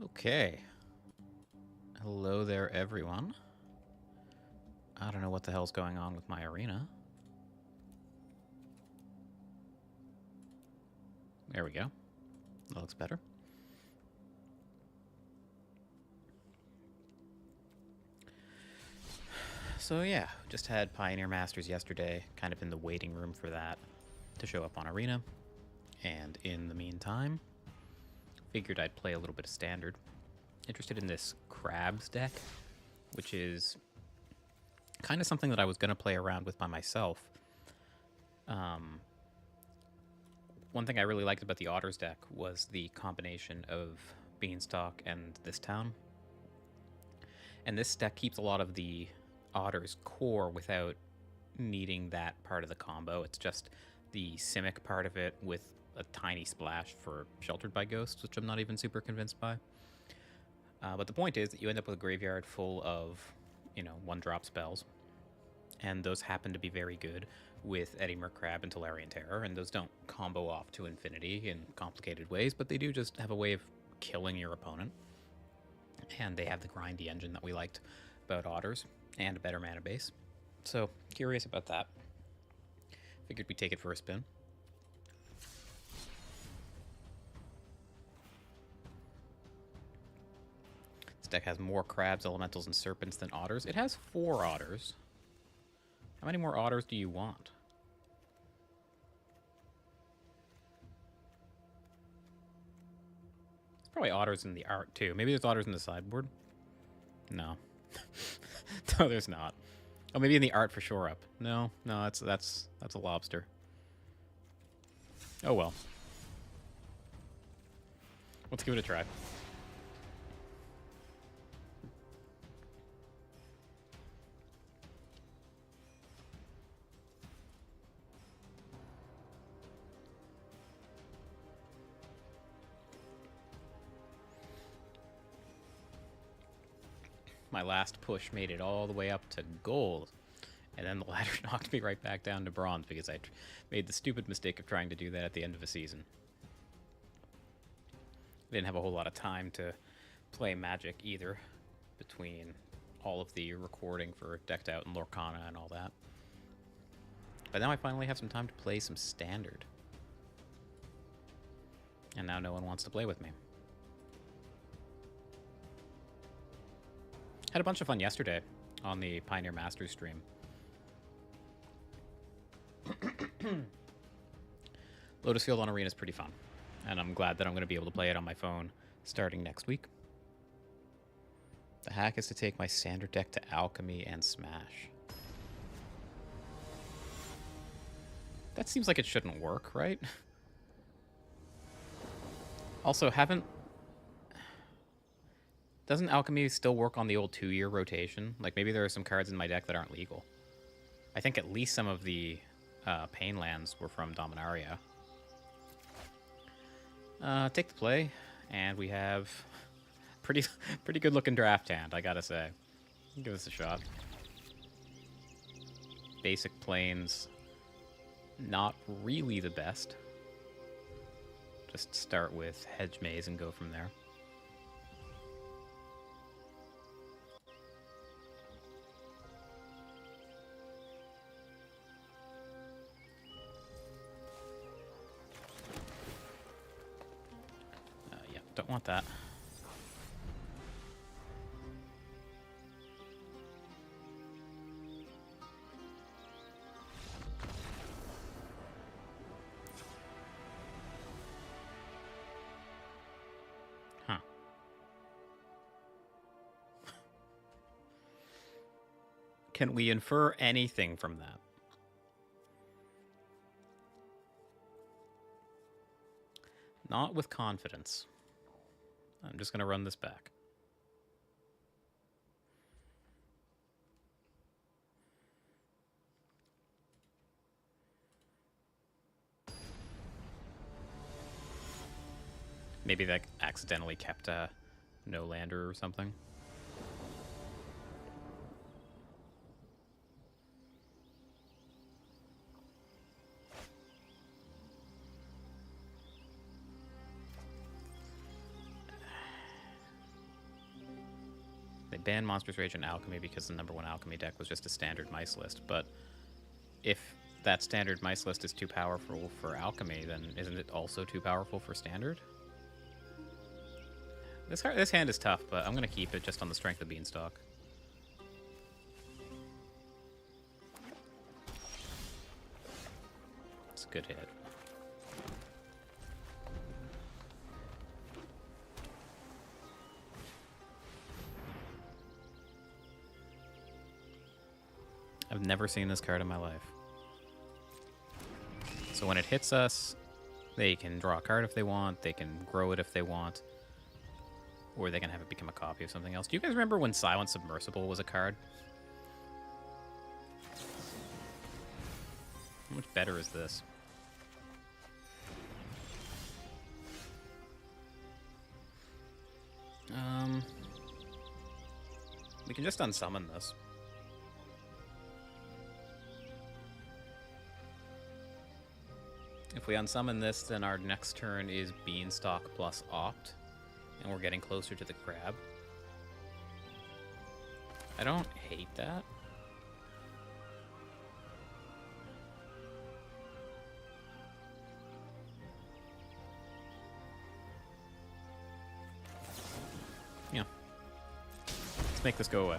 Okay. Hello there, everyone. I don't know what the hell's going on with my arena. There we go. That looks better. So yeah, just had Pioneer Masters yesterday, kind of in the waiting room for that to show up on Arena. And in the meantime, figured I'd play a little bit of Standard. Interested in this Crabs deck, which is kind of something that I was going to play around with by myself. One thing I really liked about the Otters deck was the combination of Beanstalk and this town. And this deck keeps a lot of the Otters core without needing that part of the combo. It's just the Simic part of it with a tiny splash for Sheltered by Ghosts, which I'm not even super convinced by. But the point is that you end up with a graveyard full of, one-drop spells. And those happen to be very good with Eddymer Crab and Tolarian Terror, and those don't combo off to infinity in complicated ways, but they do just have a way of killing your opponent. And they have the grindy engine that we liked about Otters, and a better mana base. So, curious about that. Figured we'd take it for a spin. This deck has more Crabs, Elementals, and Serpents than Otters. It has 4 Otters. How many more Otters do you want? There's probably Otters in the art, too. Maybe there's Otters in the sideboard? No. No, there's not. Oh, maybe in the art for Shore Up. No, that's a lobster. Oh, well. Let's give it a try. My last push made it all the way up to gold, and then the ladder knocked me right back down to bronze because I made the stupid mistake of trying to do that at the end of a season. I didn't have a whole lot of time to play Magic either, between all of the recording for Decked Out and Lorcana and all that. But now I finally have some time to play some Standard. And now no one wants to play with me. Had a bunch of fun yesterday on the Pioneer Masters stream. Lotus Field on Arena is pretty fun, and I'm glad that I'm going to be able to play it on my phone starting next week. The hack is to take my Standard deck to Alchemy and Smash. That seems like it shouldn't work, right? Also, doesn't Alchemy still work on the old 2-year rotation? Like, maybe there are some cards in my deck that aren't legal. I think at least some of the Pain lands were from Dominaria. Take the play, and we have pretty good looking draft hand, I gotta say. Give this a shot. Basic Plains, not really the best. Just start with Hedge Maze and go from there. Don't want that. Huh. Can we infer anything from that? Not with confidence. I'm just going to run this back. Maybe that accidentally kept a no-lander or something. They banned Monsters Rage and Alchemy because the #1 Alchemy deck was just a standard mice list. But if that standard mice list is too powerful for Alchemy, then isn't it also too powerful for Standard? This hand is tough, but I'm going to keep it just on the strength of Beanstalk. It's a good hit. I've never seen this card in my life. So when it hits us, they can draw a card if they want, they can grow it if they want, or they can have it become a copy of something else. Do you guys remember when Silent Submersible was a card? How much better is this? We can just unsummon this. If we unsummon this, then our next turn is Beanstalk plus Opt, and we're getting closer to the crab. I don't hate that. Yeah. Let's make this go away.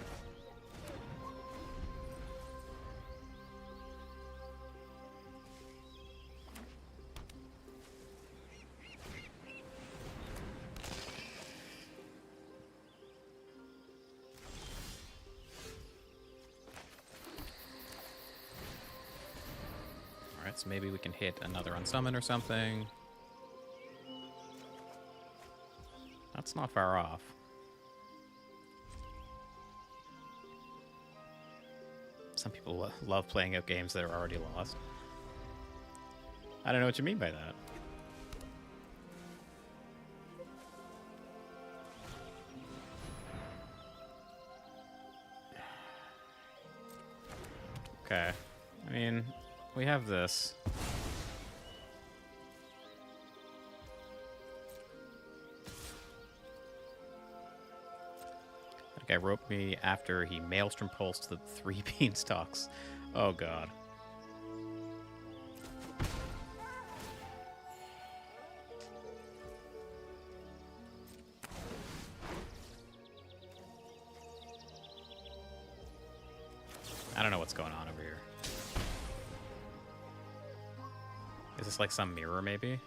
Alright, so maybe we can hit another unsummon or something. That's not far off. Some people love playing out games that are already lost. I don't know what you mean by that. Okay. I mean, we have this. That guy roped me after he Maelstrom pulsed the 3 Beanstalks. Oh god. I don't know what's going on over here. Is this like some mirror, maybe?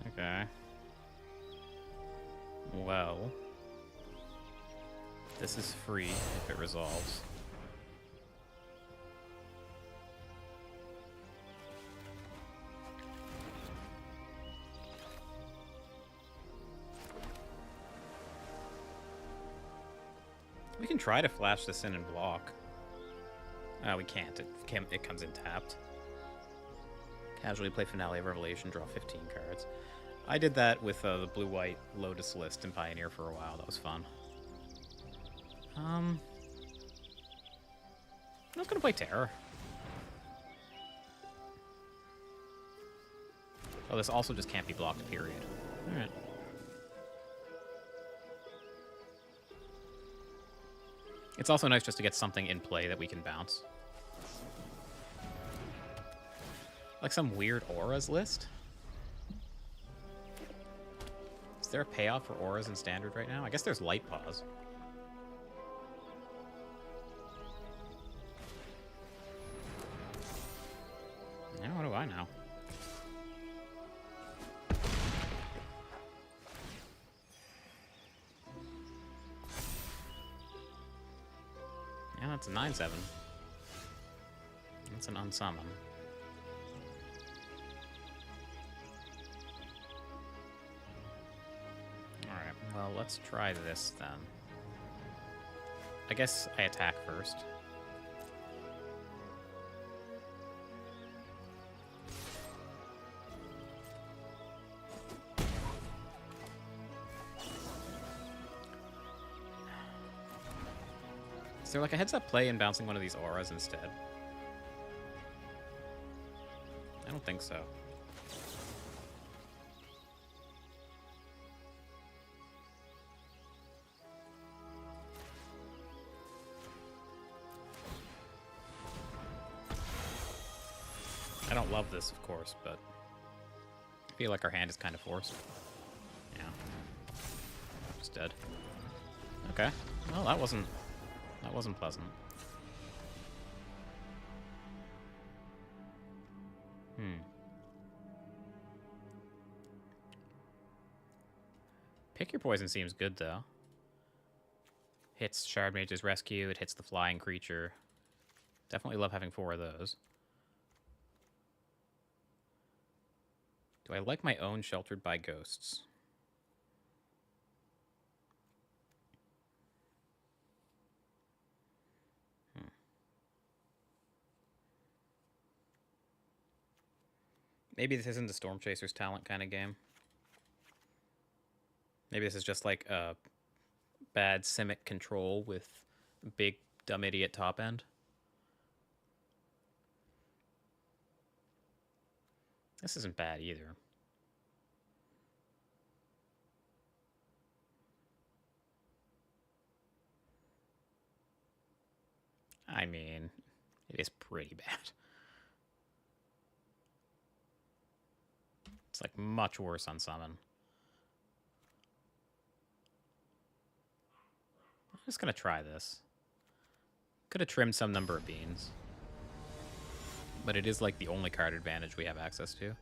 Okay. Well, this is free if it resolves. We can try to flash this in and block. We can't. It comes in tapped. Casually play Finale of Revelation, draw 15 cards. I did that with the blue-white Lotus list in Pioneer for a while. That was fun. I was gonna play Terror. Oh, this also just can't be blocked, period. Alright. It's also nice just to get something in play that we can bounce. Like some weird auras list? Is there a payoff for auras in Standard right now? I guess there's Light Pause. Yeah, what do I know? Yeah, that's a 9/7. That's an unsummon. Alright, well, let's try this then. I guess I attack first. Is there like a heads-up play in bouncing one of these auras instead? I don't think so. I don't love this, of course, but I feel like our hand is kind of forced. Yeah. Just dead. Okay. Well, that wasn't pleasant. Pick your poison seems good, though. Hits Shard Mage's Rescue. It hits the flying creature. Definitely love having 4 of those. Do I like my own Sheltered by Ghosts? Maybe this isn't the Storm Chaser's talent kind of game. Maybe this is just like a bad Simic control with big dumb idiot top end. This isn't bad either. I mean, it is pretty bad. It's like much worse on summon. I'm just gonna try this. Could have trimmed some number of beans. But it is like the only card advantage we have access to.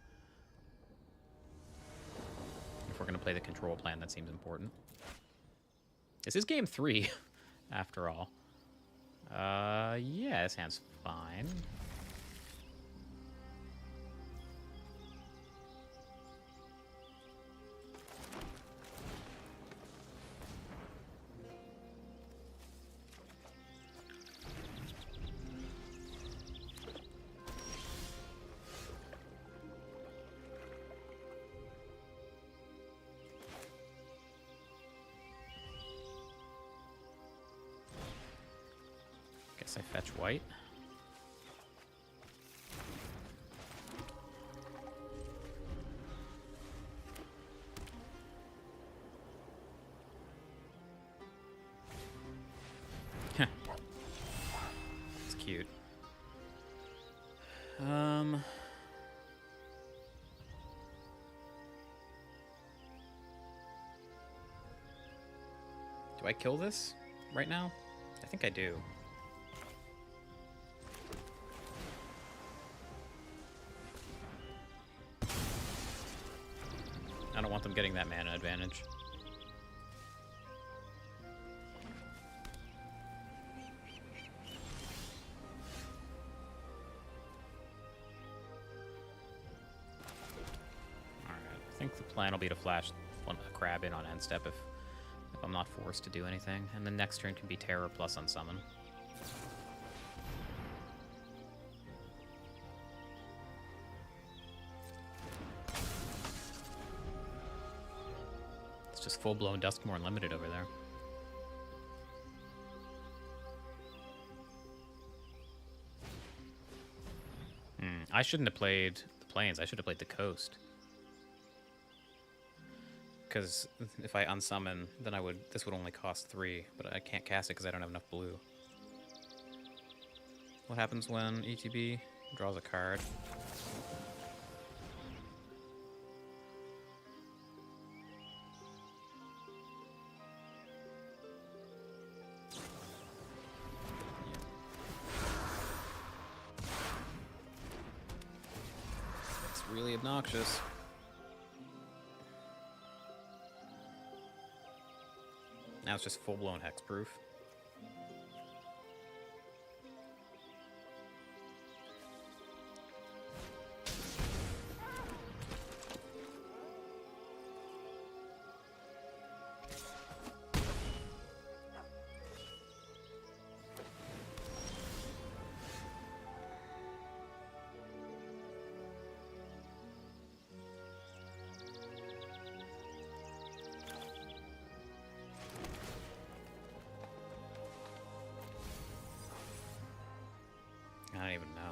If we're gonna play the control plan, that seems important. This is game 3, after all. Yeah, this hand's fine. Guess I fetch white. It's cute. Do I kill this right now? I think I do. I don't want them getting that mana advantage. Alright, I think the plan will be to flash a crab in on end step if I'm not forced to do anything. And the next turn can be Terror plus Unsummon. It's just full-blown Duskmourn Limited over there. I shouldn't have played the Plains. I should have played the Coast. Because if I unsummon, then this would only cost 3, but I can't cast it because I don't have enough blue. What happens when ETB draws a card? It's really obnoxious. Now it's just full-blown hexproof. I don't even know.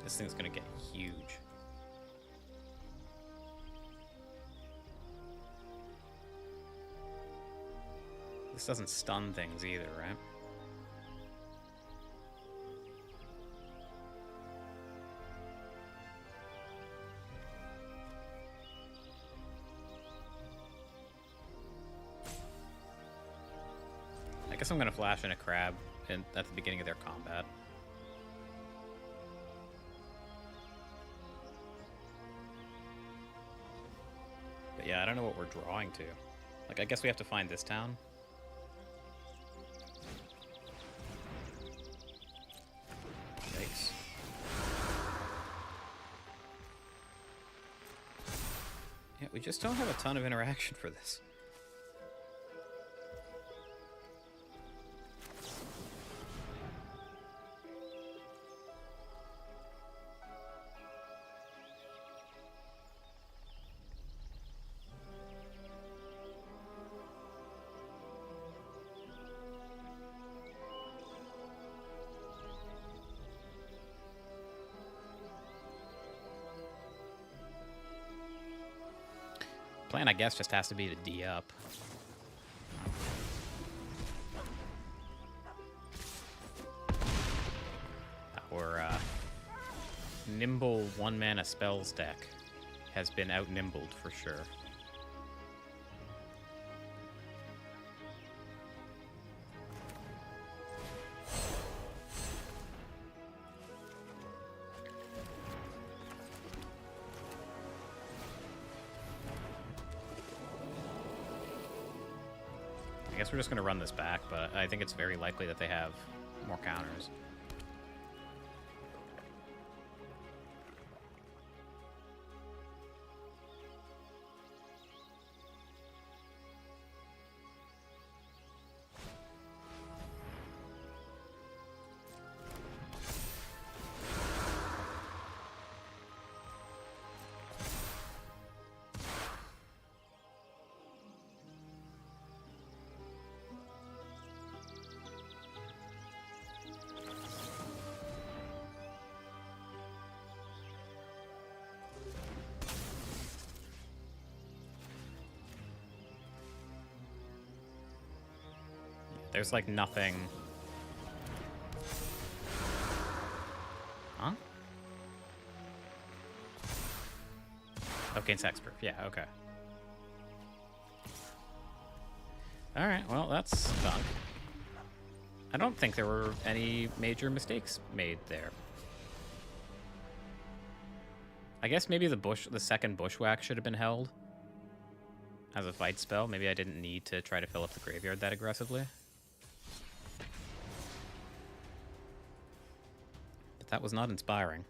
This thing's gonna get huge. This doesn't stun things either, right? guess I'm gonna flash in a crab at the beginning of their combat. But yeah, I don't know what we're drawing to. Like, I guess we have to find this town. Yikes. Yeah, we just don't have a ton of interaction for this. Plan, I guess, just has to be to D up. Our nimble one-mana spells deck has been out-nimbled for sure. I guess we're just going to run this back, but I think it's very likely that they have more counters. There's like nothing. Huh? Okay, it's hexproof. Yeah, okay. Alright, well, that's done. I don't think there were any major mistakes made there. I guess maybe the second Bushwhack should have been held as a fight spell. Maybe I didn't need to try to fill up the graveyard that aggressively. But that was not inspiring.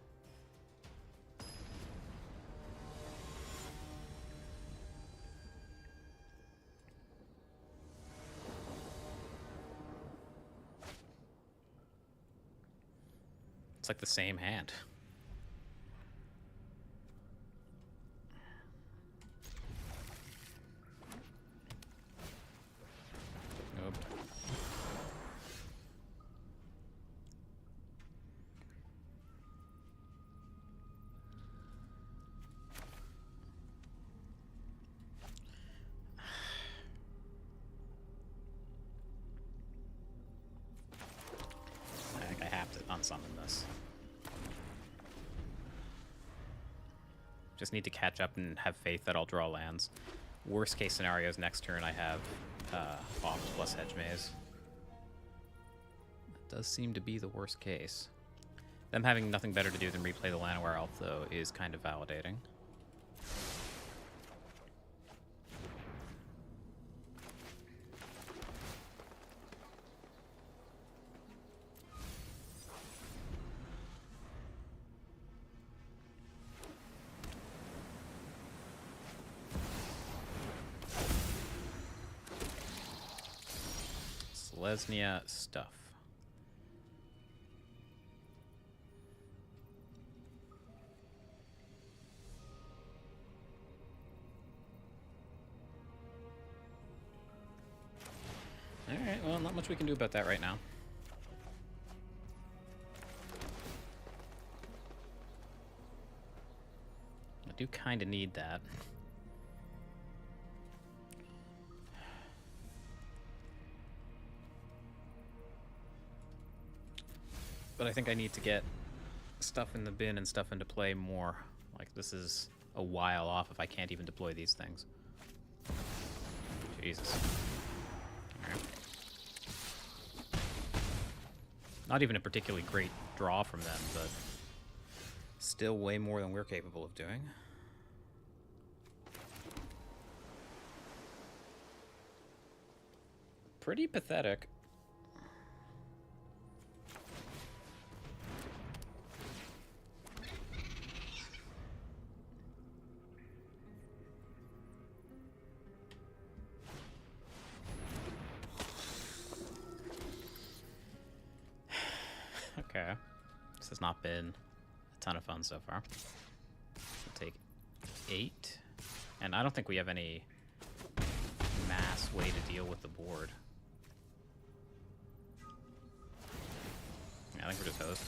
It's like the same hand. Nope. I think I have to unsummon this. Just need to catch up and have faith that I'll draw lands. Worst case scenarios, next turn I have Oct plus Hedge Maze. That does seem to be the worst case. Them having nothing better to do than replay the Llanowar Elf, though, is kind of validating. Lesnia stuff. Alright, well, not much we can do about that right now. I do kind of need that. But I think I need to get stuff in the bin and stuff into play more. Like, this is a while off if I can't even deploy these things. Jesus. Alright. Not even a particularly great draw from them, but still way more than we're capable of doing. Pretty pathetic. Okay. This has not been a ton of fun so far. We'll take 8. And I don't think we have any mass way to deal with the board. Yeah, I think we're just host.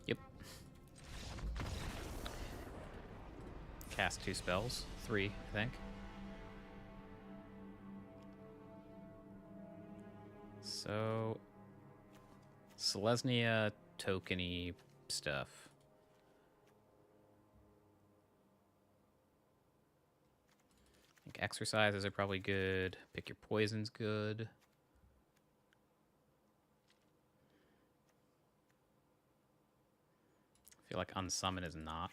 Yep. Cast 2 spells. 3, I think. So, Selesnya tokeny stuff. I think exercises are probably good. Pick your poison's good. I feel like unsummon is not.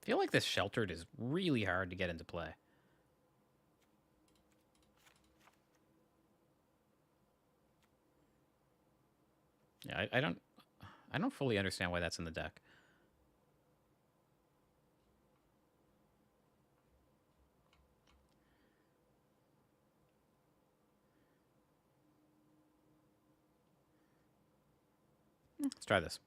I feel like this sheltered is really hard to get into play. Yeah, I don't fully understand why that's in the deck. Let's try this.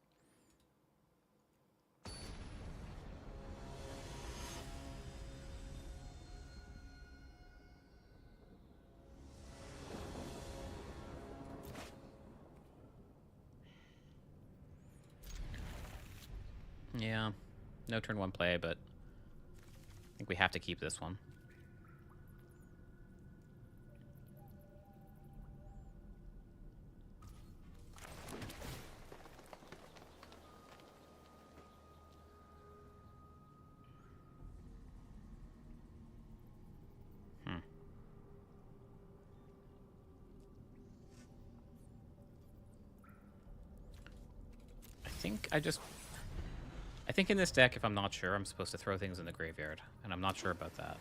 Yeah, no turn 1 play, but I think we have to keep this one. I think in this deck, if I'm not sure, I'm supposed to throw things in the graveyard, and I'm not sure about that.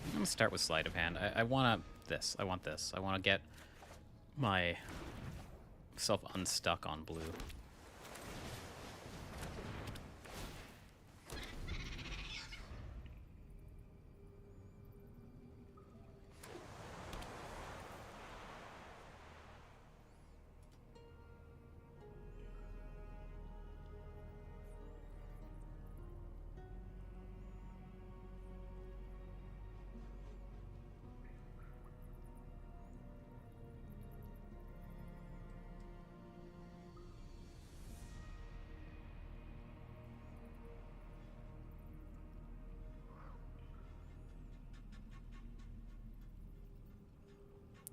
I'm gonna start with sleight of hand. I want this. I want this. I want to get myself unstuck on blue.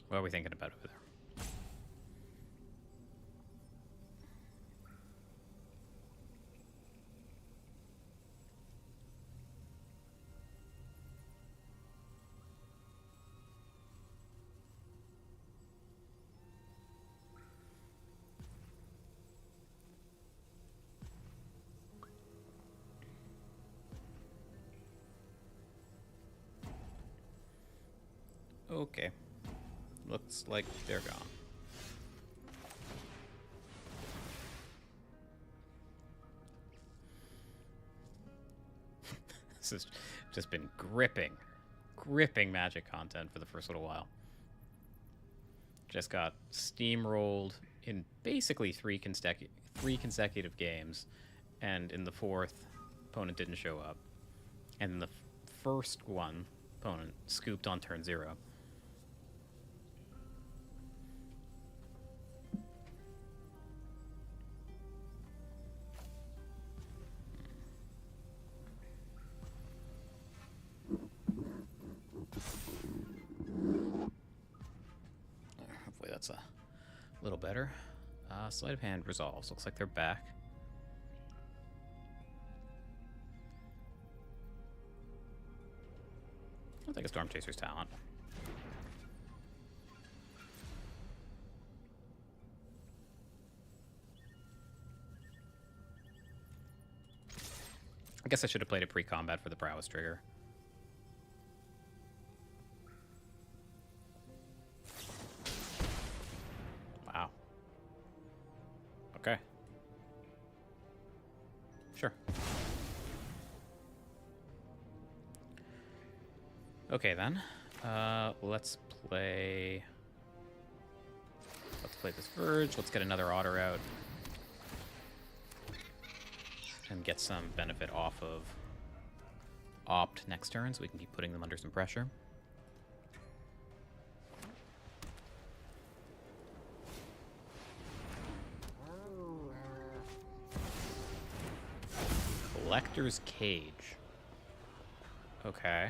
What are we thinking about over there? Okay. Looks like they're gone. This has just been gripping Magic content for the first little while. Just got steamrolled in basically three consecutive games, and in the fourth, opponent didn't show up. And in the first one opponent scooped on turn 0. Hopefully that's a little better. Sleight of hand resolves. Looks like they're back. I'll take a Storm Chaser's talent. I guess I should have played a pre-combat for the prowess trigger. Wow. Okay. Sure. Okay then. Let's play this Verge. Let's get another Otter out. And get some benefit off of Opt next turn, so we can keep putting them under some pressure. Collector's Cage. Okay.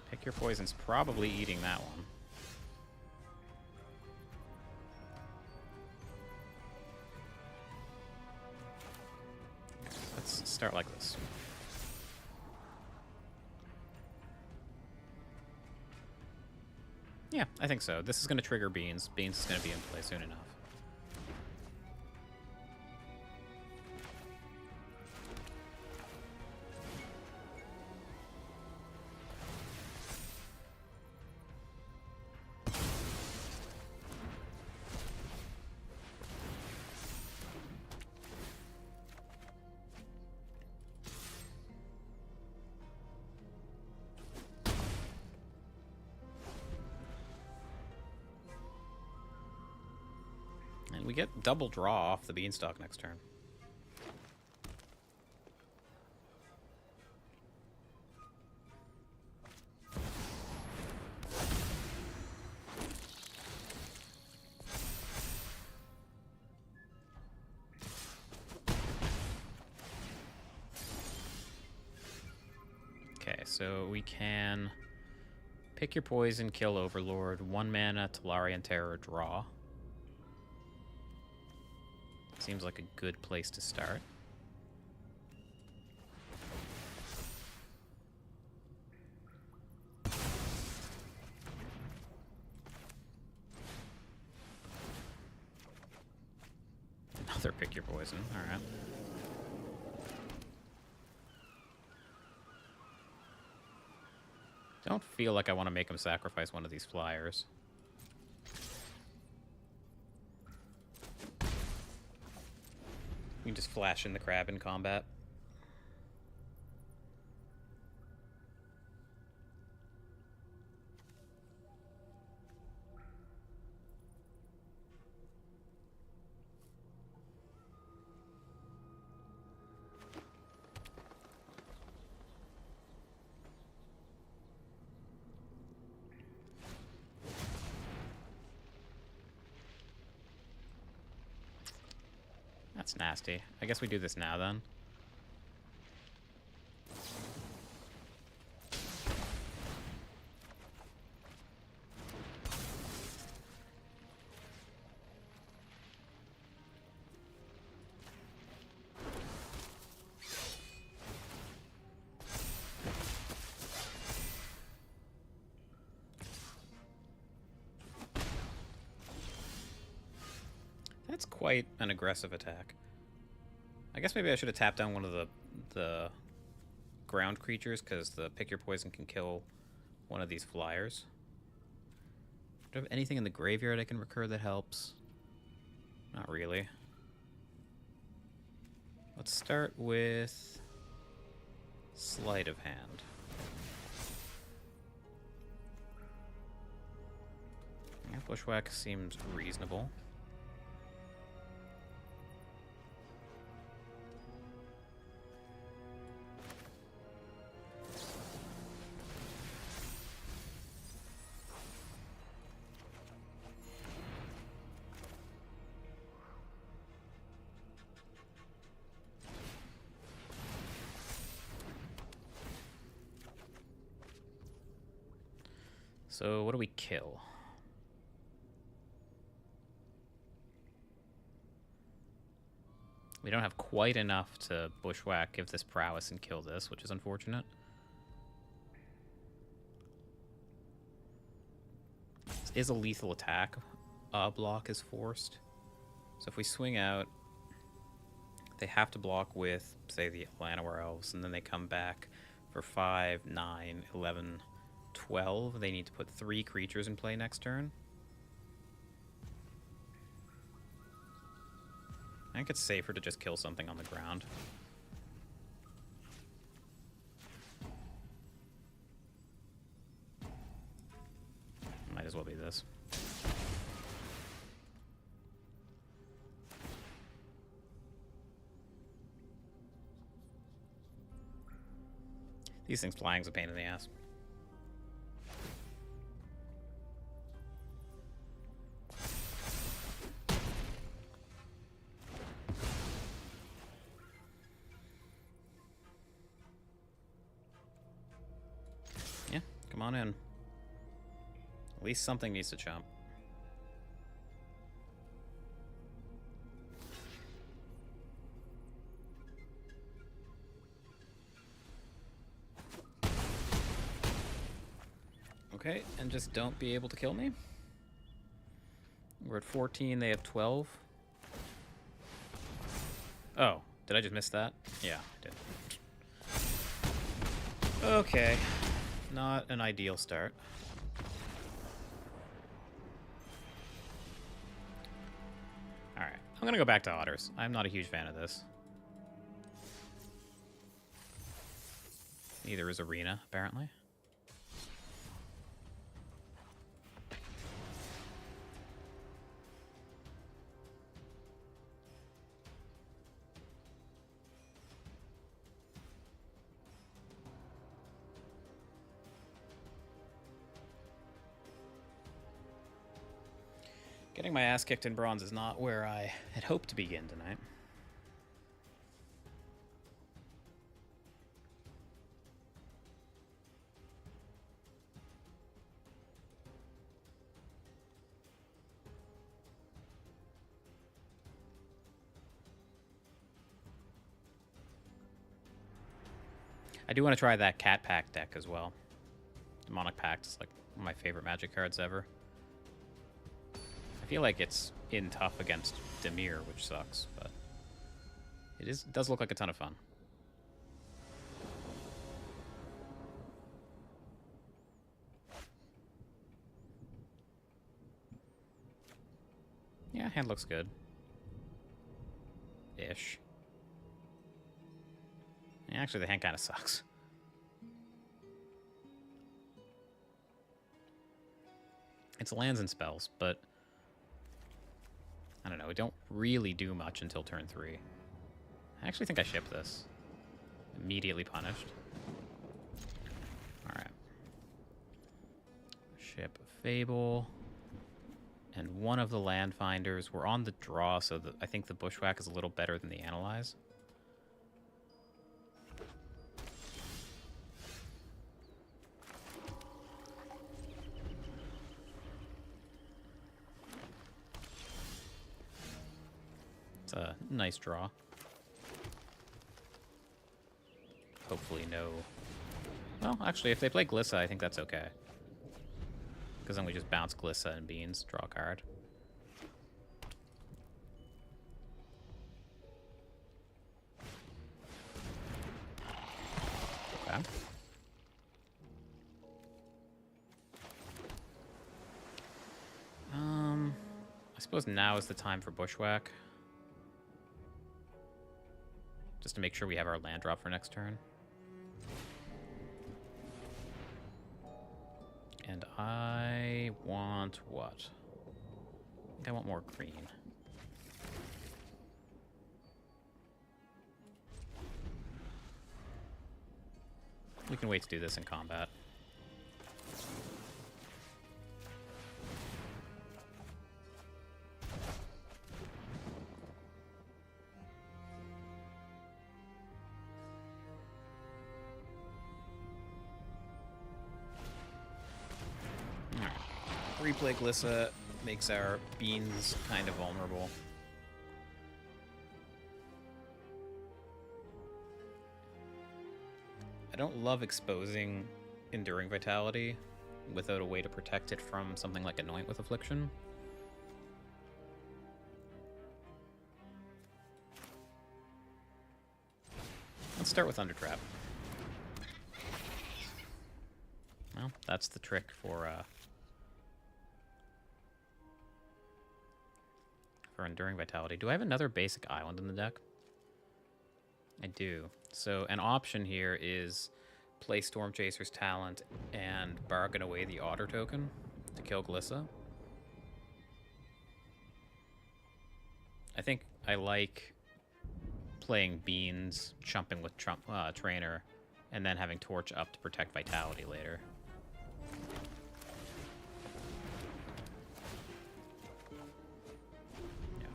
Pick your poison's probably eating that one. Let's start like this. Yeah, I think so. This is going to trigger Beans. Beans is going to be in play soon enough. And we get double draw off the Beanstalk next turn. Okay, so we can pick your poison, kill Overlord, 1 mana, Tolarian Terror, draw. Seems like a good place to start. Another pick your poison, alright. Don't feel like I want to make him sacrifice one of these flyers. You can just flash in the crab in combat. That's nasty. I guess we do this now, then. That's quite an aggressive attack. I guess maybe I should have tapped down one of the ground creatures, because the pick your poison can kill one of these flyers. Do I have anything in the graveyard I can recur that helps? Not really. Let's start with Sleight of Hand. Yeah, Bushwhack seems reasonable. So what do we kill? We don't have quite enough to bushwhack, give this prowess, and kill this, which is unfortunate. This is a lethal attack. Block is forced. So if we swing out, they have to block with, say, the Llanowar Elves, and then they come back for 5, 9, 11, 12. They need to put 3 creatures in play next turn. I think it's safer to just kill something on the ground. Might as well be this. These things flying is a pain in the ass. Yeah, come on in. At least something needs to chomp. Okay, and just don't be able to kill me. We're at 14, they have 12. Oh, did I just miss that? Yeah, I did. Okay, not an ideal start. Alright, I'm gonna go back to Otters. I'm not a huge fan of this. Neither is Arena, apparently. Getting my ass kicked in bronze is not where I had hoped to begin tonight. I do want to try that Cat Pack deck as well. Demonic Pact is like one of my favorite Magic cards ever. I feel like it's in tough against Dimir, which sucks, but it does look like a ton of fun. Yeah, hand looks good. Ish. Yeah, actually, the hand kind of sucks. It's lands and spells, but I don't know. We don't really do much until turn 3. I actually think I ship this. Immediately punished. Alright. Ship Fable. And one of the land finders. We're on the draw, so I think the Bushwhack is a little better than the Analyze. It's a nice draw. Hopefully no... Well, actually, if they play Glissa, I think that's okay. Because then we just bounce Glissa and Beans, draw a card. Okay. I suppose now is the time for Bushwhack. Just to make sure we have our land drop for next turn. And I want what? I think I want more green. We can wait to do this in combat. Replay Glissa makes our beans kind of vulnerable. I don't love exposing Enduring Vitality without a way to protect it from something like Anoint with Affliction. Let's start with Under Trap. Well, that's the trick for Enduring Vitality. Do I have another basic island in the deck? I do. So an option here is play Storm Chaser's Talent and bargain away the Otter token to kill Glissa. I think I like playing Beans, chumping with Trainer, and then having Torch up to protect Vitality later.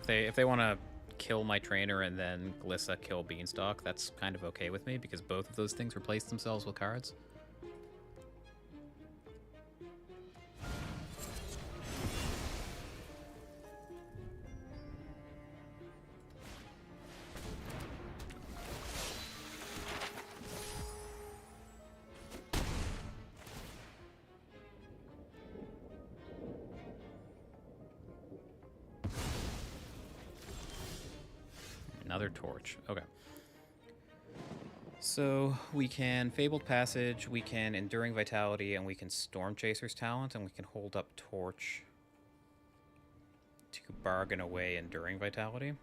Yeah, if they want to kill my Trainer and then Glissa kill Beanstalk, that's kind of okay with me because both of those things replace themselves with cards. Another Torch. Okay. So we can Fabled Passage, we can Enduring Vitality, and we can Storm Chaser's Talent, and we can hold up Torch to bargain away Enduring Vitality.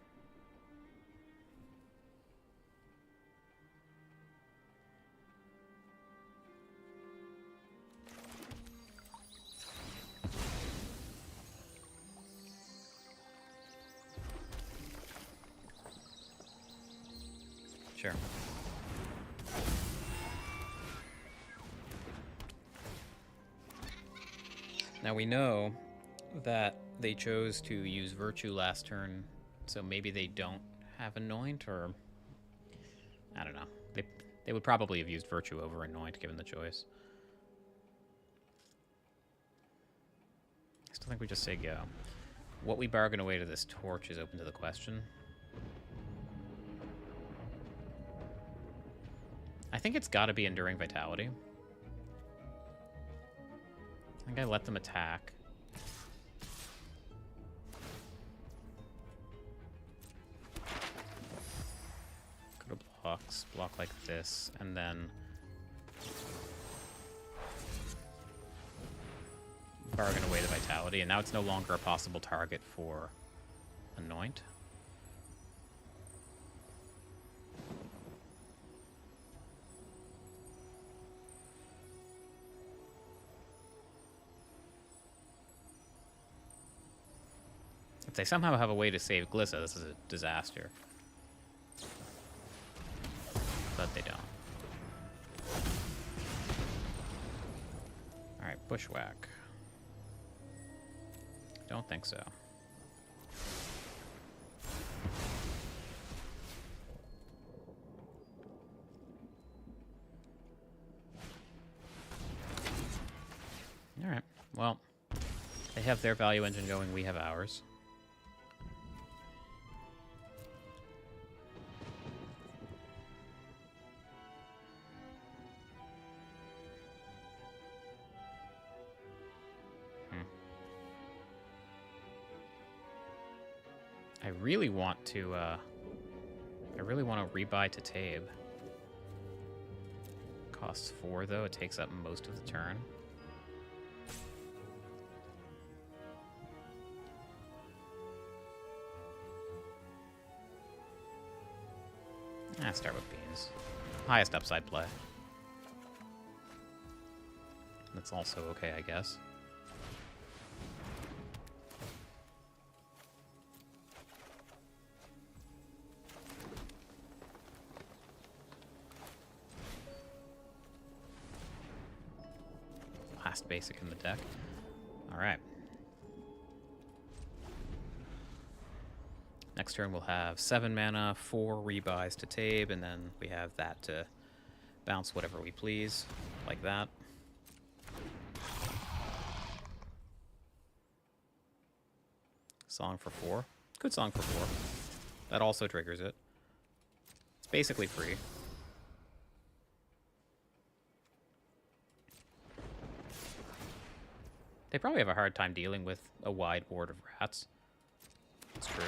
Sure. Now we know that they chose to use Virtue last turn, so maybe they don't have Anoint, or I don't know. They would probably have used Virtue over Anoint given the choice. I still think we just say go. What we bargain away to this Torch is open to the question. I think it's got to be Enduring Vitality. I think I let them attack. Go to blocks, block like this, and then bargain away the Vitality, and now it's no longer a possible target for Anoint. If they somehow have a way to save Glissa, this is a disaster. But they don't. Alright, Bushwhack. Don't think so. Alright, well, they have their value engine going, we have ours. I really want to rebuy to Tabe. Costs 4 though, it takes up most of the turn. Start with Beans. Highest upside play. That's also okay, I guess. Last basic in the deck. Alright. Next turn we'll have 7 mana, 4 rebuys to Tabe, and then we have that to bounce whatever we please, like that. Song for 4. Good song for 4. That also triggers it. It's basically free. They probably have a hard time dealing with a wide board of rats. It's true.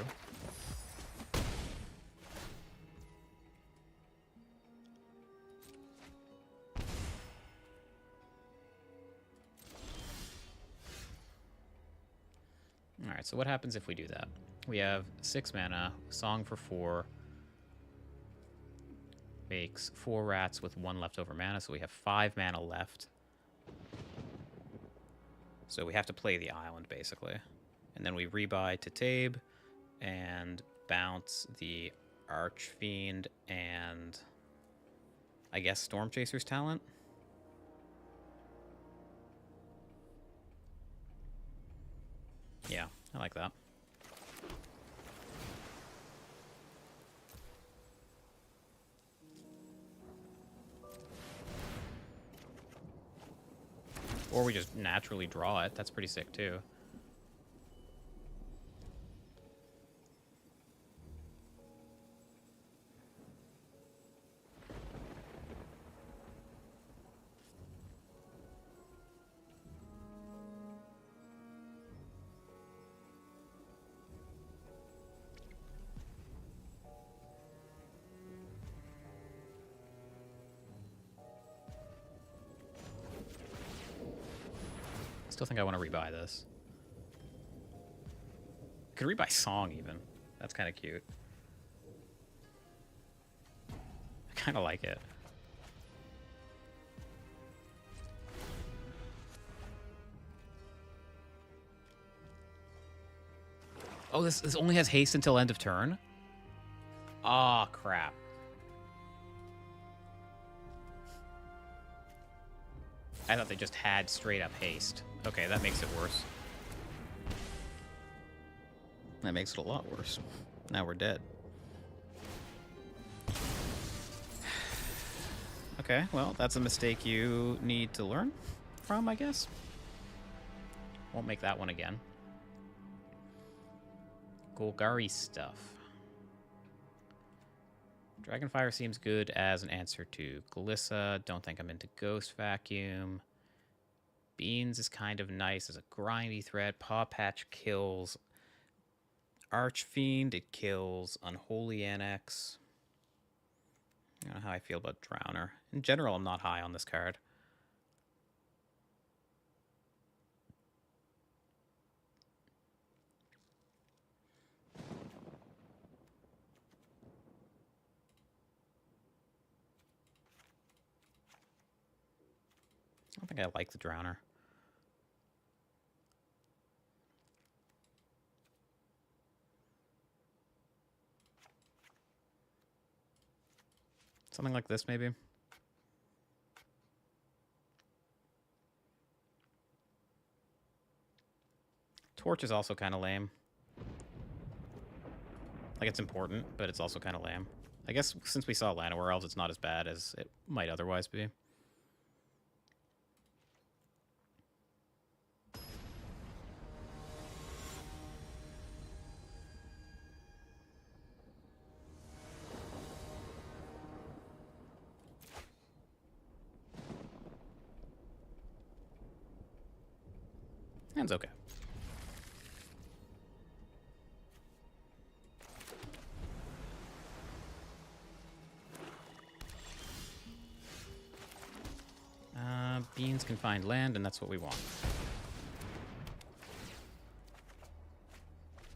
Alright, so what happens if we do that? We have 6 mana, Song for 4, makes 4 rats with 1 leftover mana, so we have 5 mana left. So we have to play the island, basically. And then we rebuy to Tabe, and bounce the Archfiend and, I guess, Stormchaser's talent? Yeah, I like that. Or we just naturally draw it. That's pretty sick, too. Still think I want to rebuy this. Could rebuy Song, even. That's kind of cute. I kind of like it. Oh, this only has haste until end of turn? Aw, crap. I thought they just had straight up haste. Okay, that makes it worse. That makes it a lot worse. Now we're dead. Okay, well, that's a mistake you need to learn from, I guess. Won't make that one again. Golgari stuff. Dragonfire seems good as an answer to Glissa. Don't think I'm into Ghost Vacuum. Beans is kind of nice as a grindy threat. Paw Patch kills Archfiend. It kills Unholy Annex. I don't know how I feel about Drowner. In general, I'm not high on this card. I don't think I like the Drowner. Something like this, maybe? Torch is also kind of lame. Like, it's important, but it's also kind of lame. I guess since we saw Llanowar Elves, it's not as bad as it might otherwise be. Hand's okay. Beans can find land, and that's what we want.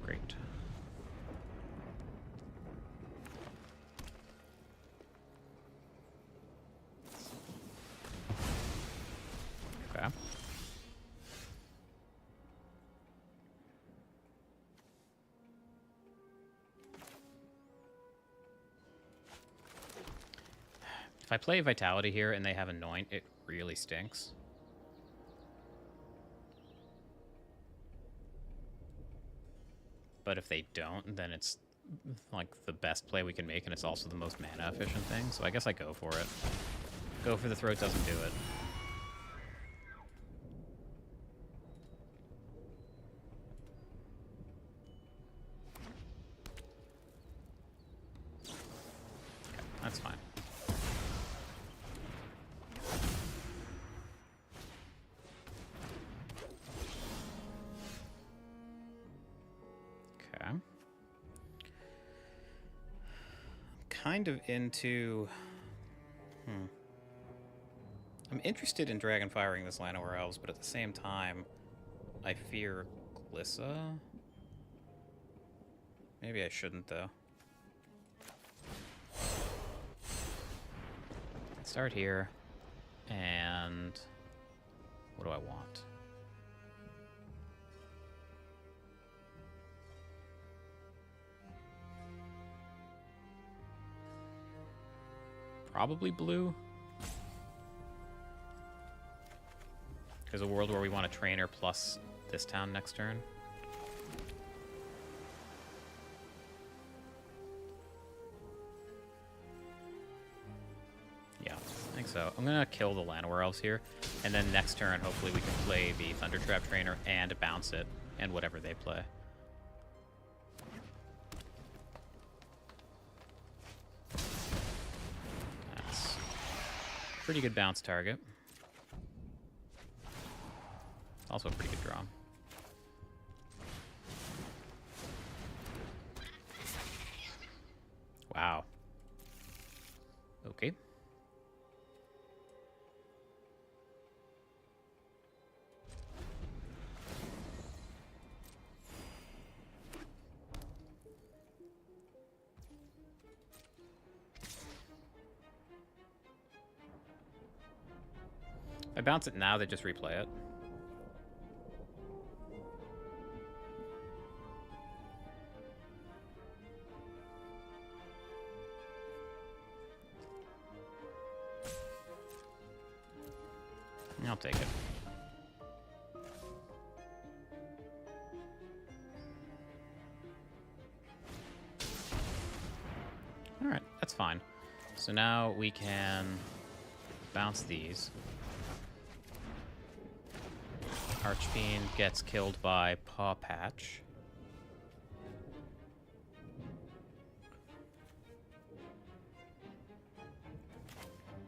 Great. Okay. If I play Vitality here and they have Anoint, it really stinks. But if they don't, then it's like the best play we can make, and it's also the most mana efficient thing, so I guess I go for it. Go for the Throat doesn't do it. kind of into... I'm interested in dragon firing this Llanowar Elves, but at the same time, I fear Glissa. Maybe I shouldn't, though. Start here, and what do I want? Probably blue. There's a world where we want a trainer plus this town next turn. Yeah, I think so. I'm gonna kill the Llanowar Elves here, and then next turn, hopefully we can play the Thunder Trap trainer and bounce it, and whatever they play. That's a pretty good bounce target. Also a pretty good draw. Wow. Okay. If I bounce it now, they just replay it. I'll take it. Alright, that's fine. So now we can bounce these. Archfiend gets killed by Paw Patch.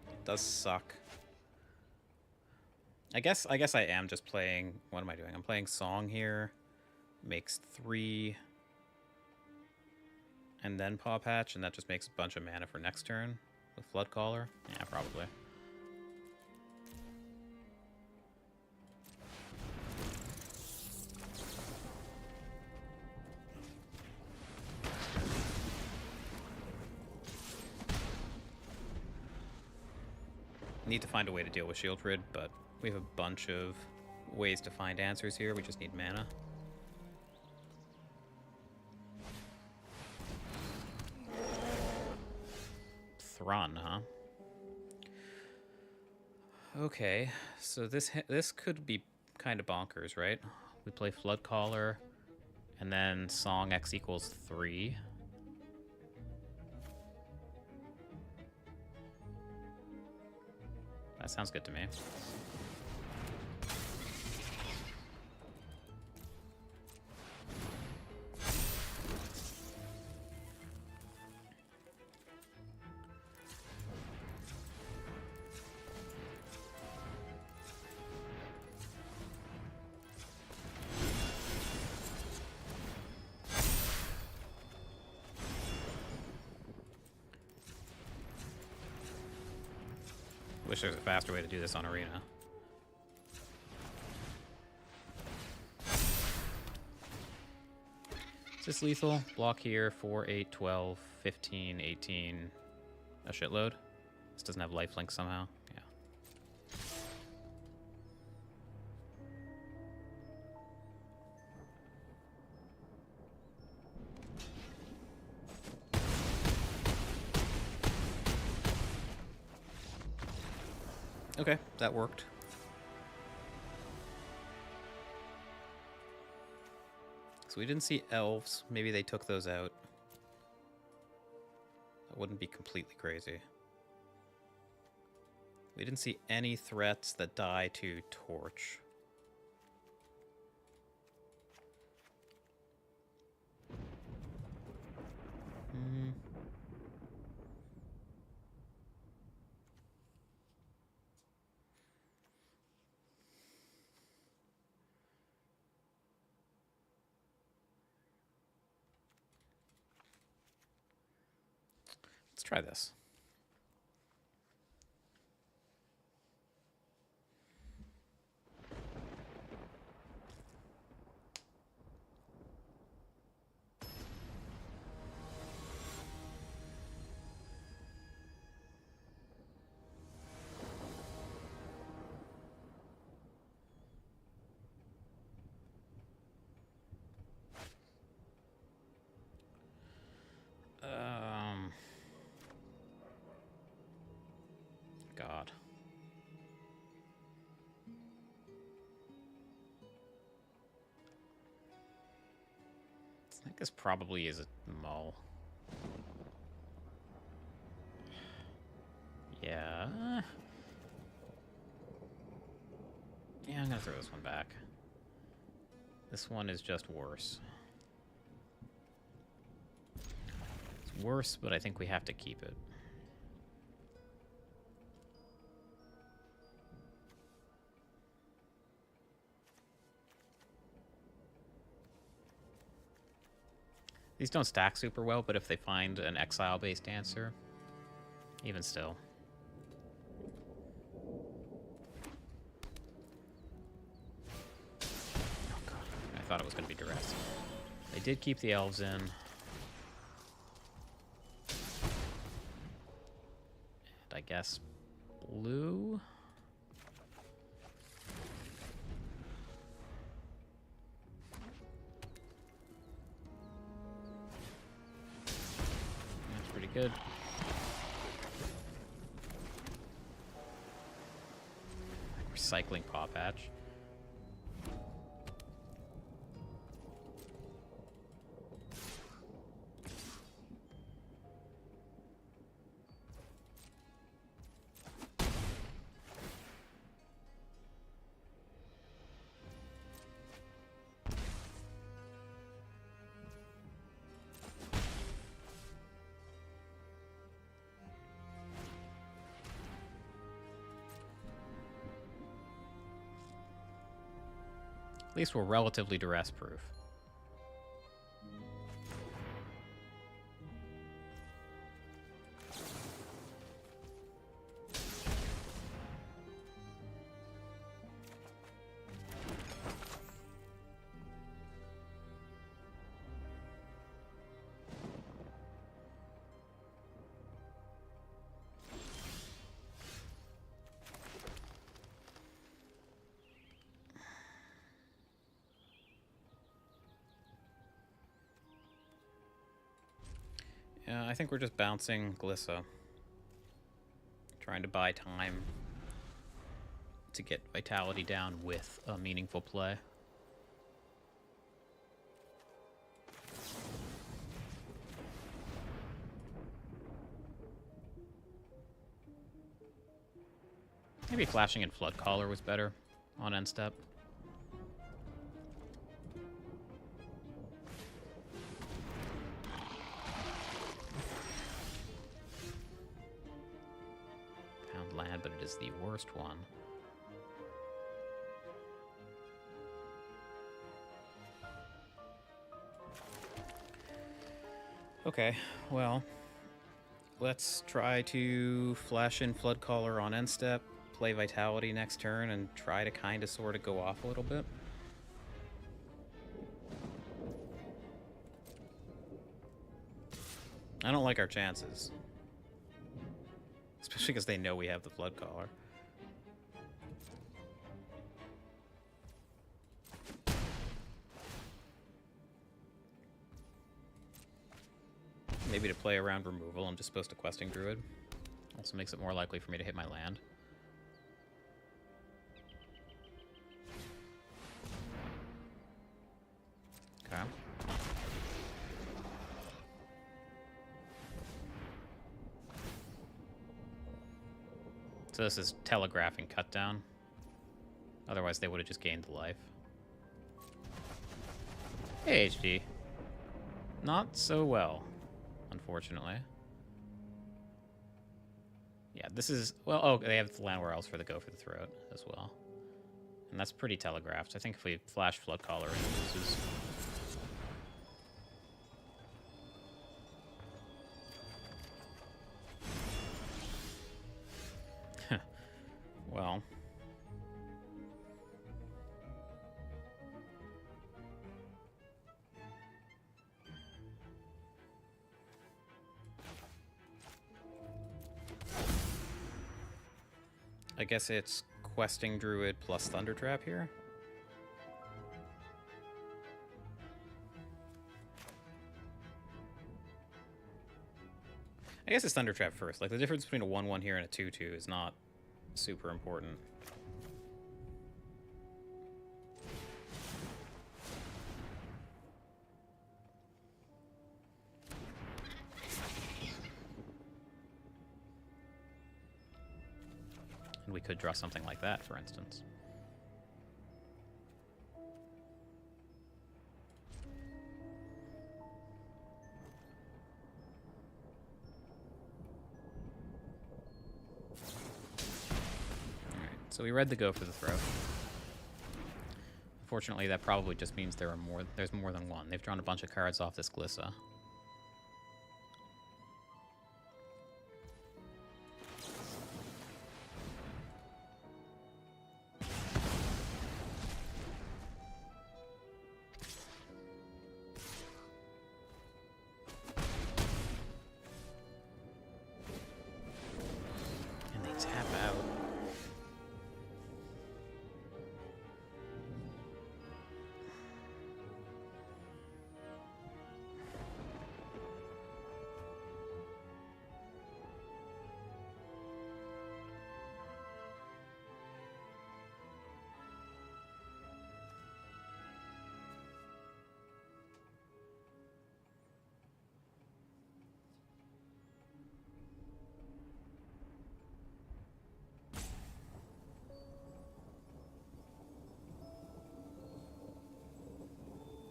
It does suck. I guess I am just playing... What am I doing? I'm playing Song here. Makes 3. And then Paw Patch, and that just makes a bunch of mana for next turn with Flood Caller. Yeah, probably. Need to find a way to deal with Shieldred, but we have a bunch of ways to find answers here. We just need mana. Thrun, huh? Okay, so this could be kind of bonkers, right? We play Flood Caller, and then Song X equals 3. That sounds good to me. Wish there was a faster way to do this on Arena. Is this lethal? Block here, 4, 8, 12, 15, 18. A shitload. This doesn't have lifelink somehow. Yeah. Okay, that worked. So we didn't see elves. Maybe they took those out. That wouldn't be completely crazy. We didn't see any threats that die to Torch. Let's try this. God. I think this probably is a mull. Yeah. Yeah, I'm gonna throw this one back. This one is just worse. It's worse, but I think we have to keep it. These don't stack super well, but if they find an exile-based answer, even still. Oh god, I thought it was going to be duress. They did keep the elves in. And I guess blue? Good. Recycling paw patch. At least we're relatively duress-proof. Yeah, I think we're just bouncing Glissa. Trying to buy time to get vitality down with a meaningful play. Maybe flashing in Flood Caller was better on end step. Land, but it is the worst one. Okay, well, let's try to flash in Flood Caller on end step, play Vitality next turn, and try to kind of sort of go off a little bit. I don't like our chances. Especially because they know we have the Flood Caller. Maybe to play around removal, I'm just supposed to Questing Druid. Also makes it more likely for me to hit my land. Okay. So this is telegraphing cut down. Otherwise they would have just gained the life. Hey, HD. Not so well, unfortunately. Yeah, this is... Well, oh, they have the Landwehr Elves for the Go for the Throat as well. And that's pretty telegraphed. I think if we flash Flood Caller in, it loses. I guess it's Questing Druid plus Thunder Trap here. I guess it's Thunder Trap first. Like, the difference between a 1-1 here and a 2-2 is not super important. And we could draw something like that, for instance. So we read the go for the throw. Unfortunately, that probably just means there's more than one. They've drawn a bunch of cards off this Glissa. And they tap out.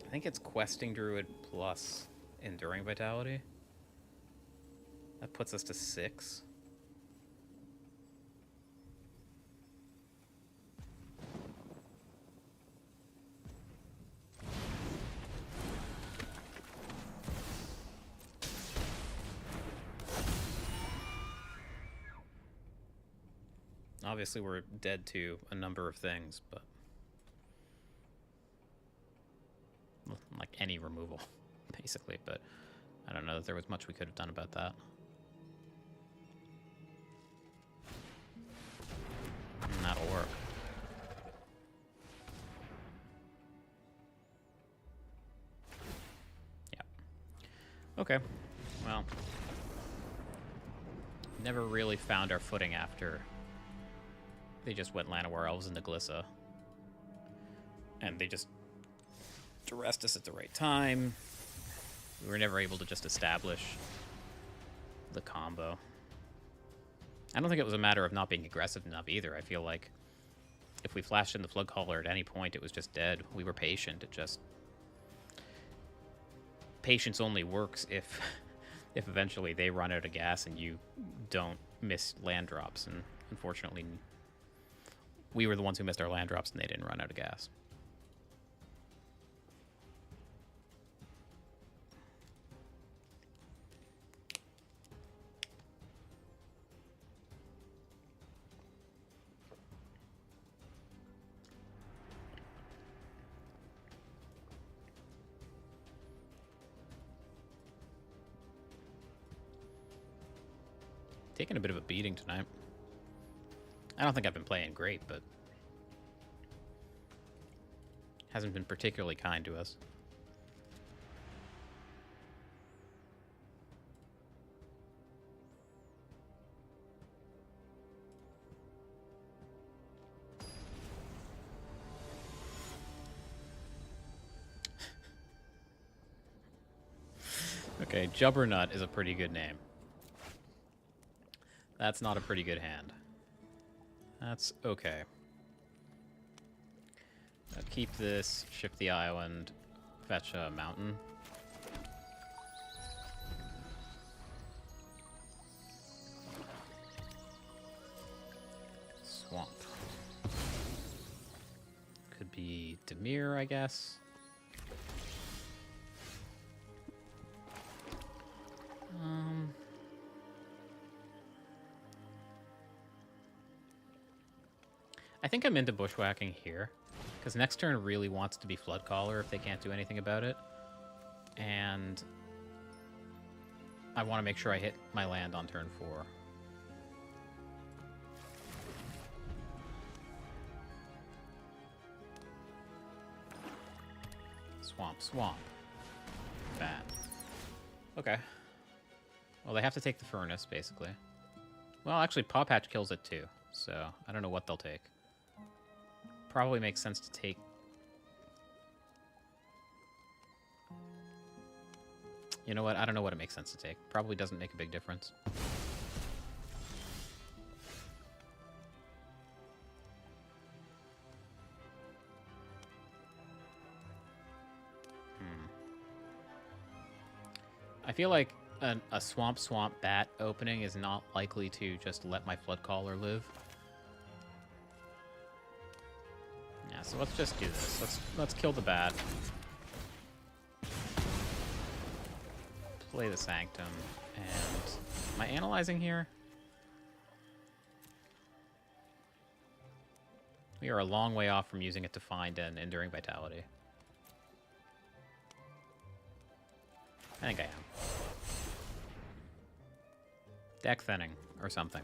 I think it's Questing Druid plus Enduring Vitality. That puts us to 6. Obviously, we're dead to a number of things, but like any removal, basically, but I don't know that there was much we could have done about that. And that'll work. Yeah. Okay. Well, never really found our footing after they just went Llanowar Elves into Glissa. And they just duressed us at the right time. We were never able to just establish the combo. I don't think it was a matter of not being aggressive enough either. I feel like if we flashed in the Floodcaller at any point, it was just dead. We were patient. It just... Patience only works if eventually they run out of gas and you don't miss land drops. And unfortunately, we were the ones who missed our land drops and they didn't run out of gas. Taking a bit of a beating tonight. I don't think I've been playing great, but hasn't been particularly kind to us. Okay, Jubbernut is a pretty good name. That's not a pretty good hand. That's okay. I'll keep this, ship the island, fetch a mountain. Swamp. Could be Dimir, I guess. I think I'm into bushwhacking here, because next turn really wants to be Floodcaller if they can't do anything about it. And I want to make sure I hit my land on turn 4. Swamp, swamp. Bad. Okay. Well, they have to take the furnace, basically. Well, actually, Paw Patch kills it too, so I don't know what they'll take. Probably makes sense to take... You know what? I don't know what it makes sense to take. Probably doesn't make a big difference. I feel like a Swamp Bat opening is not likely to just let my Floodcaller live. Yeah, so let's just do this. Let's kill the bat. Play the Sanctum. And am I analyzing here? We are a long way off from using it to find an Enduring Vitality. I think I am. Deck thinning, or something.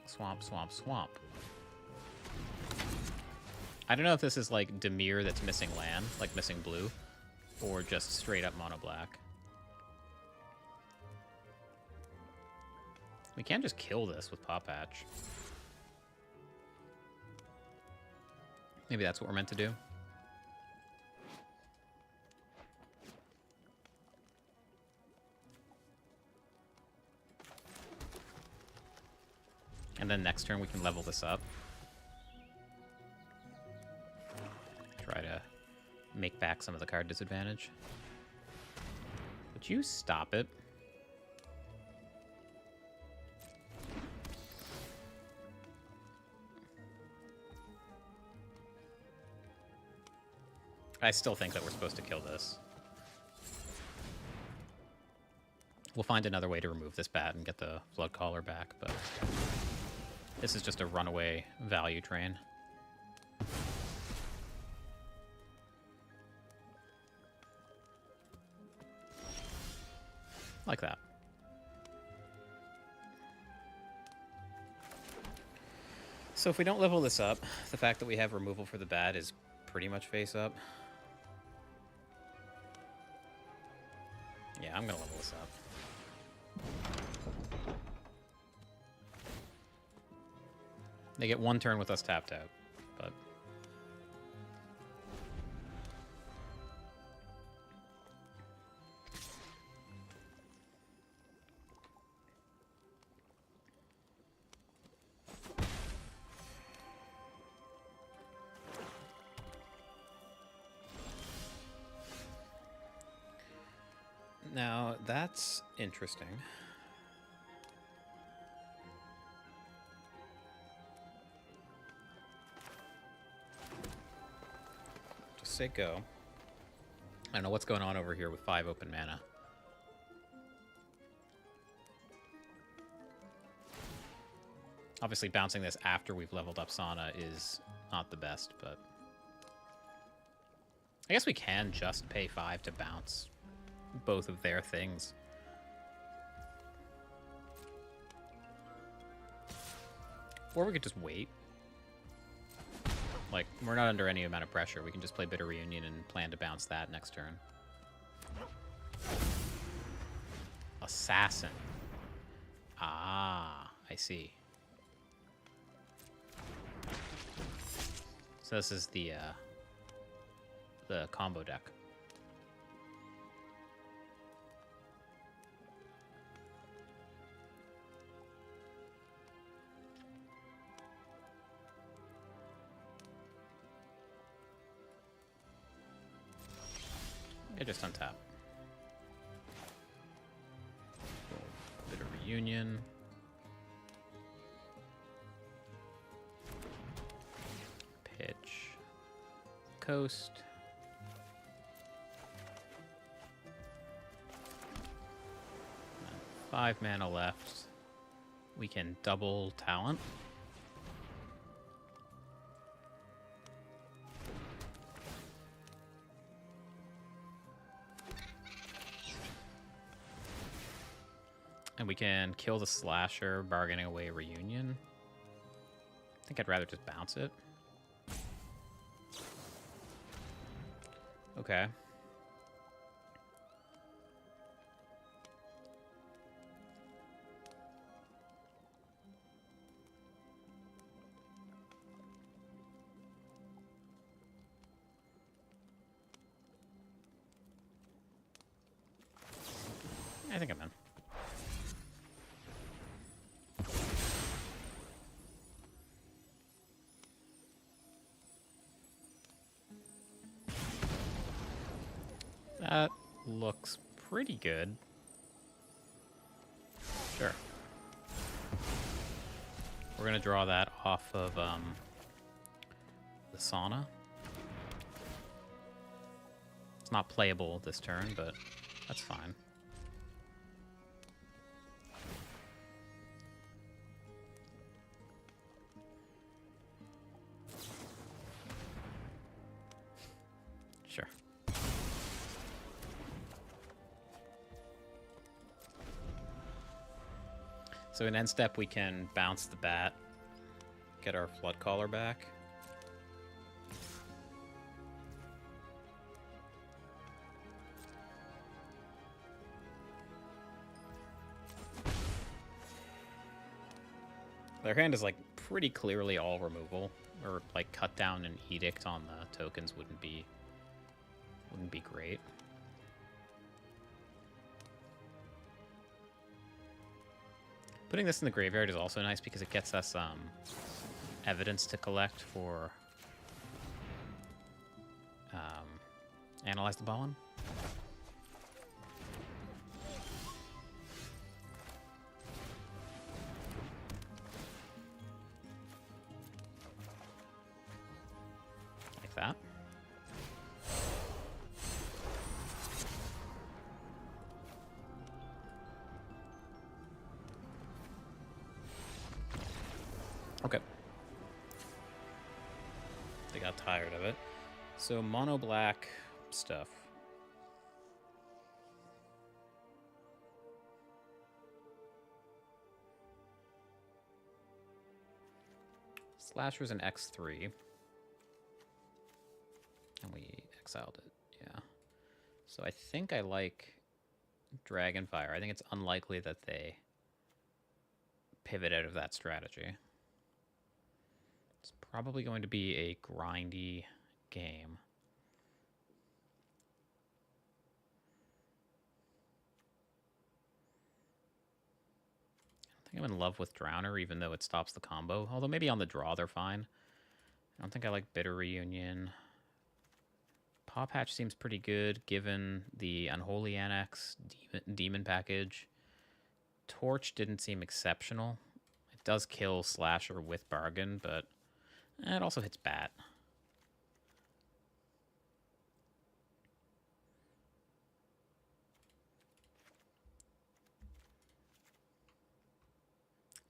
Swamp, swamp, swamp. I don't know if this is like Dimir that's missing land, like missing blue, or just straight up mono black. We can just kill this with Paw Patch. Maybe that's what we're meant to do. And then next turn we can level this up. Try to make back some of the card disadvantage. Would you stop it? I still think that we're supposed to kill this. We'll find another way to remove this bat and get the Floodcaller back, but this is just a runaway value train. Like that. So if we don't level this up, the fact that we have removal for the bat is pretty much face up. Yeah, I'm gonna level this up. They get one turn with us tapped out, but... Now, that's interesting. Just say go. I don't know what's going on over here with 5 open mana. Obviously, bouncing this after we've leveled up Sana is not the best, but... I guess we can just pay 5 to bounce both of their things. Or we could just wait. Like, we're not under any amount of pressure. We can just play Bitter Reunion and plan to bounce that next turn. Assassin. Ah, I see. So this is the combo deck. Yeah, just untap. Bitter Reunion. Pitch. Coast. And 5 mana left. We can double talent. And we can kill the Slasher, bargaining away Reunion. I think I'd rather just bounce it. Okay. I think I'm in. That looks pretty good. Sure. We're gonna draw that off of the sauna. It's not playable this turn, but that's fine. Sure. So in end step, we can bounce the bat, get our Flood Caller back. Their hand is like pretty clearly all removal, or like cut down an edict on the tokens wouldn't be great. Putting this in the graveyard is also nice because it gets us evidence to collect for Analyze the Pollen. Like that. Okay. They got tired of it. So mono black stuff. Slasher's an X3. And we exiled it, yeah. So I think I like Dragonfire. I think it's unlikely that they pivot out of that strategy. It's probably going to be a grindy game. I think I'm in love with Drowner, even though it stops the combo. Although maybe on the draw they're fine. I don't think I like Bitter Reunion. Paw Patch seems pretty good, given the Unholy Annex demon package. Torch didn't seem exceptional. It does kill Slasher with Bargain, but it also hits Bat.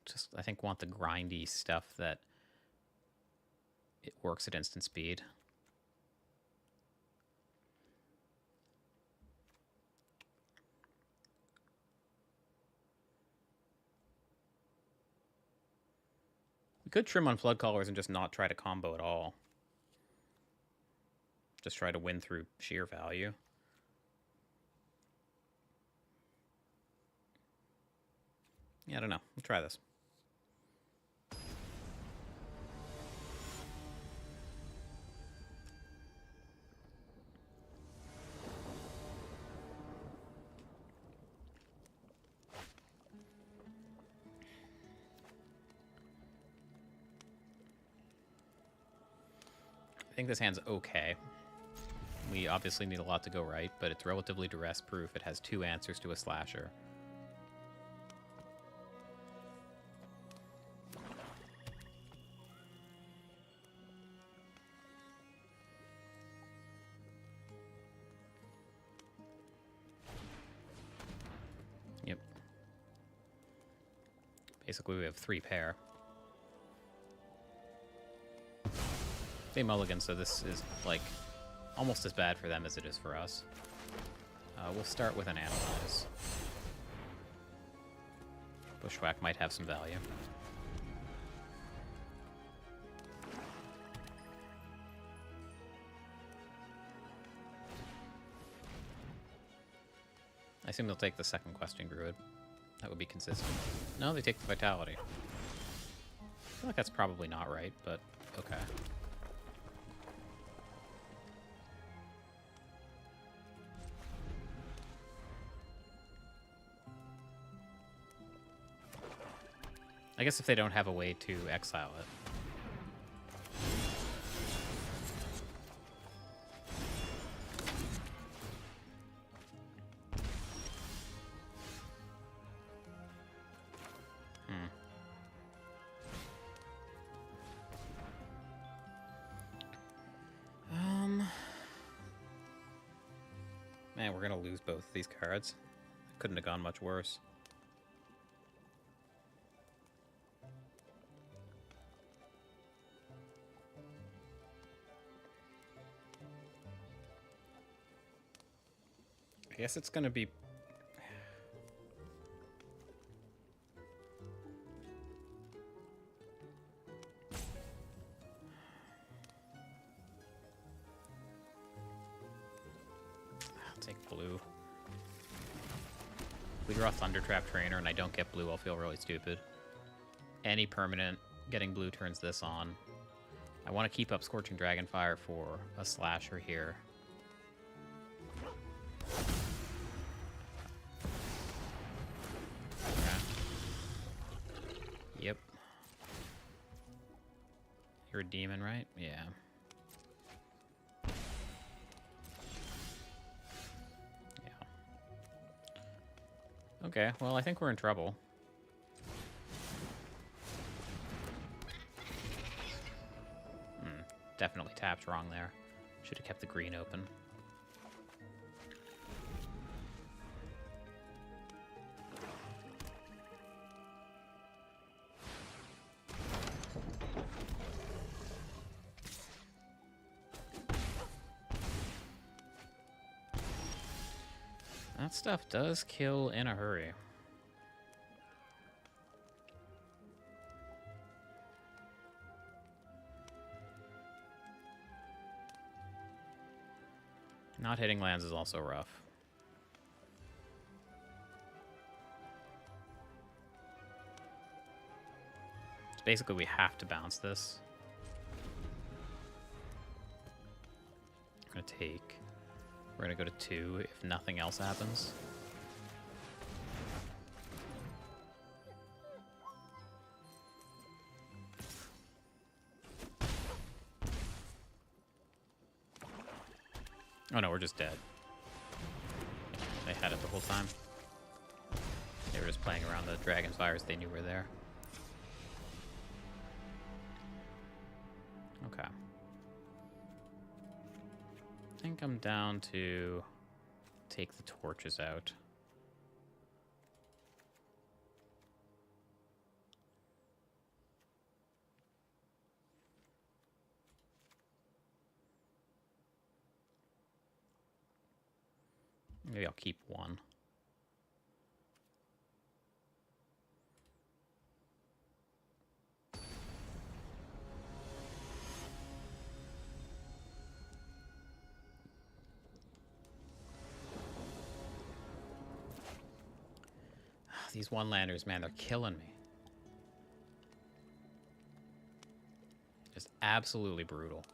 Just, I think, want the grindy stuff that it works at instant speed. We could trim on Flood Callers and just not try to combo at all. Just try to win through sheer value. Yeah, I don't know. We'll try this. I think this hand's okay. We obviously need a lot to go right, but it's relatively duress-proof. It has 2 answers to a Slasher. Yep. Basically, we have 3 pair. They mulligan, so this is, like, almost as bad for them as it is for us. We'll start with an Analyze. Bushwhack might have some value. I assume they'll take the second Questing Druid. That would be consistent. No, they take the Vitality. I feel like that's probably not right, but okay. I guess if they don't have a way to exile it. Man, we're gonna lose both of these cards. Couldn't have gone much worse. I guess it's gonna be... I'll take blue. If we draw Thunder Trap Trainer and I don't get blue, I'll feel really stupid. Any permanent getting blue turns this on. I want to keep up Scorching Dragonfire for a slasher here. Yep. You're a demon, right? Yeah. Yeah. Okay, well, I think we're in trouble. Definitely tapped wrong there. Should have kept the green open. That stuff does kill in a hurry. Not hitting lands is also rough. So basically we have to bounce this. I'm gonna take... We're gonna go to 2 if nothing else happens. Oh no, we're just dead. They had it the whole time. They were just playing around the Dragonfires they knew were there. Okay. I think I'm down to take the torches out. Maybe I'll keep 1. These one-landers, man, they're killing me. Just absolutely brutal.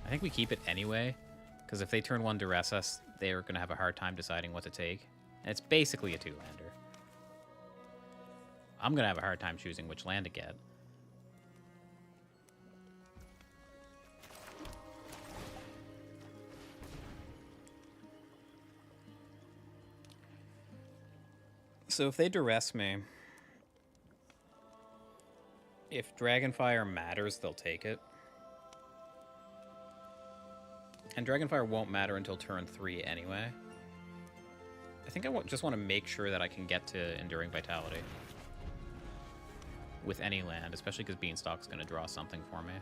I think we keep it anyway, because if they turn 1 Duress us, they're going to have a hard time deciding what to take. And it's basically a 2-lander. I'm going to have a hard time choosing which land to get. So if they Duress me, if Dragonfire matters, they'll take it. And Dragonfire won't matter until turn 3 anyway. I think I just want to make sure that I can get to Enduring Vitality. With any land, especially because Beanstalk's going to draw something for me.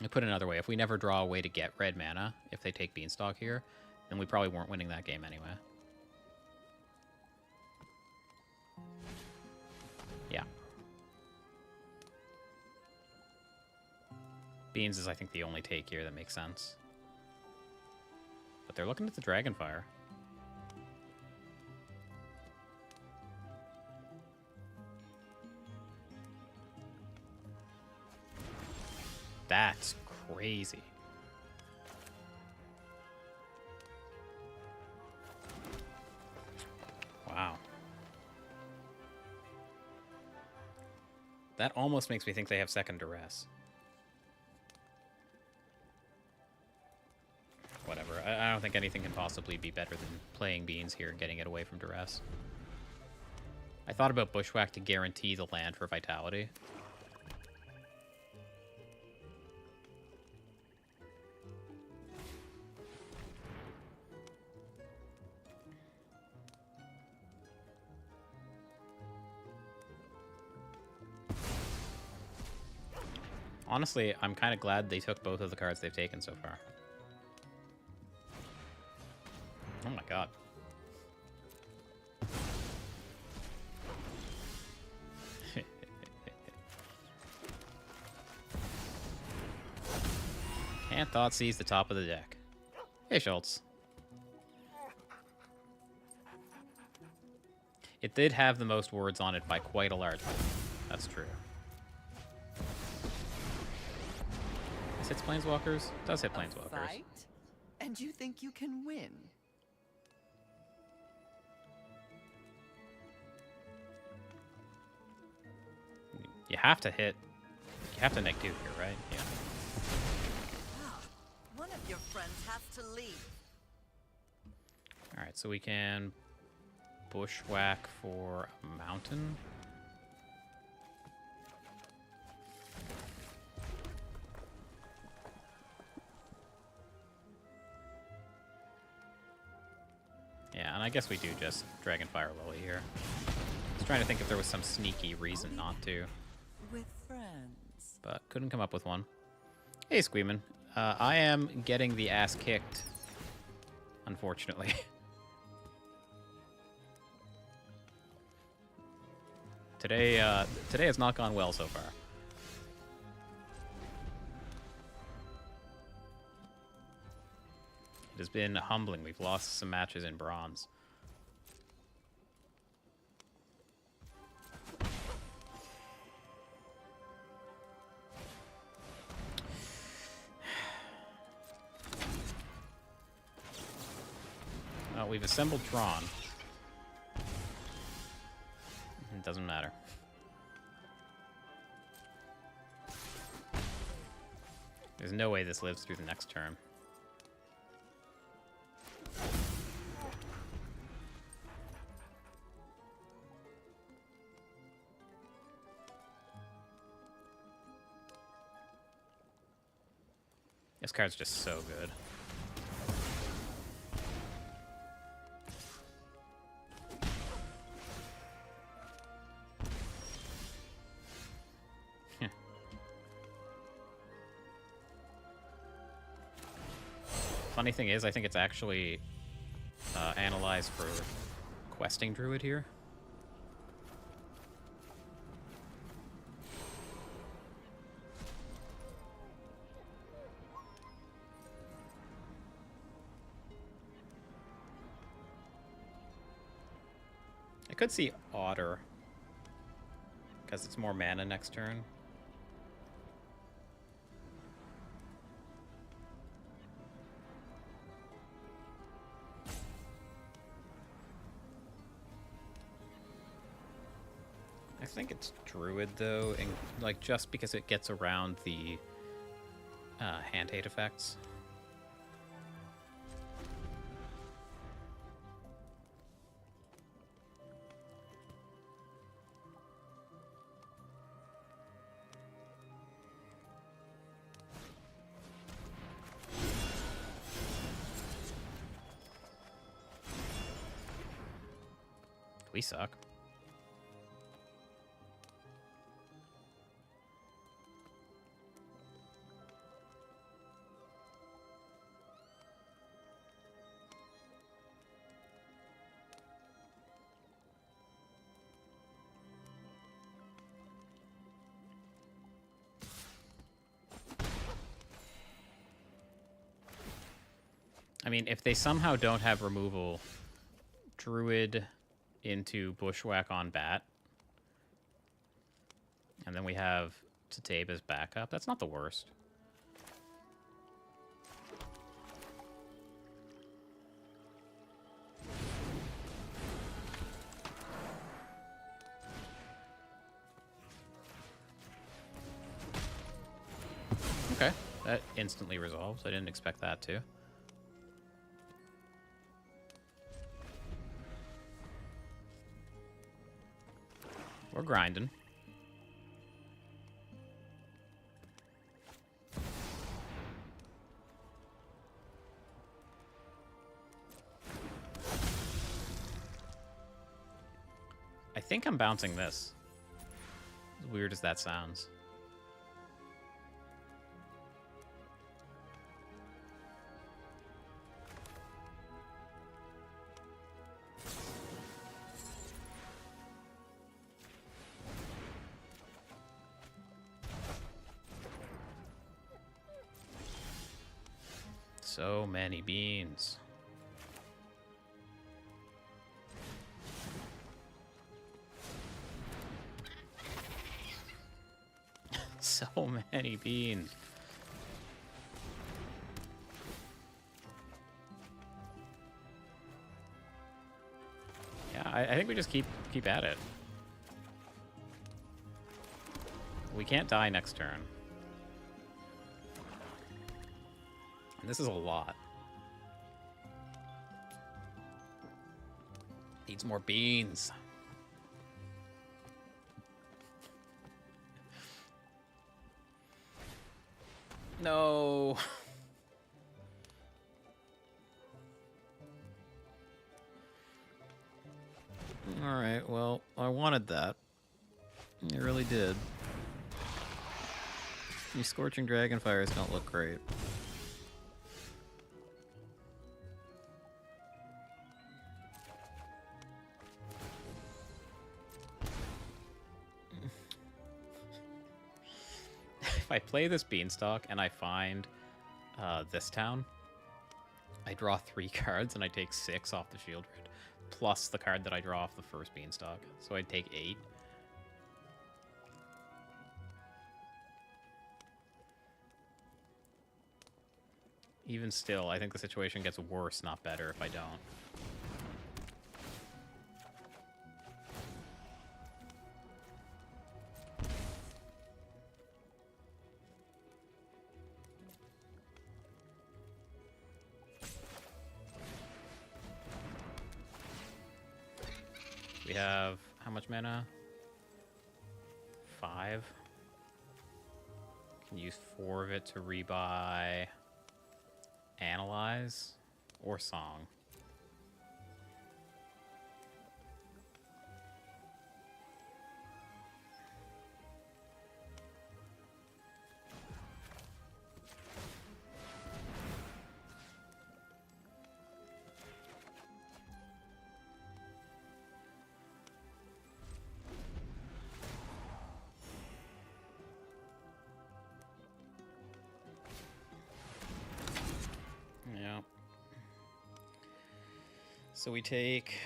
I put it another way. If we never draw a way to get red mana, if they take Beanstalk here, then we probably weren't winning that game anyway. Yeah. Beans is, I think, the only take here that makes sense. But they're looking at the Dragonfire. That's crazy. Wow. That almost makes me think they have second duress. Whatever. I don't think anything can possibly be better than playing Beans here and getting it away from duress. I thought about Bushwhack to guarantee the land for Vitality. Honestly, I'm kind of glad they took both of the cards they've taken so far. Oh my god. Can't Thoughtseize the top of the deck. Hey, Schultz. It did have the most words on it by quite a large margin. That's true. This hits Planeswalkers? It does hit Planeswalkers. Fight? And you think you can win? You have to hit. You have to -2 here, right? Yeah. One of your friends has to leave. Alright, so we can Bushwhack for a mountain. Yeah, and I guess we do just Dragonfire Lily here. I was trying to think if there was some sneaky reason not to. With friends. But couldn't come up with one. Hey, Squeeman. I am getting the ass kicked, unfortunately. Today has not gone well so far. It has been humbling. We've lost some matches in bronze. Well, we've assembled Tron. It doesn't matter. There's no way this lives through the next turn. This card's just so good. Funny thing is, I think it's actually analyzed for questing Druid here. I could see Otter, because it's more mana next turn. I think it's Druid, though, and like just because it gets around the hand hate effects. We suck. I mean, if they somehow don't have removal, Druid into Bushwhack on Bat, and then we have Tatebe as backup. That's not the worst. Okay, that instantly resolves. I didn't expect that to. We're grinding. I think I'm bouncing this. As weird as that sounds. So many beans. So many beans. Yeah, I think we just keep at it. We can't die next turn. And this is a lot. Needs more beans. No. Alright, well, I wanted that. I really did. These Scorching Dragonfires don't look great. If I play this Beanstalk and I find this town, I draw 3 cards and I take 6 off the Shield Red, plus the card that I draw off the first Beanstalk. So I'd take 8. Even still, I think the situation gets worse, not better, if I don't. We have how much mana? 5. Can use 4 of it to rebuy Analyze or Song. So we take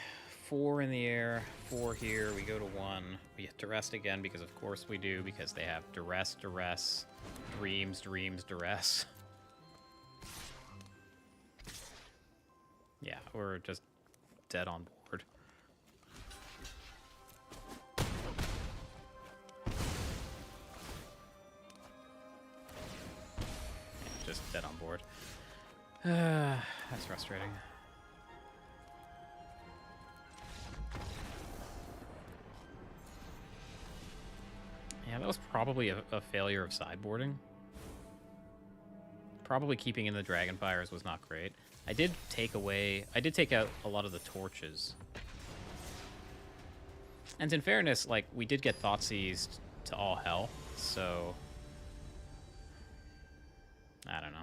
4 in the air, 4 here, we go to 1. We get to rest again because of course we do, because they have duress, duress, dreams, dreams, duress. Yeah, we're just dead on board. Yeah, just dead on board. That's frustrating. Yeah, that was probably a failure of sideboarding. Probably keeping in the Dragonfires was not great. I did take out a lot of the torches. And in fairness, like, we did get Thoughtseized to all hell, so I don't know.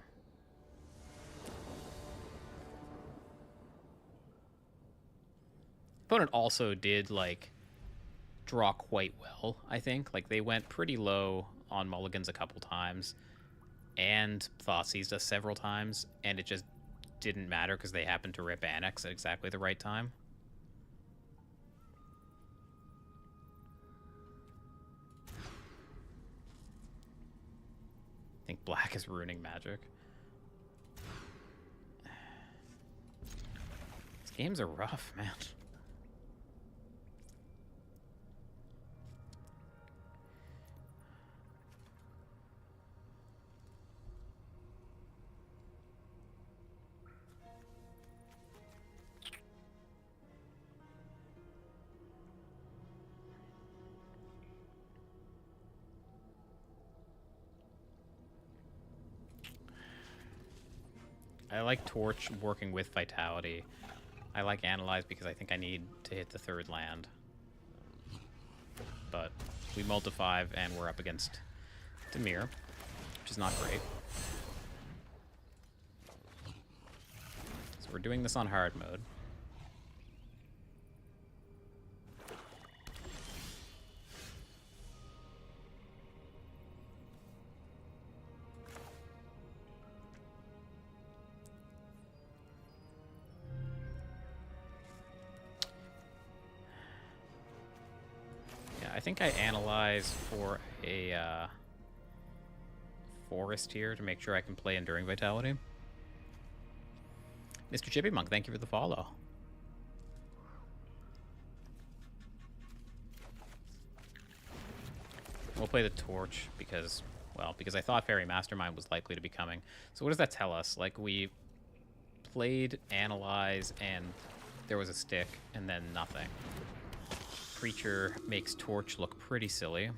Opponent also did, like, draw quite well, I think. Like, they went pretty low on mulligans a couple times and Thoughtseized us several times, and it just didn't matter because they happened to rip Annex at exactly the right time. I think black is ruining magic. These games are rough, man. I like Torch working with Vitality. I like Analyze because I think I need to hit the third land. But we multi-5 and we're up against Dimir, which is not great. So we're doing this on hard mode. I think I analyze for a forest here to make sure I can play Enduring Vitality. Mr. Chippy Monk, thank you for the follow. We'll play the Torch because, well, because I thought Fairy Mastermind was likely to be coming. So what does that tell us? Like, we played Analyze and there was a stick and then nothing. Creature makes Torch look pretty silly.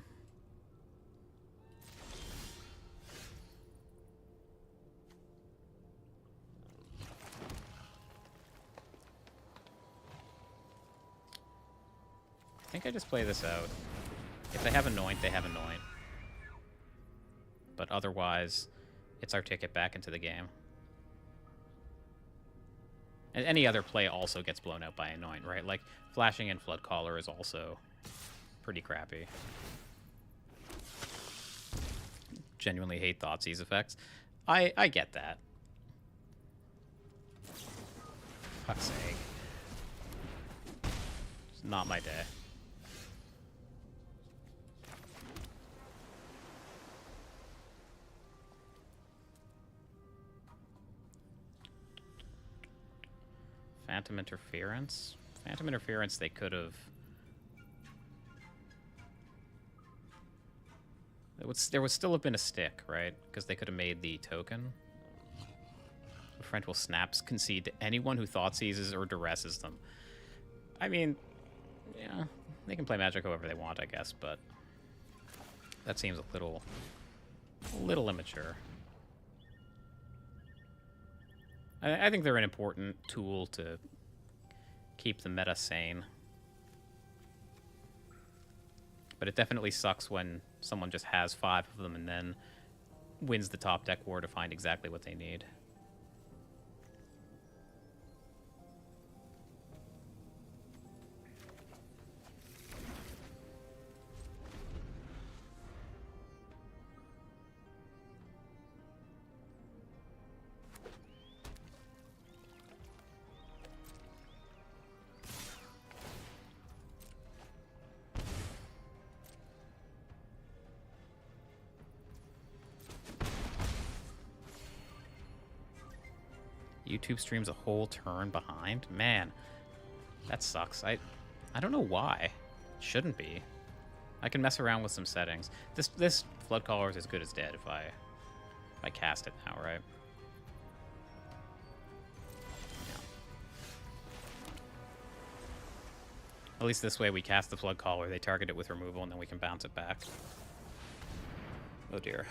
I think I just play this out. If they have Anoint, they have Anoint. But otherwise, it's our ticket back into the game. And any other play also gets blown out by Anoint, right? Like, flashing in Flood Caller is also pretty crappy. Genuinely hate Thoughtseize effects. I get that. Fuck's sake. It's not my day. Phantom Interference? Phantom Interference, they could have... There would still have been a stick, right? Because they could have made the token. French will snaps concede to anyone who thought seizes or duresses them. I mean, yeah, they can play Magic however they want, I guess, but that seems a little immature. I think they're an important tool to keep the meta sane. But it definitely sucks when someone just has 5 of them and then wins the top deck war to find exactly what they need. YouTube streams a whole turn behind? Man, that sucks. I don't know why. It shouldn't be. I can mess around with some settings. This Flood Caller is as good as dead if I cast it now, right? Yeah. At least this way we cast the Flood Caller, they target it with removal, and then we can bounce it back. Oh dear.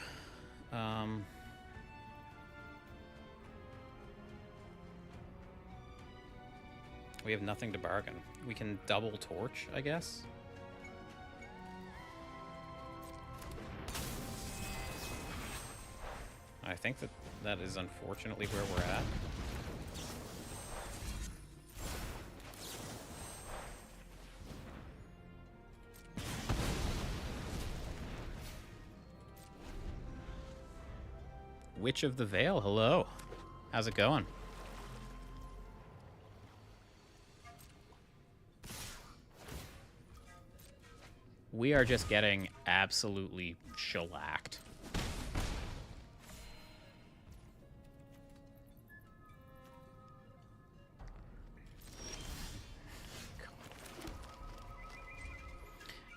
We have nothing to bargain. We can double Torch, I guess. I think that is unfortunately where we're at. Witch of the Veil, hello. How's it going? We are just getting absolutely shellacked.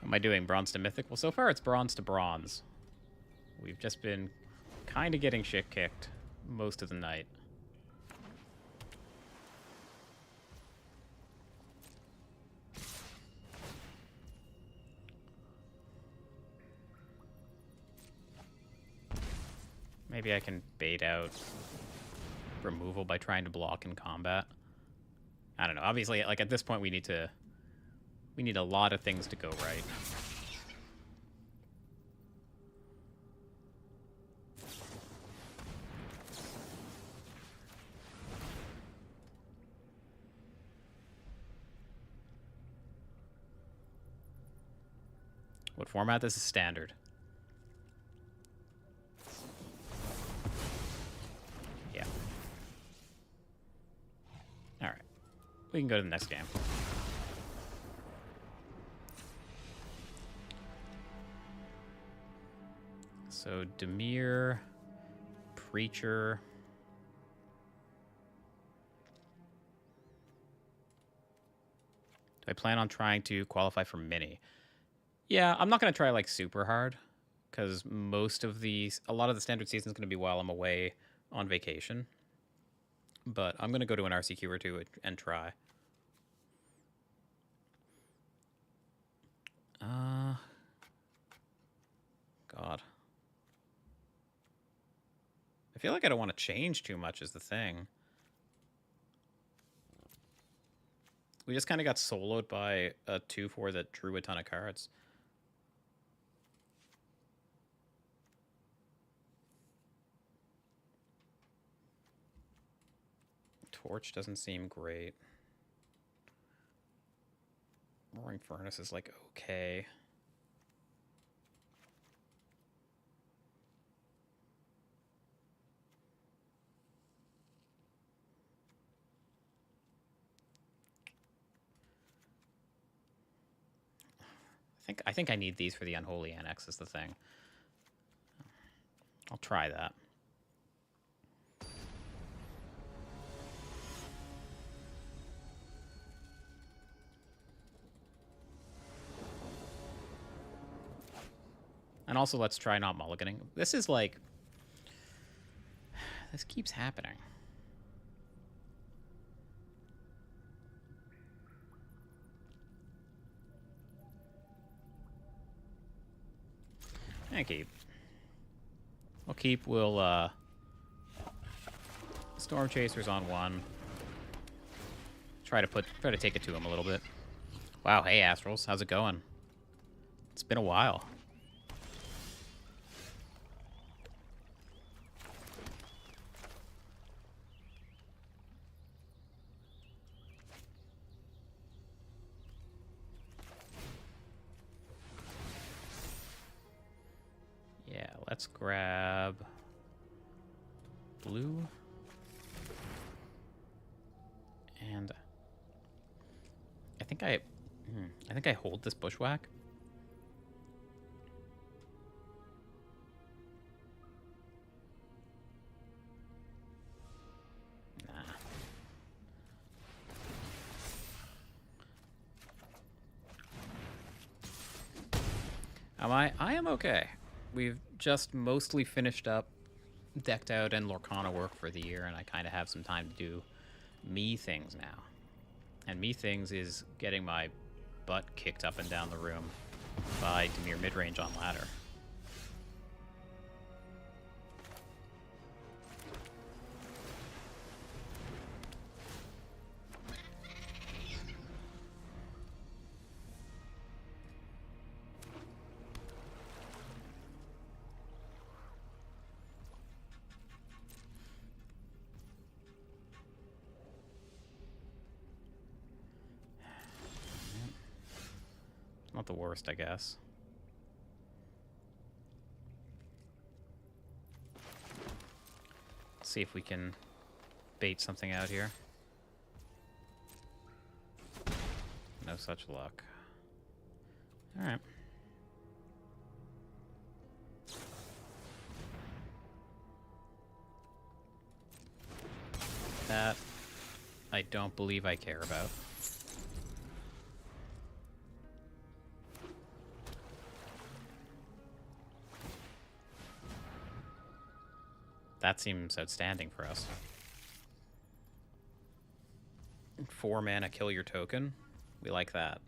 Am I doing bronze to mythic? Well, so far it's bronze to bronze. We've just been kind of getting shit kicked most of the night. Maybe I can bait out removal by trying to block in combat. I don't know. Obviously, like at this point, we need a lot of things to go right. What format? This is standard. Yeah. All right. We can go to the next game. So, Demir, Preacher. Do I plan on trying to qualify for Mini? Yeah, I'm not going to try, like, super hard, because a lot of the standard season is going to be while I'm away on vacation. But I'm going to go to an RCQ or two and try. God. I feel like I don't want to change too much is the thing. We just kind of got soloed by a 2-4 that drew a ton of cards. Torch doesn't seem great. Roaring Furnace is like okay. I think I need these for the Unholy Annex is the thing. I'll try that. And also, let's try not mulliganing. This is like... This keeps happening. I keep. We'll keep. We'll, Storm Chasers on one. Try to take it to him a little bit. Wow, hey, Astrals. How's it going? It's been a while. Yeah, let's grab blue. And I think I hold this Bushwhack. I am okay. We've just mostly finished up decked out and Lorcana work for the year, and I kind of have some time to do me things now. And me things is getting my butt kicked up and down the room by Demir midrange on ladder. Not the worst, I guess. Let's see if we can bait something out here. No such luck. All right. That I don't believe I care about. That seems outstanding for us. 4 mana, kill your token. We like that.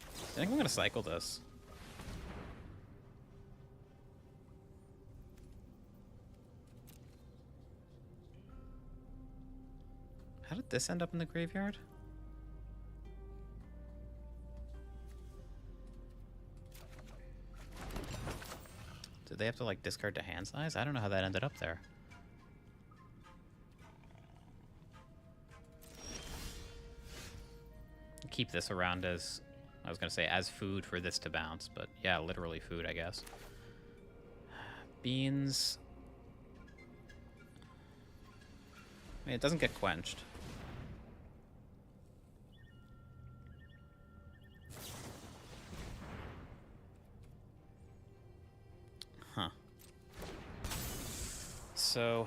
I think I'm going to cycle this. How did this end up in the graveyard? Did they have to, like, discard to hand size? I don't know how that ended up there. Keep this around as, I was going to say, as food for this to bounce, but yeah, literally food, I guess. Beans. I mean, it doesn't get quenched. Huh. So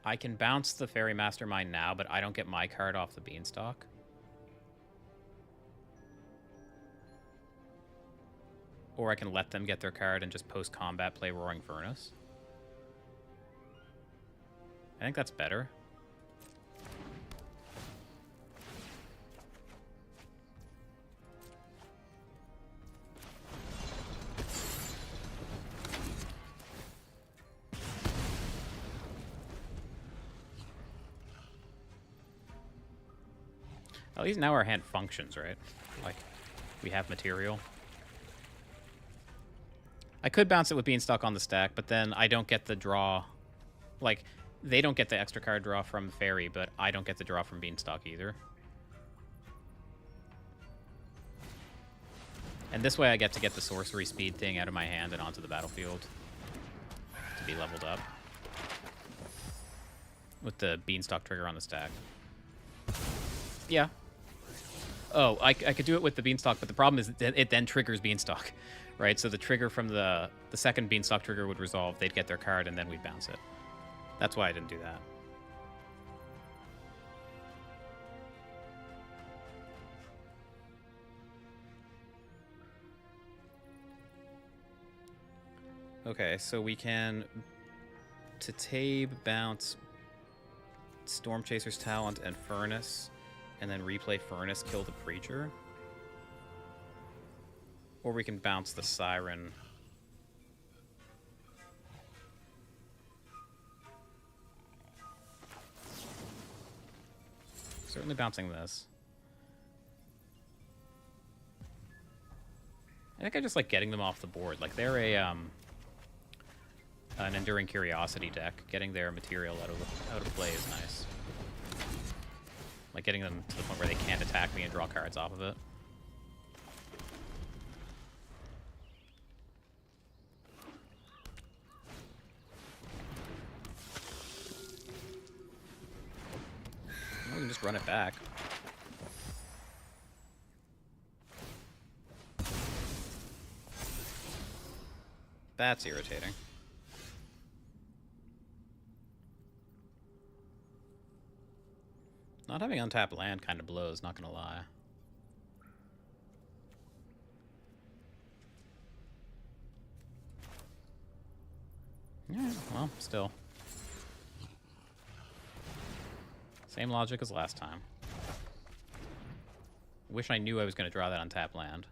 I can bounce the Fairy Mastermind now, but I don't get my card off the Beanstalk. Or I can let them get their card and just post-combat play Roaring Furnace. I think that's better. At least now our hand functions, right? Like, we have material. I could bounce it with Beanstalk on the stack, but then I don't get the draw. Like, they don't get the extra card draw from Fairy, but I don't get the draw from Beanstalk either. And this way I get to get the sorcery speed thing out of my hand and onto the battlefield to be leveled up. With the Beanstalk trigger on the stack. Yeah. Oh, I could do it with the Beanstalk, but the problem is that it then triggers Beanstalk, right? So the trigger from the second Beanstalk trigger would resolve, they'd get their card, and then we'd bounce it. That's why I didn't do that. Okay, so we can, to Tabe, bounce Storm Chaser's Talent and Furnace, and then replay Furnace, kill the Preacher. Or we can bounce the Siren. Certainly bouncing this. I think I just like getting them off the board. Like, they're an Enduring Curiosity deck. Getting their material out of play is nice. Like, getting them to the point where they can't attack me and draw cards off of it. Well, we can just run it back. That's irritating. Not having untapped land kind of blows, not gonna lie. Yeah, well, still. Same logic as last time. Wish I knew I was gonna draw that untapped land.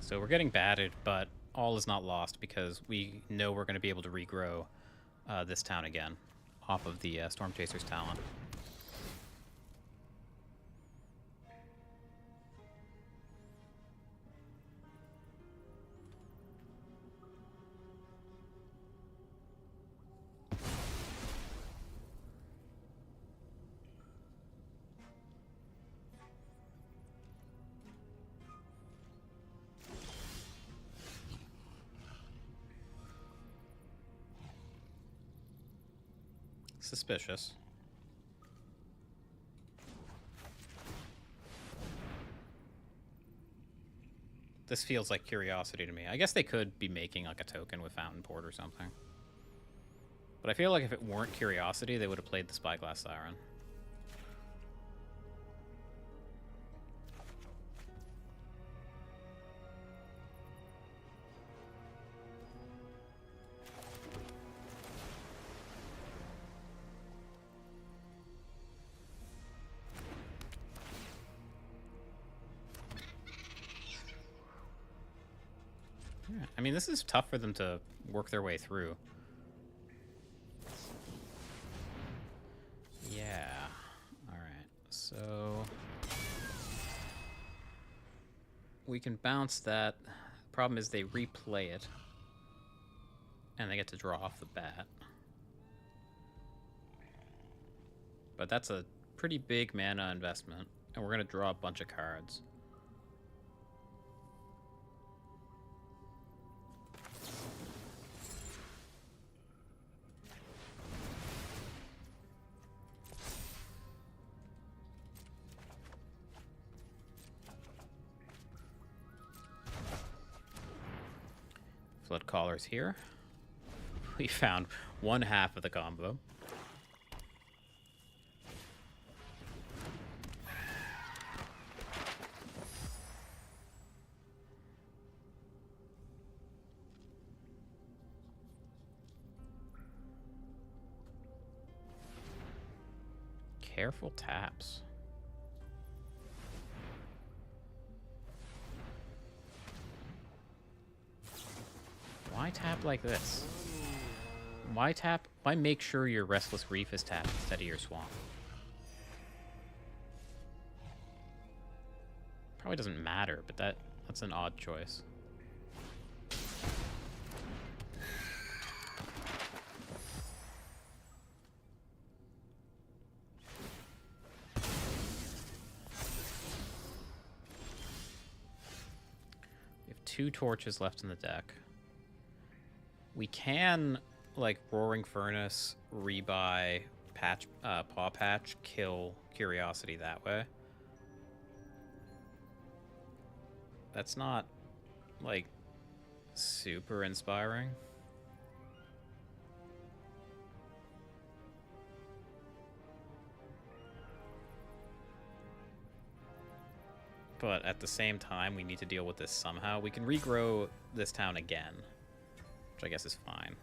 So we're getting battered, but all is not lost because we know we're going to be able to regrow this town again off of the Storm Chaser's Talent. suspicious. This feels like curiosity to me. I guess they could be making like a token with Fountain Port or something. But I feel like if it weren't curiosity, they would have played the Spyglass Siren. Yeah, I mean, this is tough for them to work their way through. Yeah. All right. So we can bounce that. Problem is they replay it. And they get to draw off the bat. But that's a pretty big mana investment. And we're going to draw a bunch of cards. Flood Caller's here. We found one half of the combo. Careful taps. Why tap like this? Why tap? Why make sure your Restless Reef is tapped instead of your Swamp? Probably doesn't matter, but that's an odd choice. We have 2 torches left in the deck. We can, like, Roaring Furnace, rebuy, Paw Patch, kill Curiosity that way. That's not, like, super inspiring. But at the same time, we need to deal with this somehow. We can regrow this town again, which I guess is fine.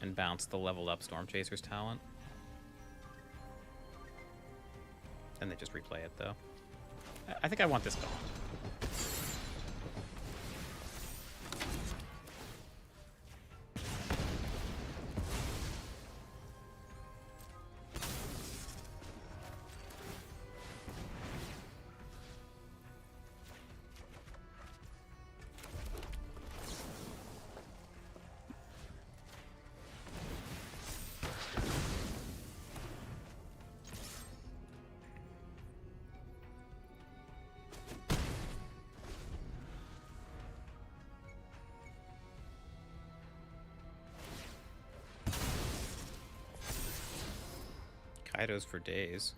And bounce the leveled up Storm Chaser's talent. And they just replay it, though. I think I want this gone. Kaidos for days.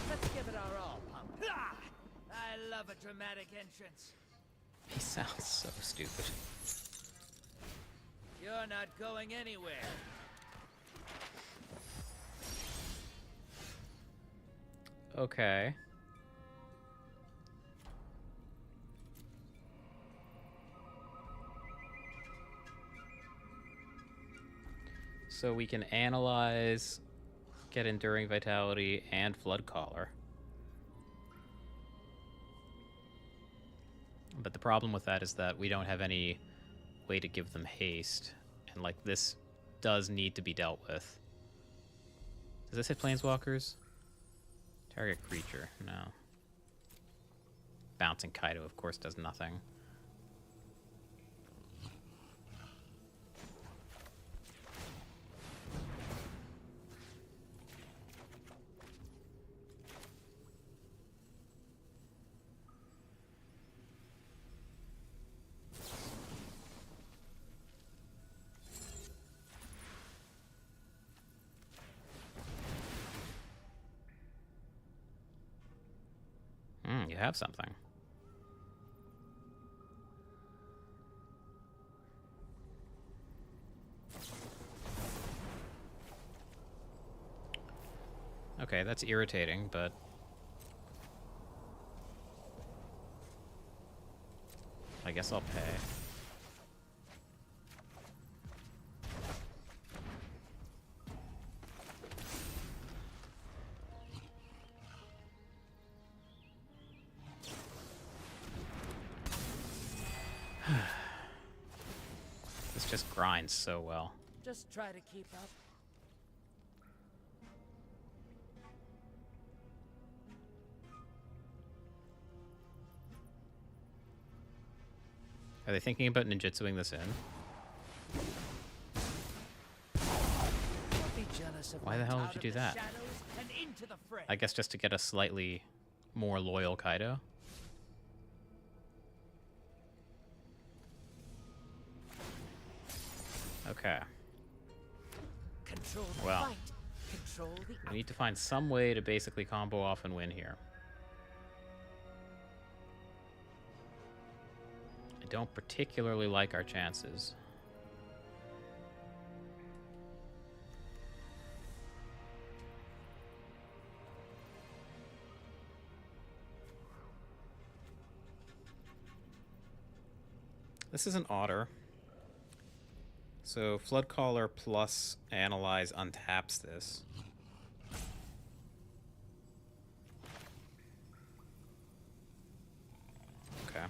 Let's give it our all, punk. Ah! I love a dramatic entrance. He sounds so stupid. You're not going anywhere. Okay. So we can analyze, get Enduring Vitality, and Flood Caller. But the problem with that is that we don't have any way to give them haste. And, like, this does need to be dealt with. Does this hit Planeswalkers? Target creature, no. Bouncing Kaido, of course, does nothing. have something. Okay, that's irritating, but... I guess I'll pay. This just grinds so well. Just try to keep up. Are they thinking about ninjutsuing this in? Don't be jealous of Why the my hell out would you of do the that? shadows and into the fray. I guess just to get a slightly more loyal Kaido. Okay. Control the Well. fight. Control the We need to find some way to basically combo off and win here. I don't particularly like our chances. This is an Otter. So Flood Caller plus Analyze untaps this. Okay.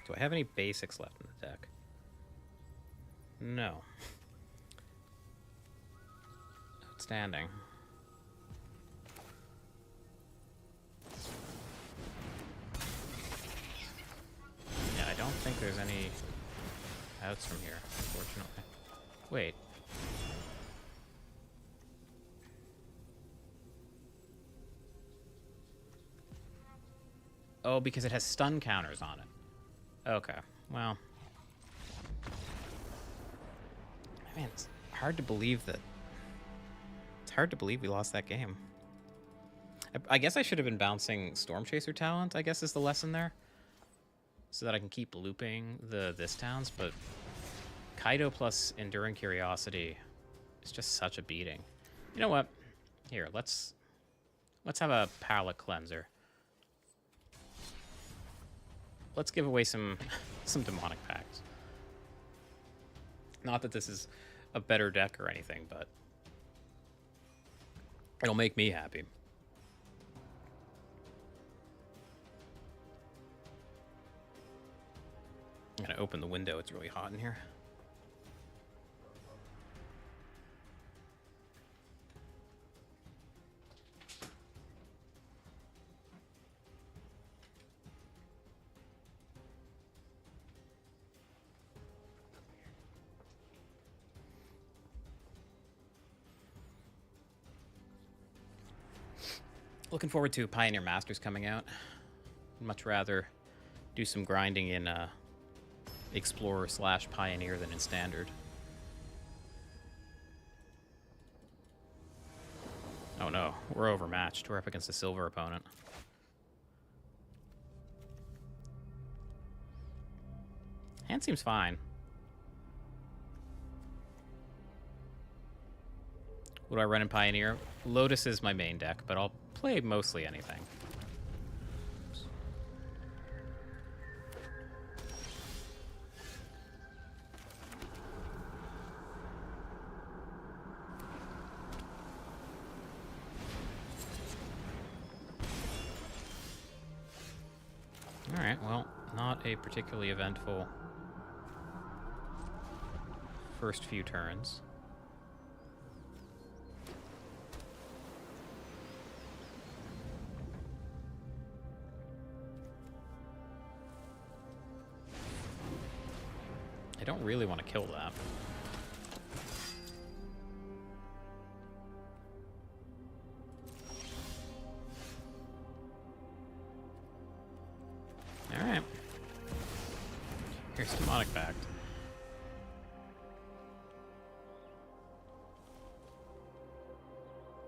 Do I have any basics left in the deck? No. Outstanding. Yeah, I don't think there's any outs from here, unfortunately. Wait. Oh, because it has stun counters on it. Okay, well. Man, it's hard to believe that... It's hard to believe we lost that game. I guess I should have been bouncing Storm Chaser talent, I guess is the lesson there. So that I can keep looping this towns, but... Kaido plus Enduring Curiosity is just such a beating. You know what? Here, let's have a palate cleanser. Let's give away some demonic packs. Not that this is a better deck or anything, but it'll make me happy. I'm gonna open the window, it's really hot in here. Looking forward to Pioneer Masters coming out. I'd much rather do some grinding in Explorer / Pioneer than in Standard. Oh no, we're overmatched. We're up against a silver opponent. Hand seems fine. What do I run in Pioneer? Lotus is my main deck, but I'll play mostly anything. Oops. Alright, well, not a particularly eventful first few turns. I don't really want to kill that. Here's Demonic Pact.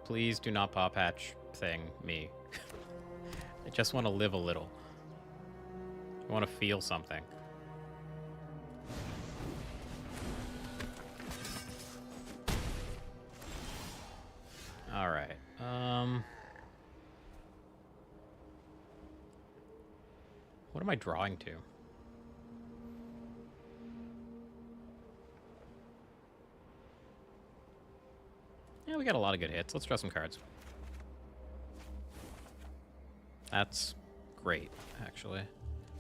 Please do not pop hatch thing me. I just want to live a little. I want to feel something. All right. What am I drawing to? Yeah, we got a lot of good hits. Let's draw some cards. That's great, actually.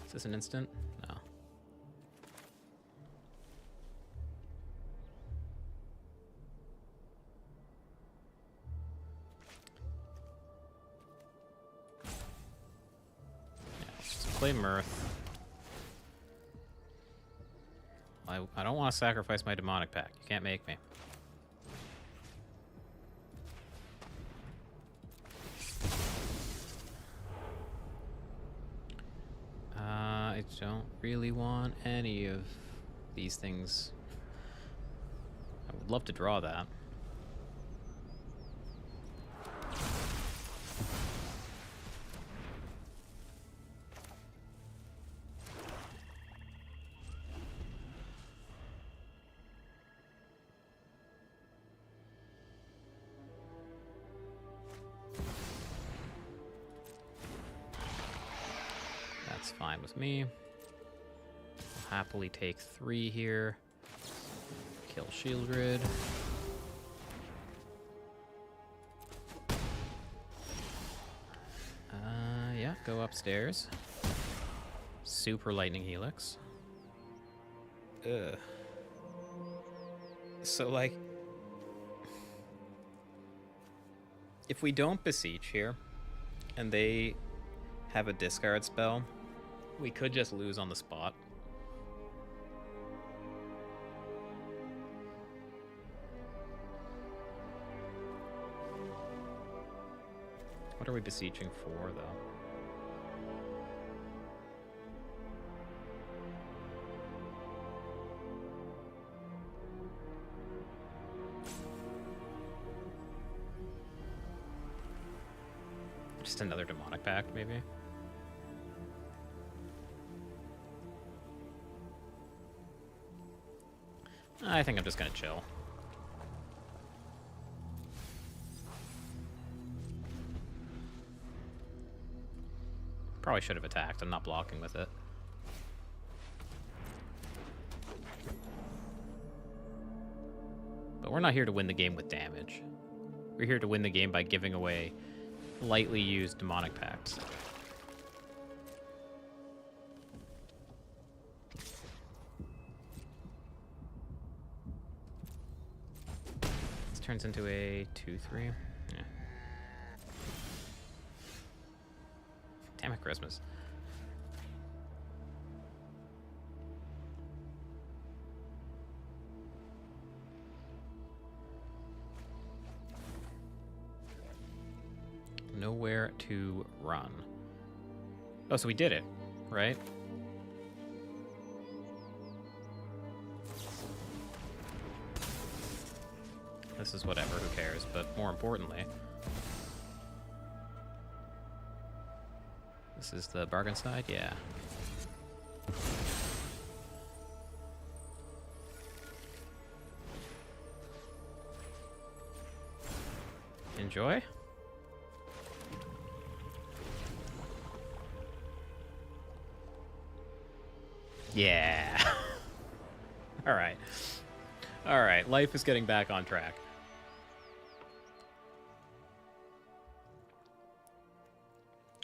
Is this an instant? No. Yeah, let's just play Mirth. I don't want to sacrifice my Demonic Pact. You can't make me. I don't really want any of these things. I would love to draw that. That's fine with me. I'll happily take 3 here. Kill Shieldred. Yeah, go upstairs. Super Lightning Helix. Ugh. So, like, if we don't Beseech here, and they have a discard spell, we could just lose on the spot. What are we beseeching for, though? Just another Demonic Pact, maybe? I think I'm just gonna chill. Probably should have attacked. I'm not blocking with it. But we're not here to win the game with damage. We're here to win the game by giving away lightly used Demonic Pacts. This turns into a 2/3. Yeah. Damn it, Christmas. Nowhere to run. Oh, so we did it, right? This is whatever, who cares? But more importantly, this is the bargain side, yeah. Enjoy. Yeah. All right. All right. Life is getting back on track.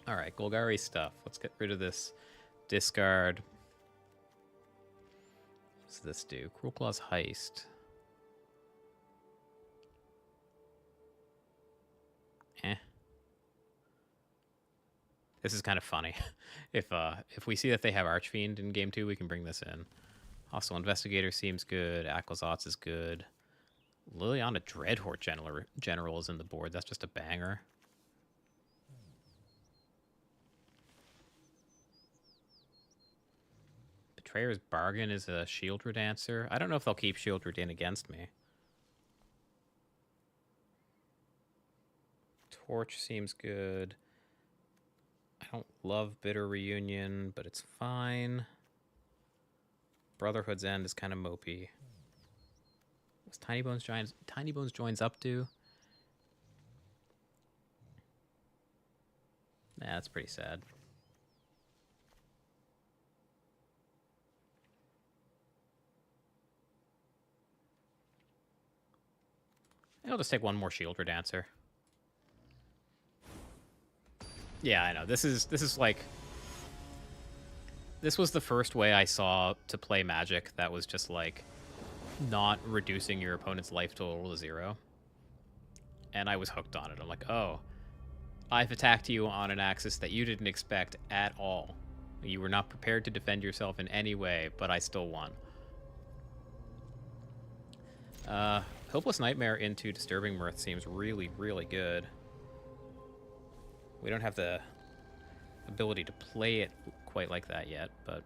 All right. Golgari stuff. Let's get rid of this discard. What's this do? Cruel Claw's Heist. Eh. This is kind of funny. If we see that they have Archfiend in game 2, we can bring this in. Hostile Investigator seems good. Aquazotz is good. Liliana Dreadhorde General is in the board. That's just a banger. Betrayer's Bargain is a Shieldred answer. I don't know if they'll keep Shieldred in against me. Torch seems good. I don't love Bitter Reunion, but it's fine. Brotherhood's End is kind of mopey. What's Tiny Bones joins up to? Nah, that's pretty sad. I'll just take one more Shieldred answer. Yeah, I know. This is like... This was the first way I saw to play Magic that was just like not reducing your opponent's life total to 0. And I was hooked on it. I'm like, oh, I've attacked you on an axis that you didn't expect at all. You were not prepared to defend yourself in any way, but I still won. Hopeless Nightmare into Disturbing Mirth seems really, really good. We don't have the ability to play it quite like that yet, but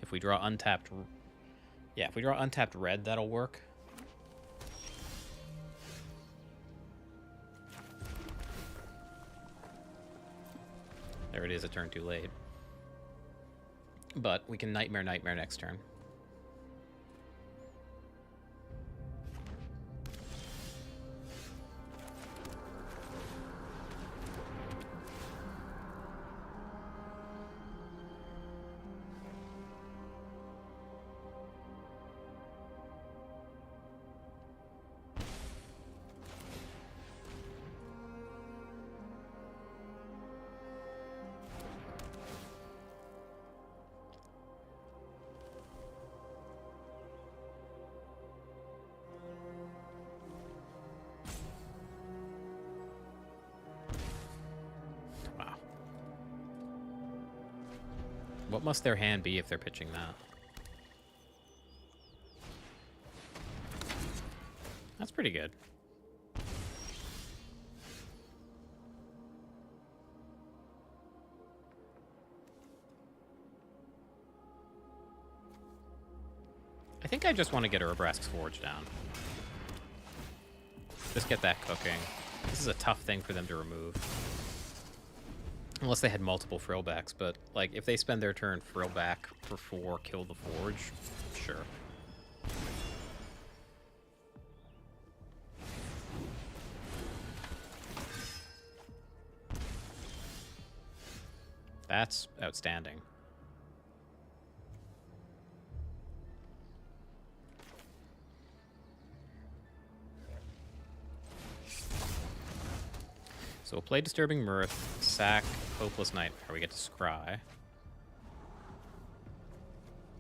if we draw untapped... Yeah, if we draw untapped red, that'll work. There it is, a turn too late. But we can Nightmare next turn. What must their hand be if they're pitching that? That's pretty good. I think I just want to get a Rebrask's Forge down. Just get that cooking. This is a tough thing for them to remove. Unless they had multiple Frillbacks, but like if they spend their turn Frillback for 4, kill the Forge, sure. That's outstanding. So we'll play Disturbing Mirth, sack Hopeless Nightmare. We get to scry.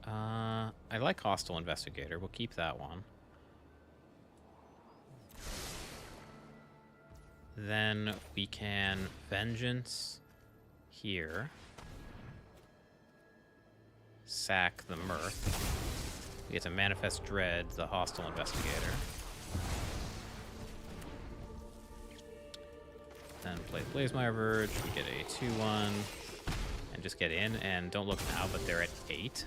I like Hostile Investigator. We'll keep that one. Then we can Vengeance here. Sack the Mirth. We get to Manifest Dread, the Hostile Investigator. Then play Blazemire Verge, we get a 2-1, and just get in, and don't look now, but they're at 8.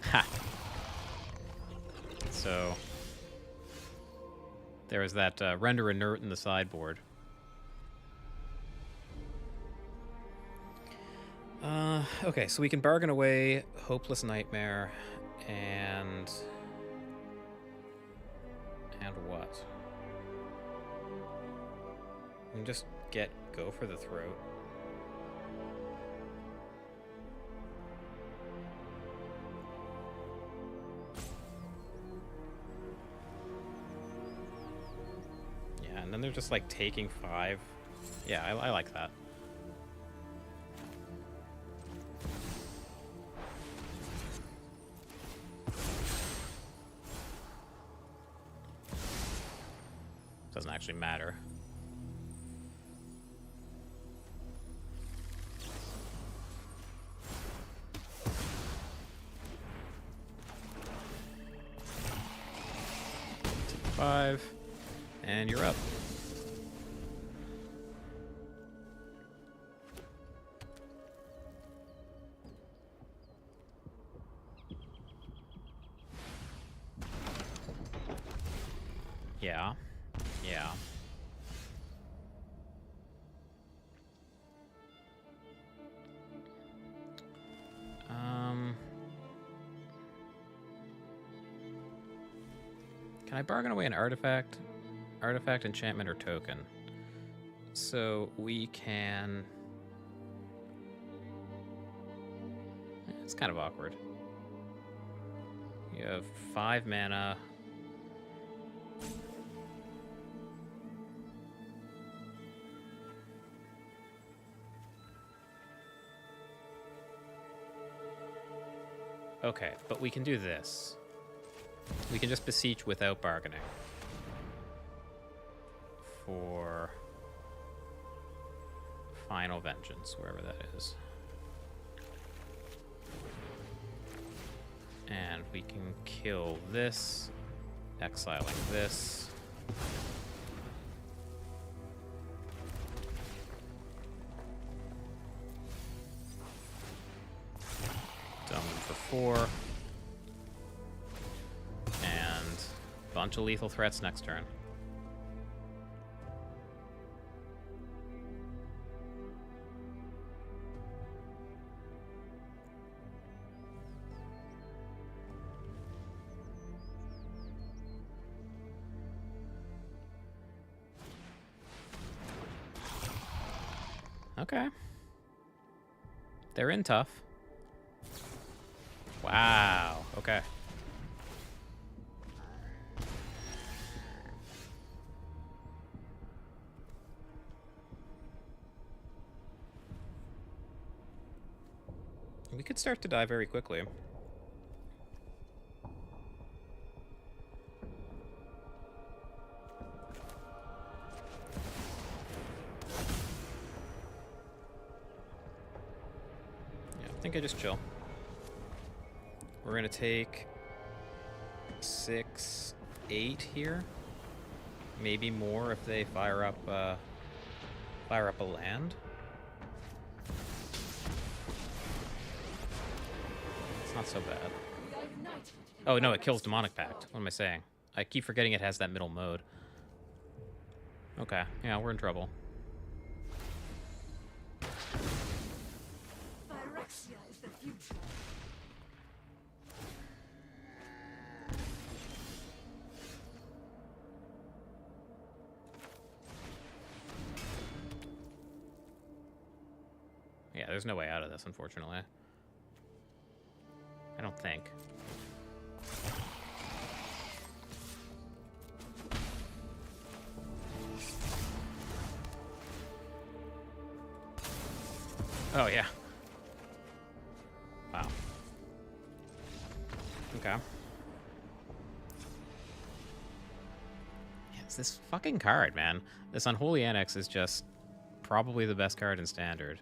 Ha! So, there was that Render Inert in the sideboard. Okay, so we can bargain away Hopeless Nightmare and what? We can just go for the throat. Yeah, and then they're just like taking 5. Yeah, I like that. Doesn't actually matter. Take 5. And you're up. Yeah. Yeah. Can I bargain away an artifact? Artifact, enchantment, or token? So we can... It's kind of awkward. You have 5 mana. Okay, but we can do this. We can just beseech without bargaining. For final vengeance, wherever that is. And we can kill this, exiling this. Done for 4. And a bunch of lethal threats next turn. Okay. They're in tough. Wow. Okay. We could start to die very quickly. I think I just chill. We're gonna take 6, 8 here, maybe more if they fire up a land. It's not so bad. Oh no, it kills Demonic Pact. What am I saying? I keep forgetting it has that middle mode. Okay, yeah, we're in trouble. Yeah, there's no way out of this, unfortunately. I don't think. Oh, yeah. Wow. Okay. Yeah, it's this fucking card, man. This Unholy Annex is just probably the best card in Standard.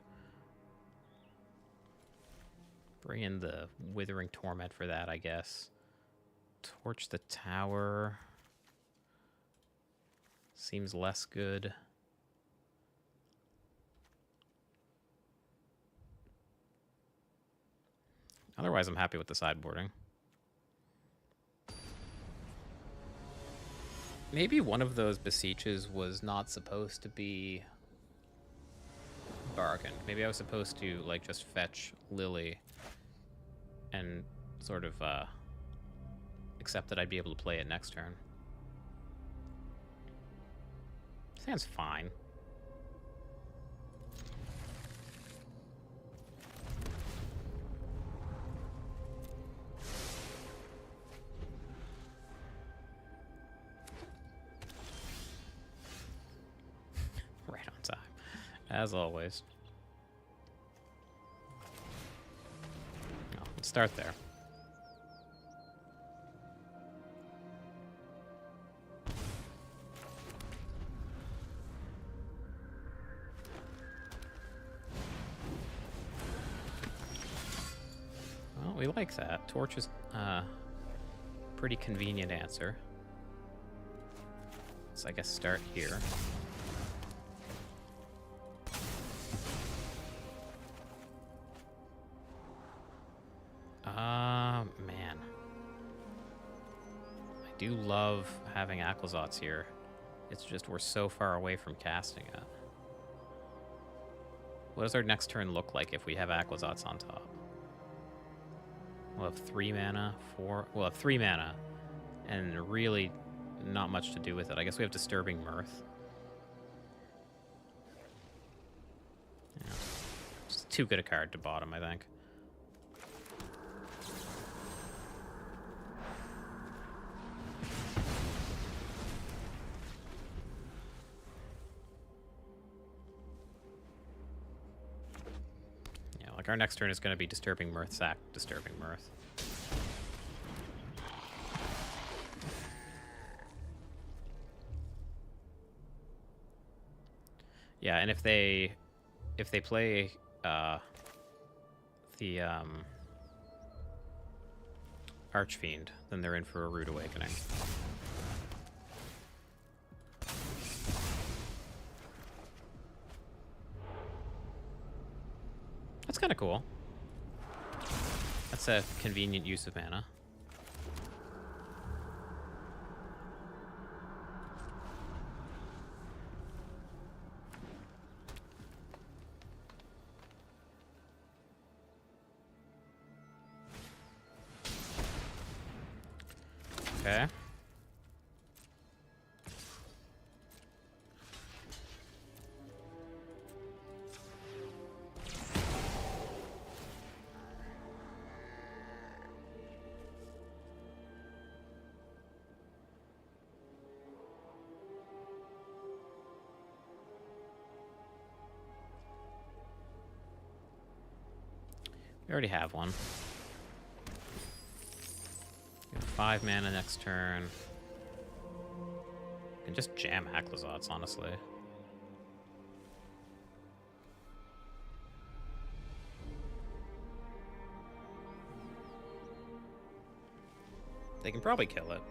Bring in the Withering Torment for that, I guess. Torch the tower. Seems less good. Otherwise, I'm happy with the sideboarding. Maybe one of those beseeches was not supposed to be bargained. Maybe I was supposed to, like, just fetch Lily and sort of accept that I'd be able to play it next turn. Sounds fine. Right on time, as always. Let's start there. Well, we like that. Torch is a pretty convenient answer. Let's, I guess, start here. Man. I do love having Aquazots here. It's just we're so far away from casting it. What does our next turn look like if we have Aquazots on top? We'll have 3 mana, 4... We'll have 3 mana, and really not much to do with it. I guess we have Disturbing Mirth. Yeah. It's too good a card to bottom, I think. Our next turn is going to be Disturbing Mirth, sack Disturbing Mirth. Yeah, and if they play the Archfiend, then they're in for a Rude Awakening. That's kind of cool. That's a convenient use of mana. Okay. We already have one. We have 5 mana next turn. And just jam Aquazots, honestly. They can probably kill it.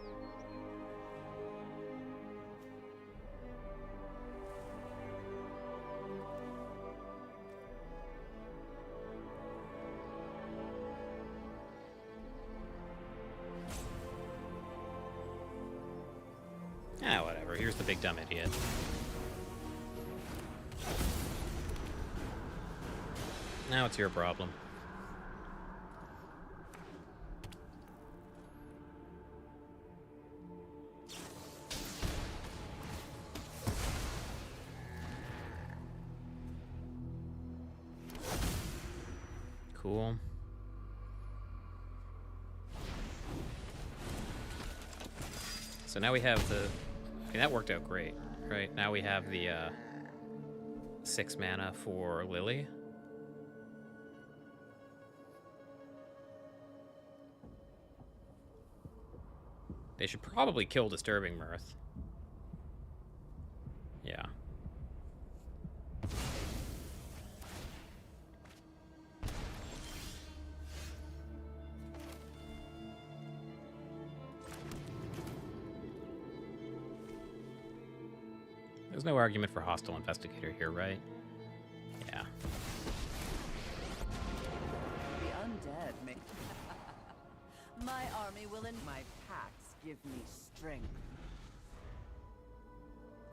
Ah, whatever. Here's the big dumb idiot. Now it's your problem. Cool. So now we have the... Okay, that worked out great, right? Now we have the 6 mana for Lily. They should probably kill Disturbing Mirth. Yeah. There's no argument for Hostile Investigator here, right? Yeah. The undead make... My army will end my packs. Give me strength.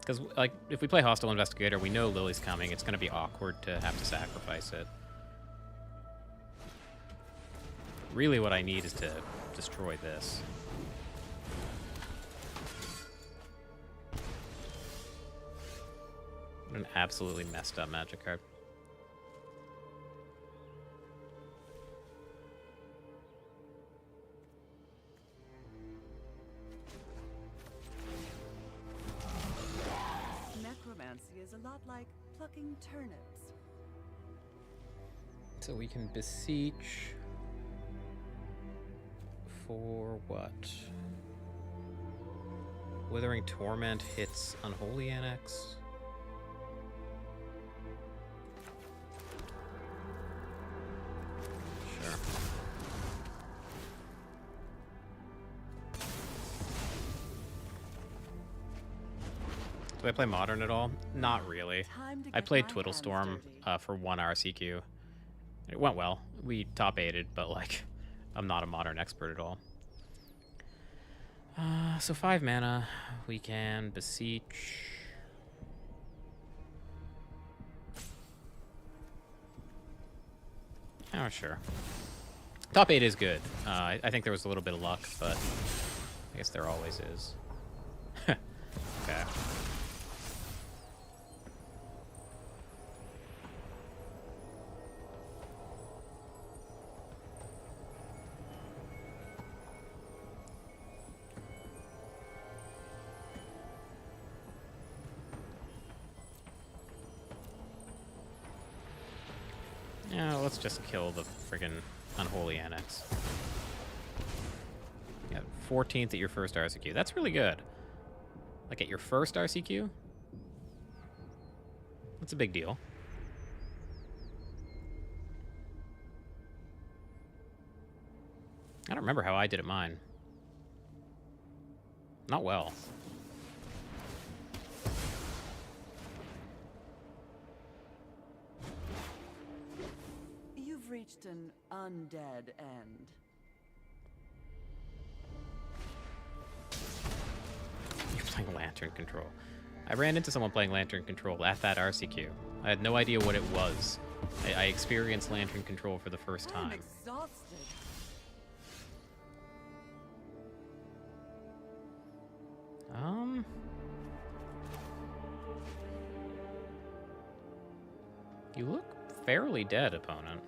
Because, like, if we play Hostile Investigator, we know Lily's coming. It's going to be awkward to have to sacrifice it. Really what I need is to destroy this. What an absolutely messed up Magic card. Necromancy is a lot like plucking turnips. So we can beseech for what? Withering Torment hits Unholy Annex. Sure. Do I play Modern at all? Not really. Time to I get played my Twiddlestorm hands for 1 RCQ. It went well. We top 8'd, but like, I'm not a Modern expert at all. So 5 mana. We can Beseech. Oh, sure. Top 8 is good. I think there was a little bit of luck, but I guess there always is. Okay. Yeah, let's just kill the friggin' Unholy Annex. Yeah, 14th at your first RCQ. That's really good. Like at your first RCQ? That's a big deal. I don't remember how I did at mine. Not well. You've reached an undead end. You're playing Lantern Control. I ran into someone playing Lantern Control at that RCQ. I had no idea what it was. I experienced Lantern Control for the first I'm time. exhausted. You look fairly dead, opponent.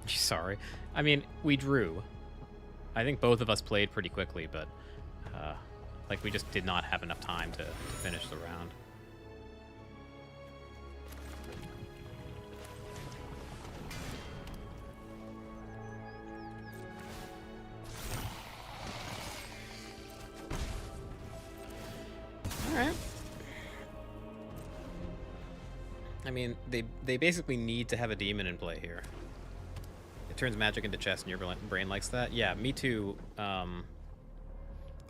Sorry. I mean, we drew. I think both of us played pretty quickly, but like we just did not have enough time to finish the round. All right. I mean, they basically need to have a demon in play here. It turns magic into chess, and your brain likes that. Yeah, me too.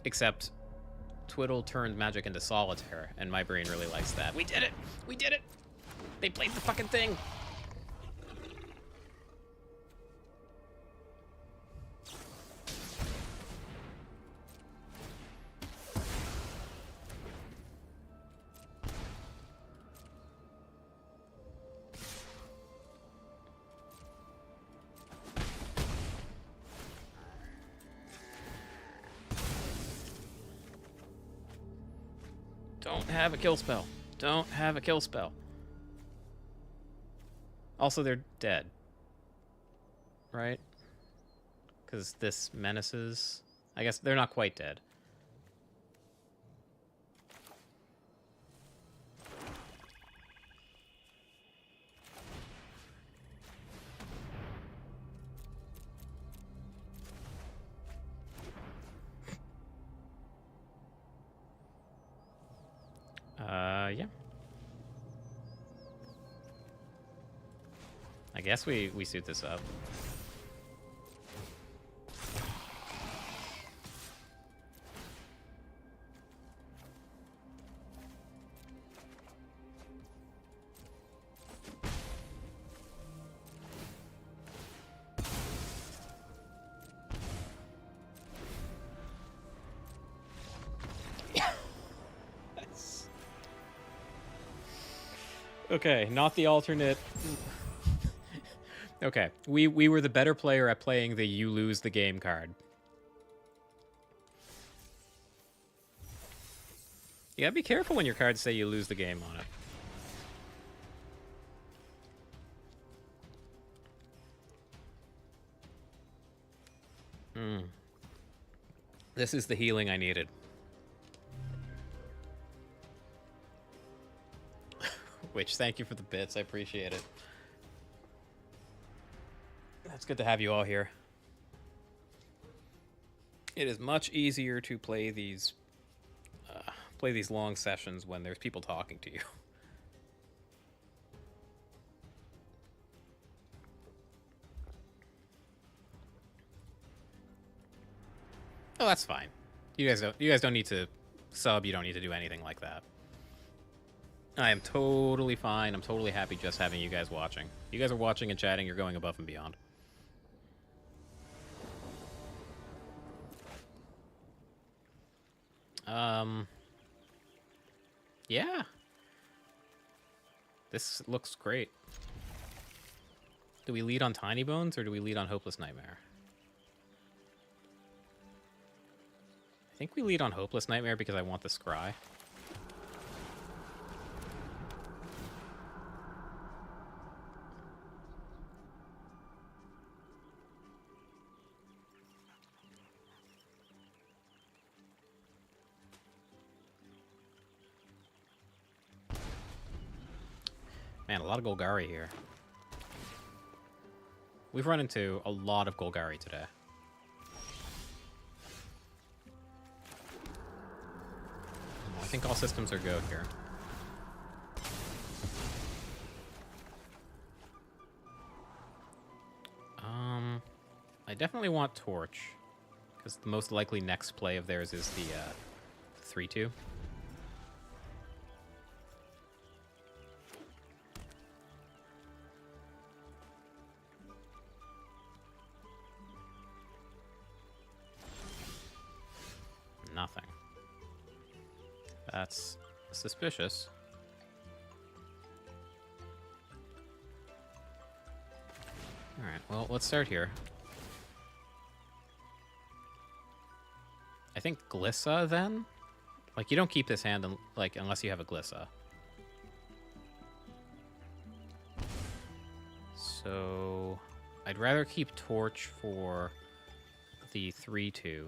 Except Twiddle turned magic into solitaire, and my brain really likes that. We did it! We did it! They played the fucking thing! Don't have a kill spell. Don't have a kill spell. Also, they're dead. Right? Because this menaces... I guess they're not quite dead. Yeah. I guess we suit this up. Okay, not the alternate. Okay, we were the better player at playing the you lose the game card. You gotta be careful when your cards say you lose the game on it. This is the healing I needed. Which, thank you for the bits. I appreciate it. It's good to have you all here. It is much easier to play these long sessions when there's people talking to you. Oh, that's fine. You guys don't need to sub. You don't need to do anything like that. I am totally fine. I'm totally happy just having you guys watching. You guys are watching and chatting. You're going above and beyond. Yeah. This looks great. Do we lead on Tiny Bones or do we lead on Hopeless Nightmare? I think we lead on Hopeless Nightmare because I want the Scry. Man, a lot of Golgari here. We've run into a lot of Golgari today. I think all systems are go here. I definitely want Torch, because the most likely next play of theirs is the 3-2. Nothing. That's suspicious. Alright, well, let's start here. I think Glissa, then? Like, you don't keep this hand, like, unless you have a Glissa. So, I'd rather keep Torch for the 3-2.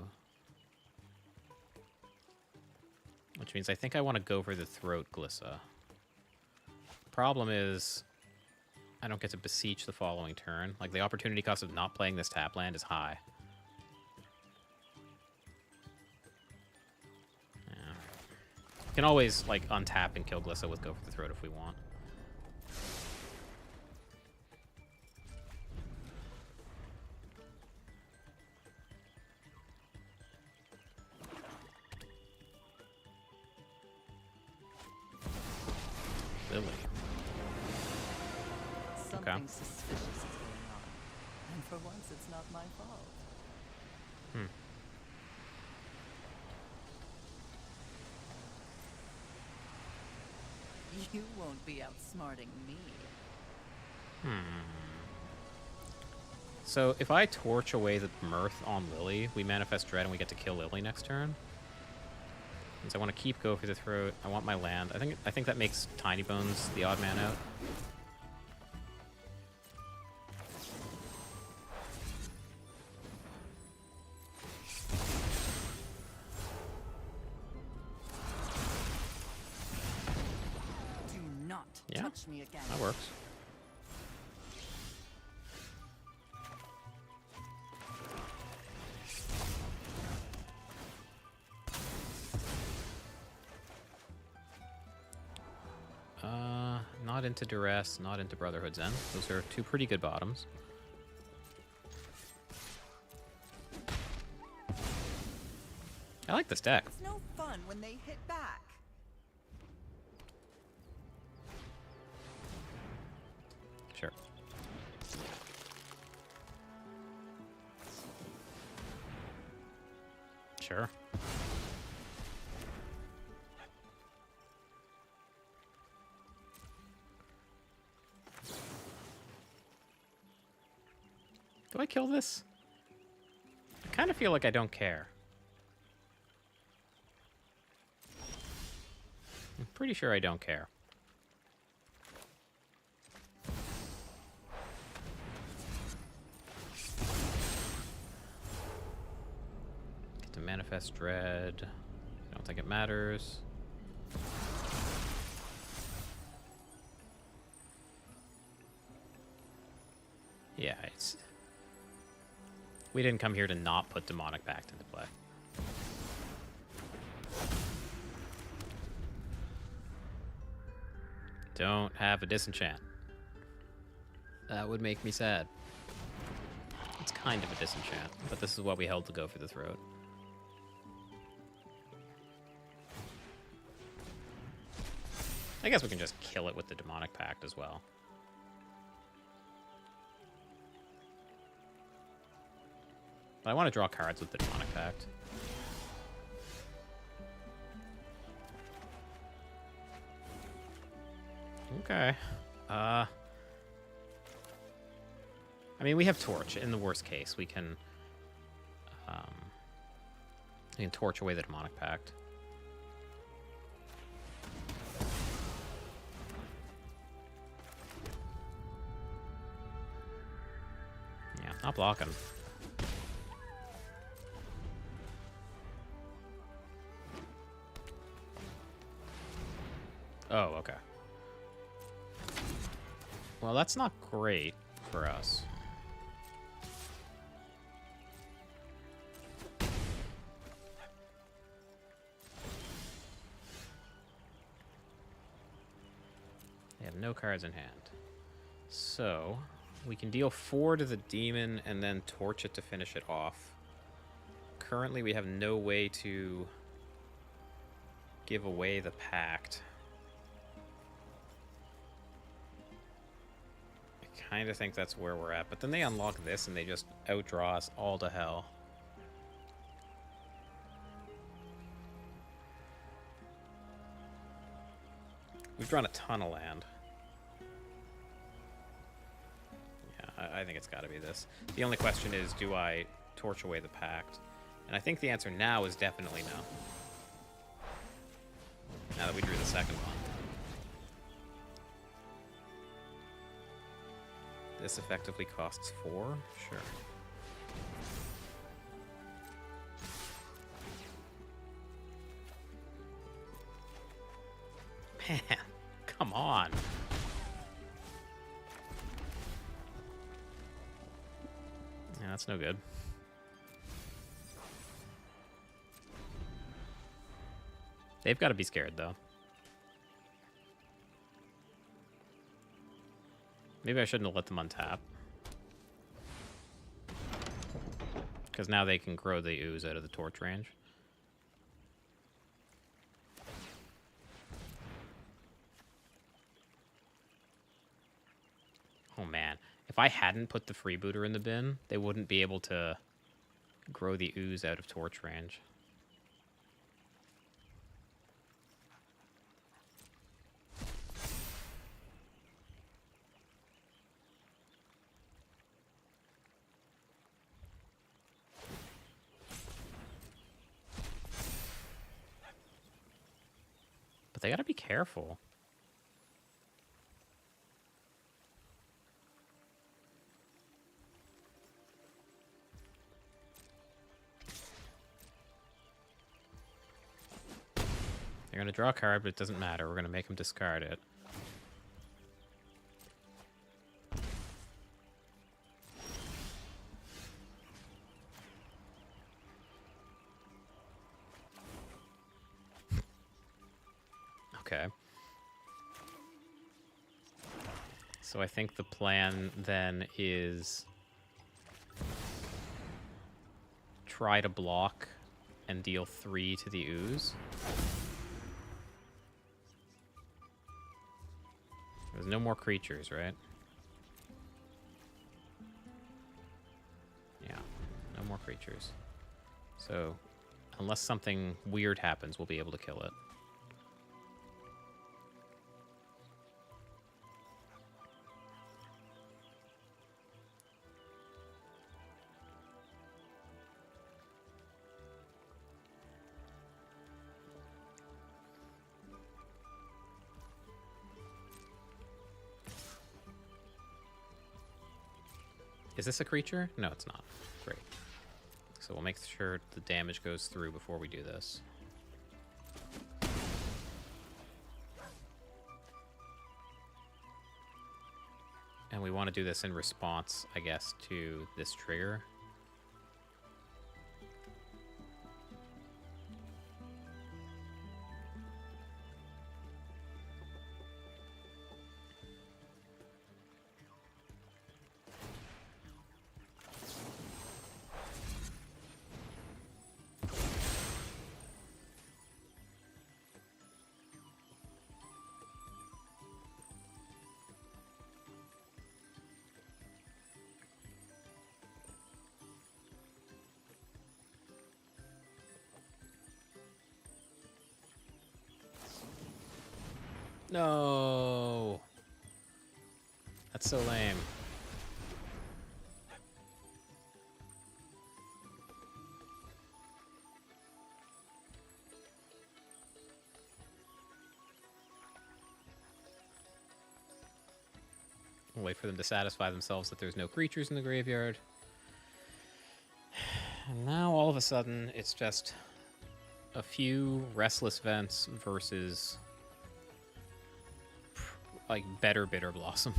Which means I think I want to go for the Throat Glissa. Problem is, I don't get to Beseech the following turn. Like, the opportunity cost of not playing this tap land is high. Yeah. We can always, like, untap and kill Glissa with Go for the Throat if we want. Lily. Something suspicious is going on. And for once, it's not my fault. You won't be outsmarting me. So, if I torch away the Mirth on Lily, we manifest Dread and we get to kill Lily next turn. Since I want to keep Go for the Throat, I want my land. I think that makes Tiny Bones the odd man out. Do not touch me again. That works. Not into Duress, not into Brotherhood's End. Those are two pretty good bottoms. I like this deck. It's no fun when they hit back. Sure. Sure. Do I kill this? I kind of feel like I don't care. I'm pretty sure I don't care. Get to Manifest Dread. I don't think it matters. Yeah, it's... We didn't come here to not put Demonic Pact into play. Don't have a disenchant. That would make me sad. It's kind of a disenchant, but this is what we held to Go for the Throat. I guess we can just kill it with the Demonic Pact as well. But I want to draw cards with the Demonic Pact. Okay. I mean, we have Torch. In the worst case, we can torch away the Demonic Pact. Yeah, not blocking. Oh, okay. Well, that's not great for us. They have no cards in hand. So, we can deal 4 to the demon and then torch it to finish it off. Currently, we have no way to give away the pact. I kind of think that's where we're at. But then they unlock this and they just outdraw us all to hell. We've drawn a ton of land. Yeah, I think it's got to be this. The only question is, do I torch away the pact? And I think the answer now is definitely no. Now that we drew the second one. This effectively costs 4? Sure. Man, come on. Yeah, that's no good. They've got to be scared, though. Maybe I shouldn't have let them untap. Because now they can grow the ooze out of the torch range. Oh man, if I hadn't put the freebooter in the bin, they wouldn't be able to grow the ooze out of torch range. But they gotta be careful. They're going to draw a card, but it doesn't matter. We're going to make them discard it. Okay. So I think the plan then is try to block and deal 3 to the ooze. There's no more creatures, right? Yeah, no more creatures. So, unless something weird happens, we'll be able to kill it. Is this a creature? No, it's not. Great. So we'll make sure the damage goes through before we do this. And we want to do this in response, I guess, to this trigger. No! That's so lame. We'll wait for them to satisfy themselves that there's no creatures in the graveyard. And now, all of a sudden, it's just a few restless vents versus, like, better Bitter Blossom.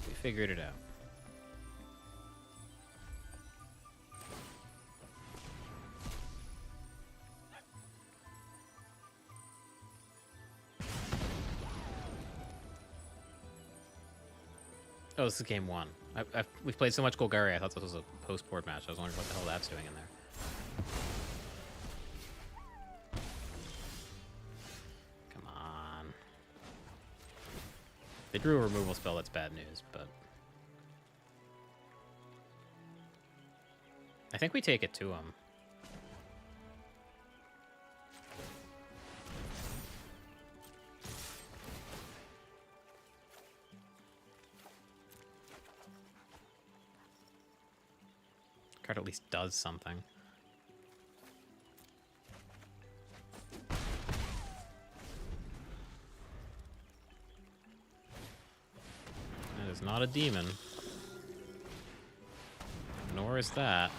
We figured it out. Oh, this is game one. We've played so much Golgari, I thought this was a post-board match. I was wondering what the hell that's doing in there. Come on. They drew a removal spell, that's bad news, but... I think we take it to them. Card at least does something. That is not a demon. Nor is that.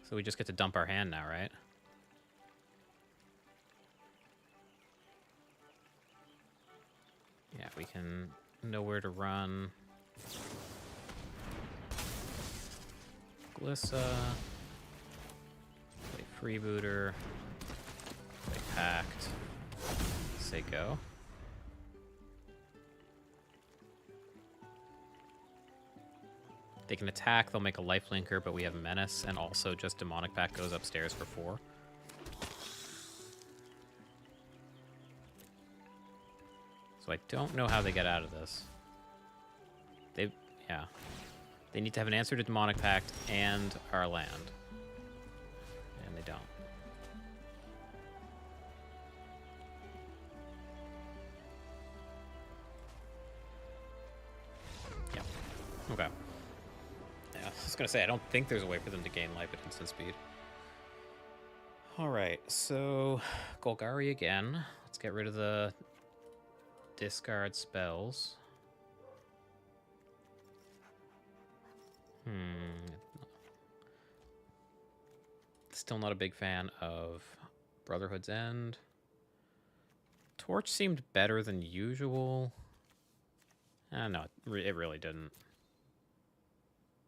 So we just get to dump our hand now, right? Yeah, we can know where to run. Glissa. Play Freebooter. Play Pact. Say go. They can attack, they'll make a lifelinker, but we have Menace, and also just Demonic Pact goes upstairs for 4. So I don't know how they get out of this. Yeah. They need to have an answer to Demonic Pact and our land. And they don't. Yeah. Okay. Yeah, I was gonna say, I don't think there's a way for them to gain life at instant speed. Alright, so Golgari again. Let's get rid of the discard spells. Still not a big fan of Brotherhood's End. Torch seemed better than usual. No, it really didn't.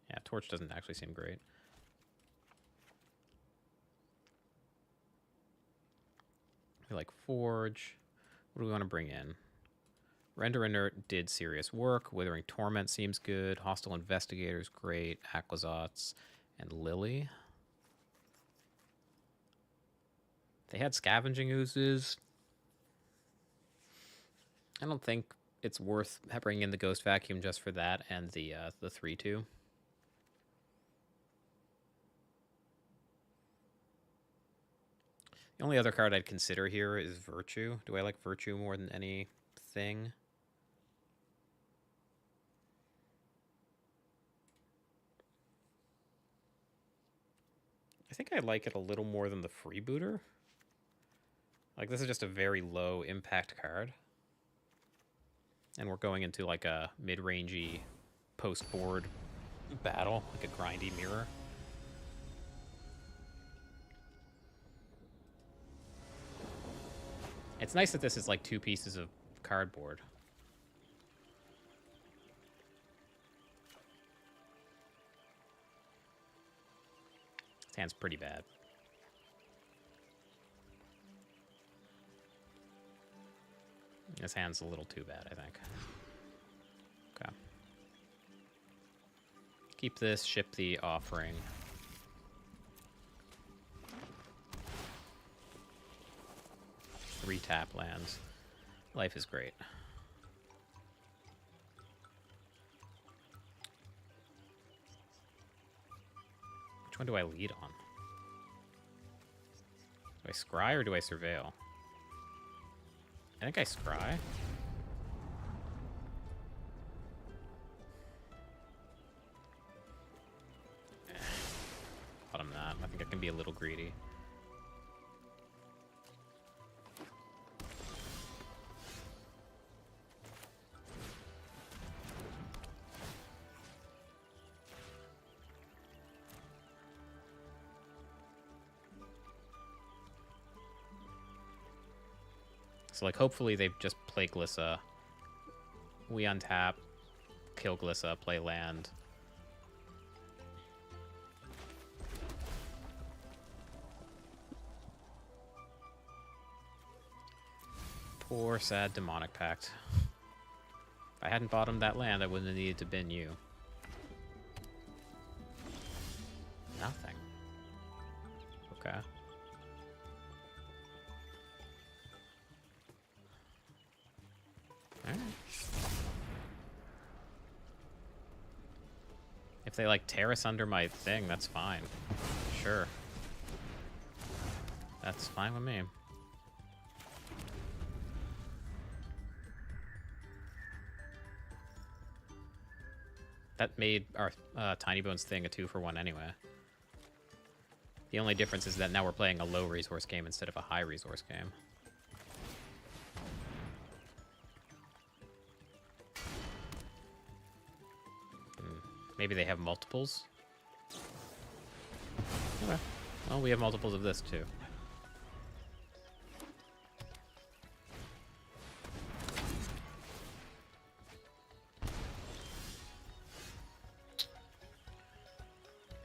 Yeah, Torch doesn't actually seem great. We like Forge. What do we want to bring in? Render Inert did serious work. Withering Torment seems good. Hostile Investigator's great. Aquazots and Lily. They had Scavenging Oozes. I don't think it's worth bringing in the Ghost Vacuum just for that and the 3/2. The only other card I'd consider here is Virtue. Do I like Virtue more than anything? I think I like it a little more than the Freebooter. Like, this is just a very low impact card. And we're going into, like, a mid-rangey post-board battle, like a grindy mirror. It's nice that this is, like, 2 pieces of cardboard. This hand's pretty bad. This hand's a little too bad, I think. Okay. Keep this, ship the offering. Tap lands. Life is great. Which one do I lead on? Do I scry or do I surveil? I think I scry. Bottom that. I think I can be a little greedy. So, like, hopefully they just play Glissa. We untap, kill Glissa, play land. Poor, sad Demonic Pact. If I hadn't bottomed that land, I wouldn't have needed to bin you. Nothing. Okay. Alright. If they, like, tear us under my thing, that's fine. Sure. That's fine with me. That made our Tiny Bones thing a 2-for-1 anyway. The only difference is that now we're playing a low resource game instead of a high resource game. Maybe they have multiples? Okay. Well, we have multiples of this too.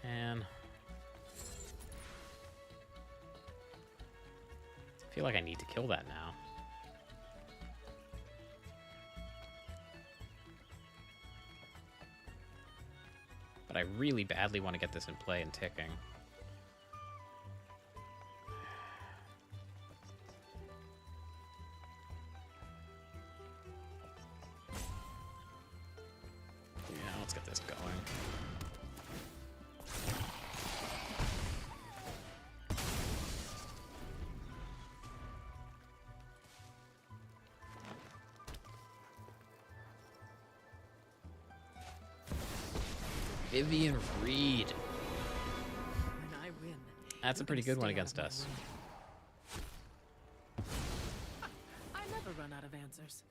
And I feel like I need to kill that now. But I really badly want to get this in play and ticking. Yeah, let's get this going. Vivian Reed. When I win, That's a pretty good one against us. I never run out of answers.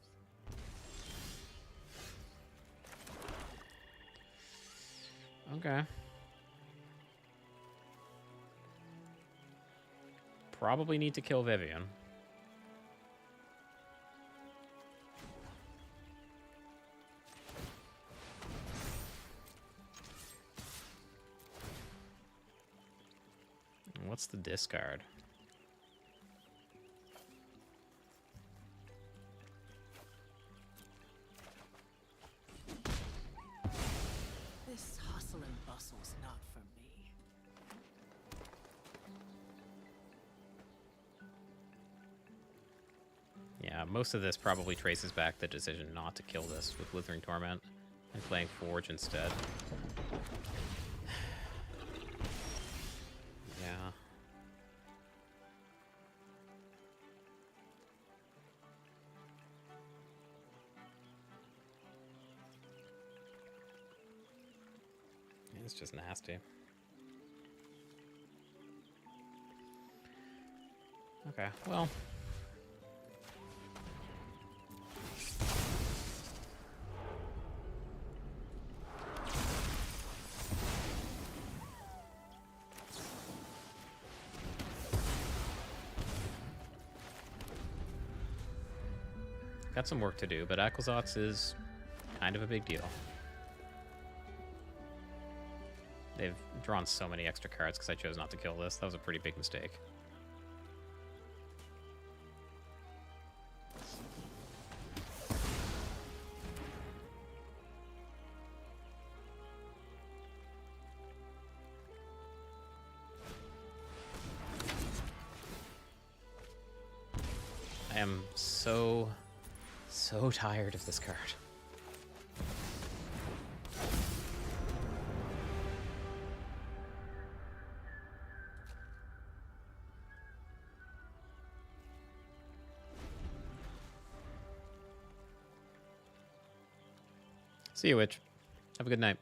Okay. Probably need to kill Vivian. What's the discard? This hustle and bustle's not for me. Yeah, most of this probably traces back the decision not to kill this with Withering Torment and playing Forge instead. Yeah. It's just nasty. Okay, well. Got some work to do, but Aquazotz is kind of a big deal. They've drawn so many extra cards because I chose not to kill this. That was a pretty big mistake. I am so tired of this card. See you, Witch. Have a good night.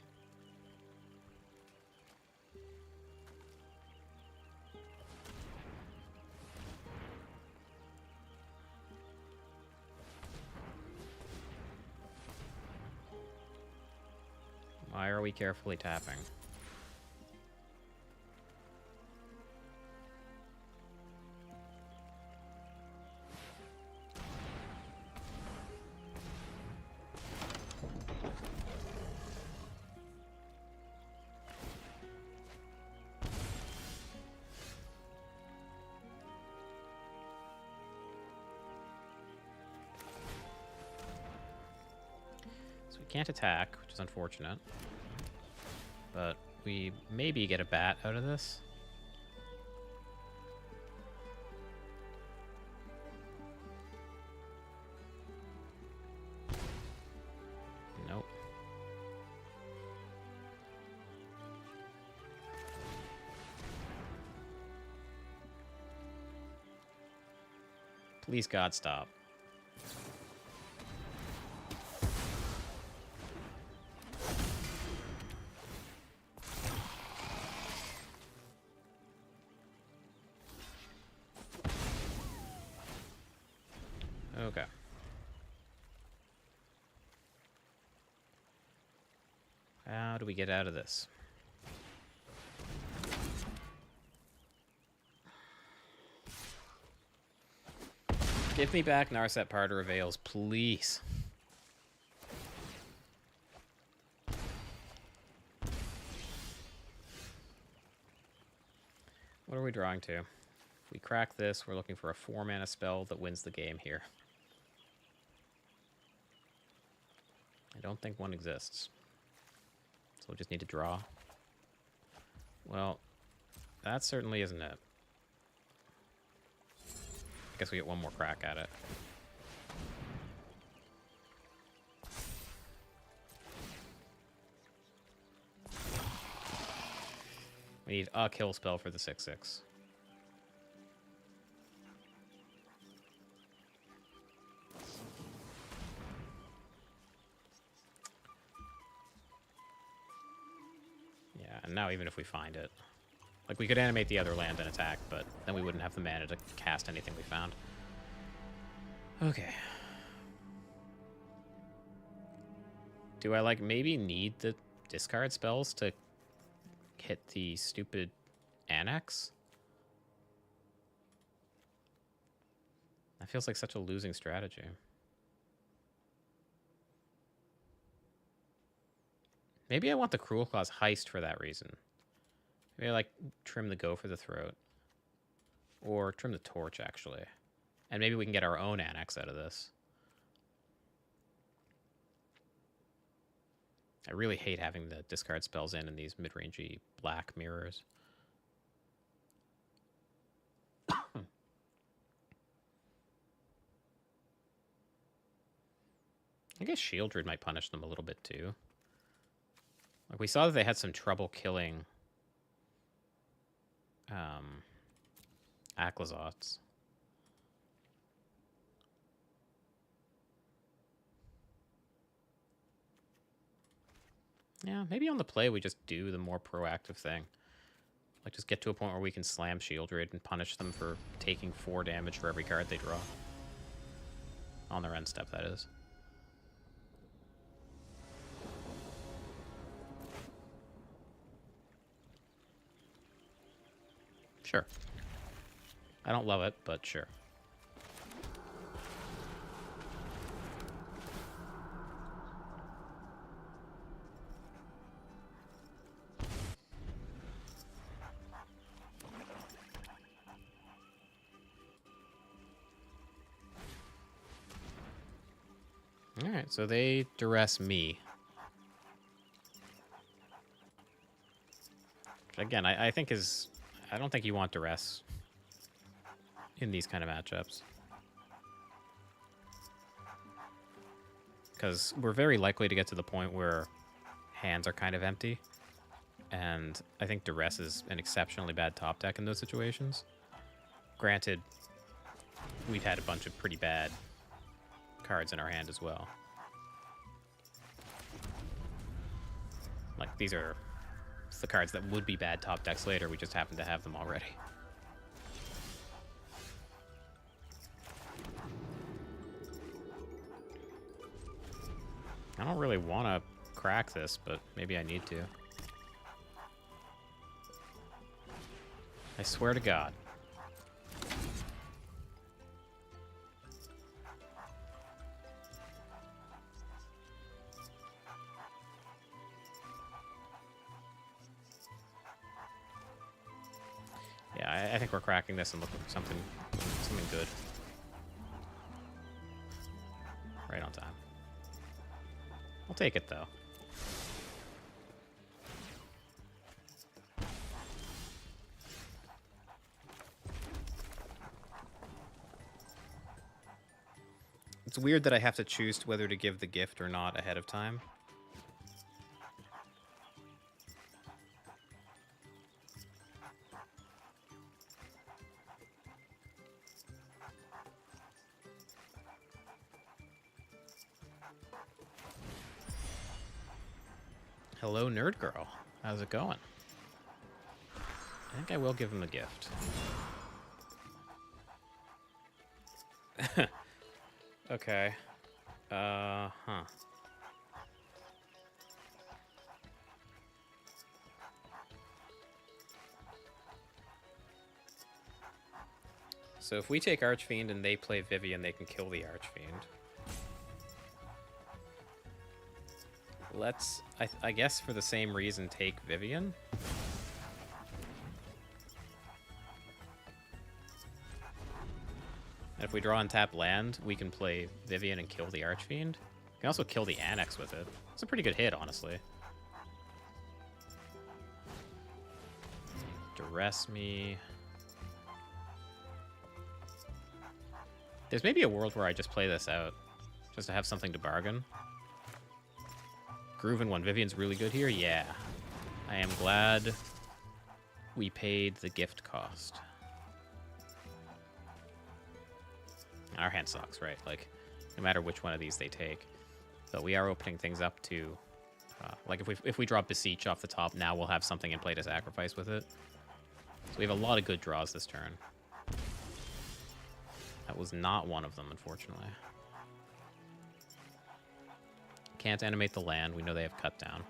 Why are we carefully tapping? So we can't attack, which is unfortunate. But we maybe get a bat out of this. Nope. Please, God, stop. Okay. How do we get out of this? Give me back Narset Parter of Veils, please. What are we drawing to? If we crack this, we're looking for a 4-mana spell that wins the game here. I don't think one exists. So we'll just need to draw. Well, that certainly isn't it. I guess we get one more crack at it. We need a kill spell for the 6/6. Yeah, and now even if we find it, like, we could animate the other land and attack, but then we wouldn't have the mana to cast anything we found. Okay. Do I, like, maybe need the discard spells to hit the stupid annex? That feels like such a losing strategy. Maybe I want the Cruel Claws Heist for that reason. Maybe I, like, trim the Go for the Throat. Or trim the Torch, actually. And maybe we can get our own annex out of this. I really hate having the discard spells in these mid-rangey black mirrors. I guess Shieldred might punish them a little bit, too. Like, we saw that they had some trouble killing Aclazots. Yeah, maybe on the play we just do the more proactive thing. Like, just get to a point where we can slam Shieldred and punish them for taking 4 damage for every card they draw. On their end step, that is. Sure. I don't love it, but sure. Alright, so they duress me. Again, I think is... I don't think you want duress in these kind of matchups. because we're very likely to get to the point where hands are kind of empty. And I think Duress is an exceptionally bad top deck in those situations. Granted, we've had a bunch of pretty bad cards in our hand as well. Like, these are the cards that would be bad top decks later. We just happen to have them already. I don't really want to crack this, but maybe I need to. I swear to God. Yeah, I think we're cracking this and looking for something good. Right on time. I'll take it, though. It's weird that I have to choose whether to give the gift or not ahead of time. Hello, Nerd Girl. How's it going? I think I will give him the gift. Okay. Huh. So if we take Archfiend and they play Vivian, they can kill the Archfiend. Let's, I guess for the same reason, take Vivian. And if we draw and tap land, we can play Vivian and kill the Archfiend. We can also kill the Annex with it. It's a pretty good hit, honestly. Duress me. There's maybe a world where I just play this out, just to have something to bargain. Groovin' one. Vivian's really good here? Yeah. I am glad we paid the gift cost. Our hand sucks, right? Like, no matter which one of these they take. But we are opening things up to... like, if we draw Beseech off the top, now we'll have something in play to sacrifice with it. So we have a lot of good draws this turn. That was not one of them, unfortunately. Can't animate the land. We know they have cut down.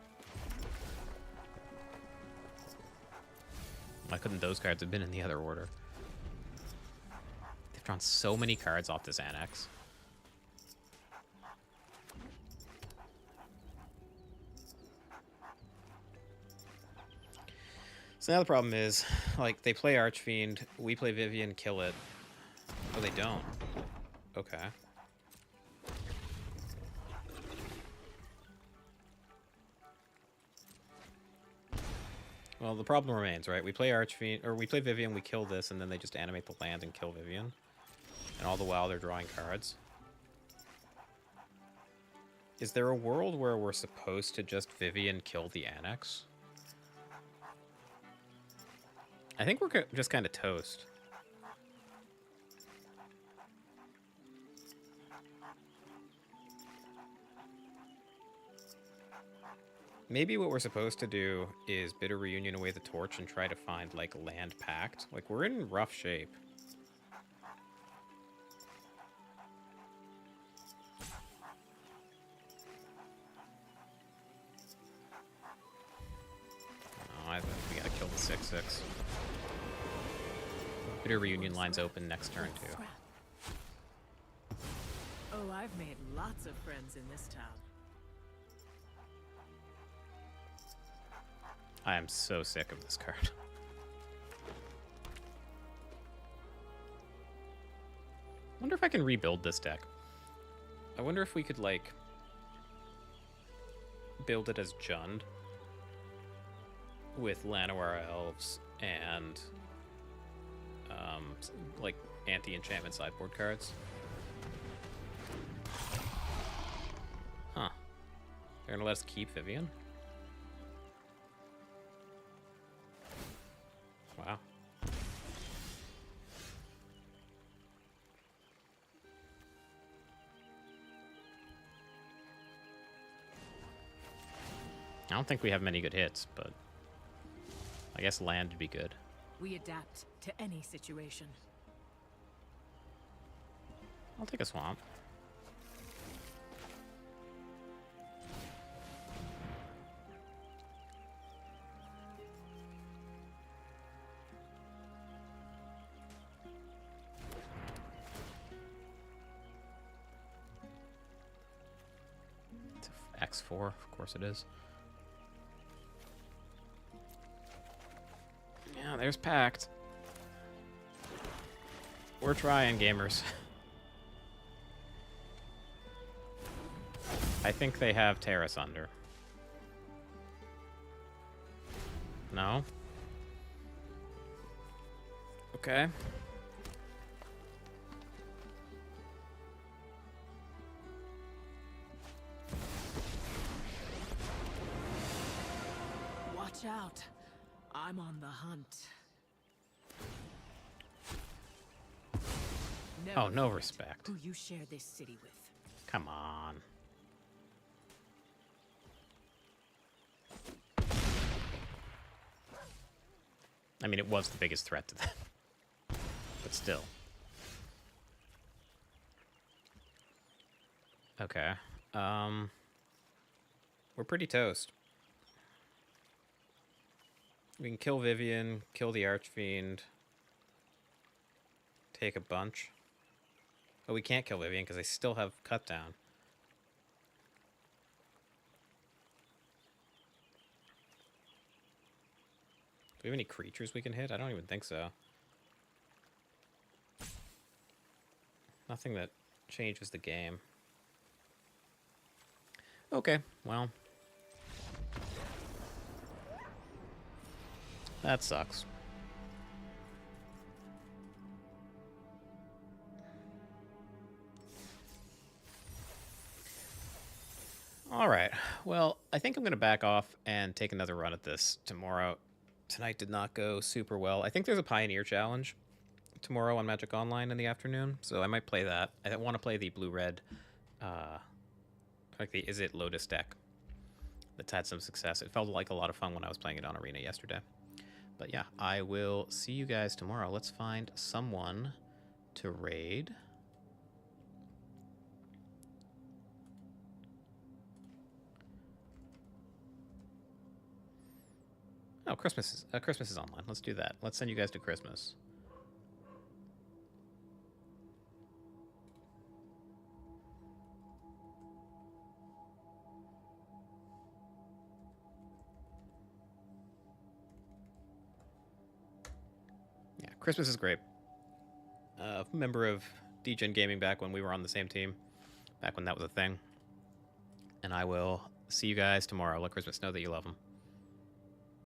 Why couldn't those cards have been in the other order? They've drawn so many cards off this Annex. So now the problem is, like, they play Archfiend, we play Vivian, kill it. Oh, they don't. Okay. Well, the problem remains, right? We play Archfiend, or we play Vivian, we kill this, and then they just animate the land and kill Vivian. And all the while they're drawing cards. Is there a world where we're supposed to just Vivian kill the Annex? I think we're just kind of toast. Maybe what we're supposed to do is Bitter Reunion away the torch and try to find, like, land pact. Like, we're in rough shape. Oh, I think we gotta kill the 6/6. Bitter Reunion line's open next turn, too. Oh, I've made lots of friends in this town. I am so sick of this card. I wonder if I can rebuild this deck. I wonder if we could, like, build it as Jund with Llanowar Elves and, like, anti-enchantment sideboard cards. They're gonna let us keep Vivian? Wow. I don't think we have many good hits, but I guess land would be good. We adapt to any situation. I'll take a swamp. It's X4, of course it is. Yeah, there's Pact. We're trying, gamers. I think they have Terrace under. No? Okay. Watch out. I'm on the hunt. Oh, no forget respect. Who you share this city with. Come on. I mean, it was the biggest threat to them. But still. Okay. We're pretty toast. We can kill Vivian, kill the Archfiend, take a bunch. But we can't kill Vivian because they still have cut down. Do we have any creatures we can hit? I don't even think so. Nothing that changes the game. Okay, well. That sucks. Alright, well, I think I'm going to back off and take another run at this tomorrow. Tonight did not go super well. I think there's a Pioneer Challenge tomorrow on Magic Online in the afternoon, so I might play that. I want to play the blue-red, like the Is It Lotus deck that's had some success. It felt like a lot of fun when I was playing it on Arena yesterday. But yeah, I will see you guys tomorrow. Let's find someone to raid. Oh, Christmas is online. Let's do that. Let's send you guys to Christmas. Yeah, Christmas is great. Member of DGen Gaming back when we were on the same team, back when that was a thing. And I will see you guys tomorrow. Let Christmas know that you love them.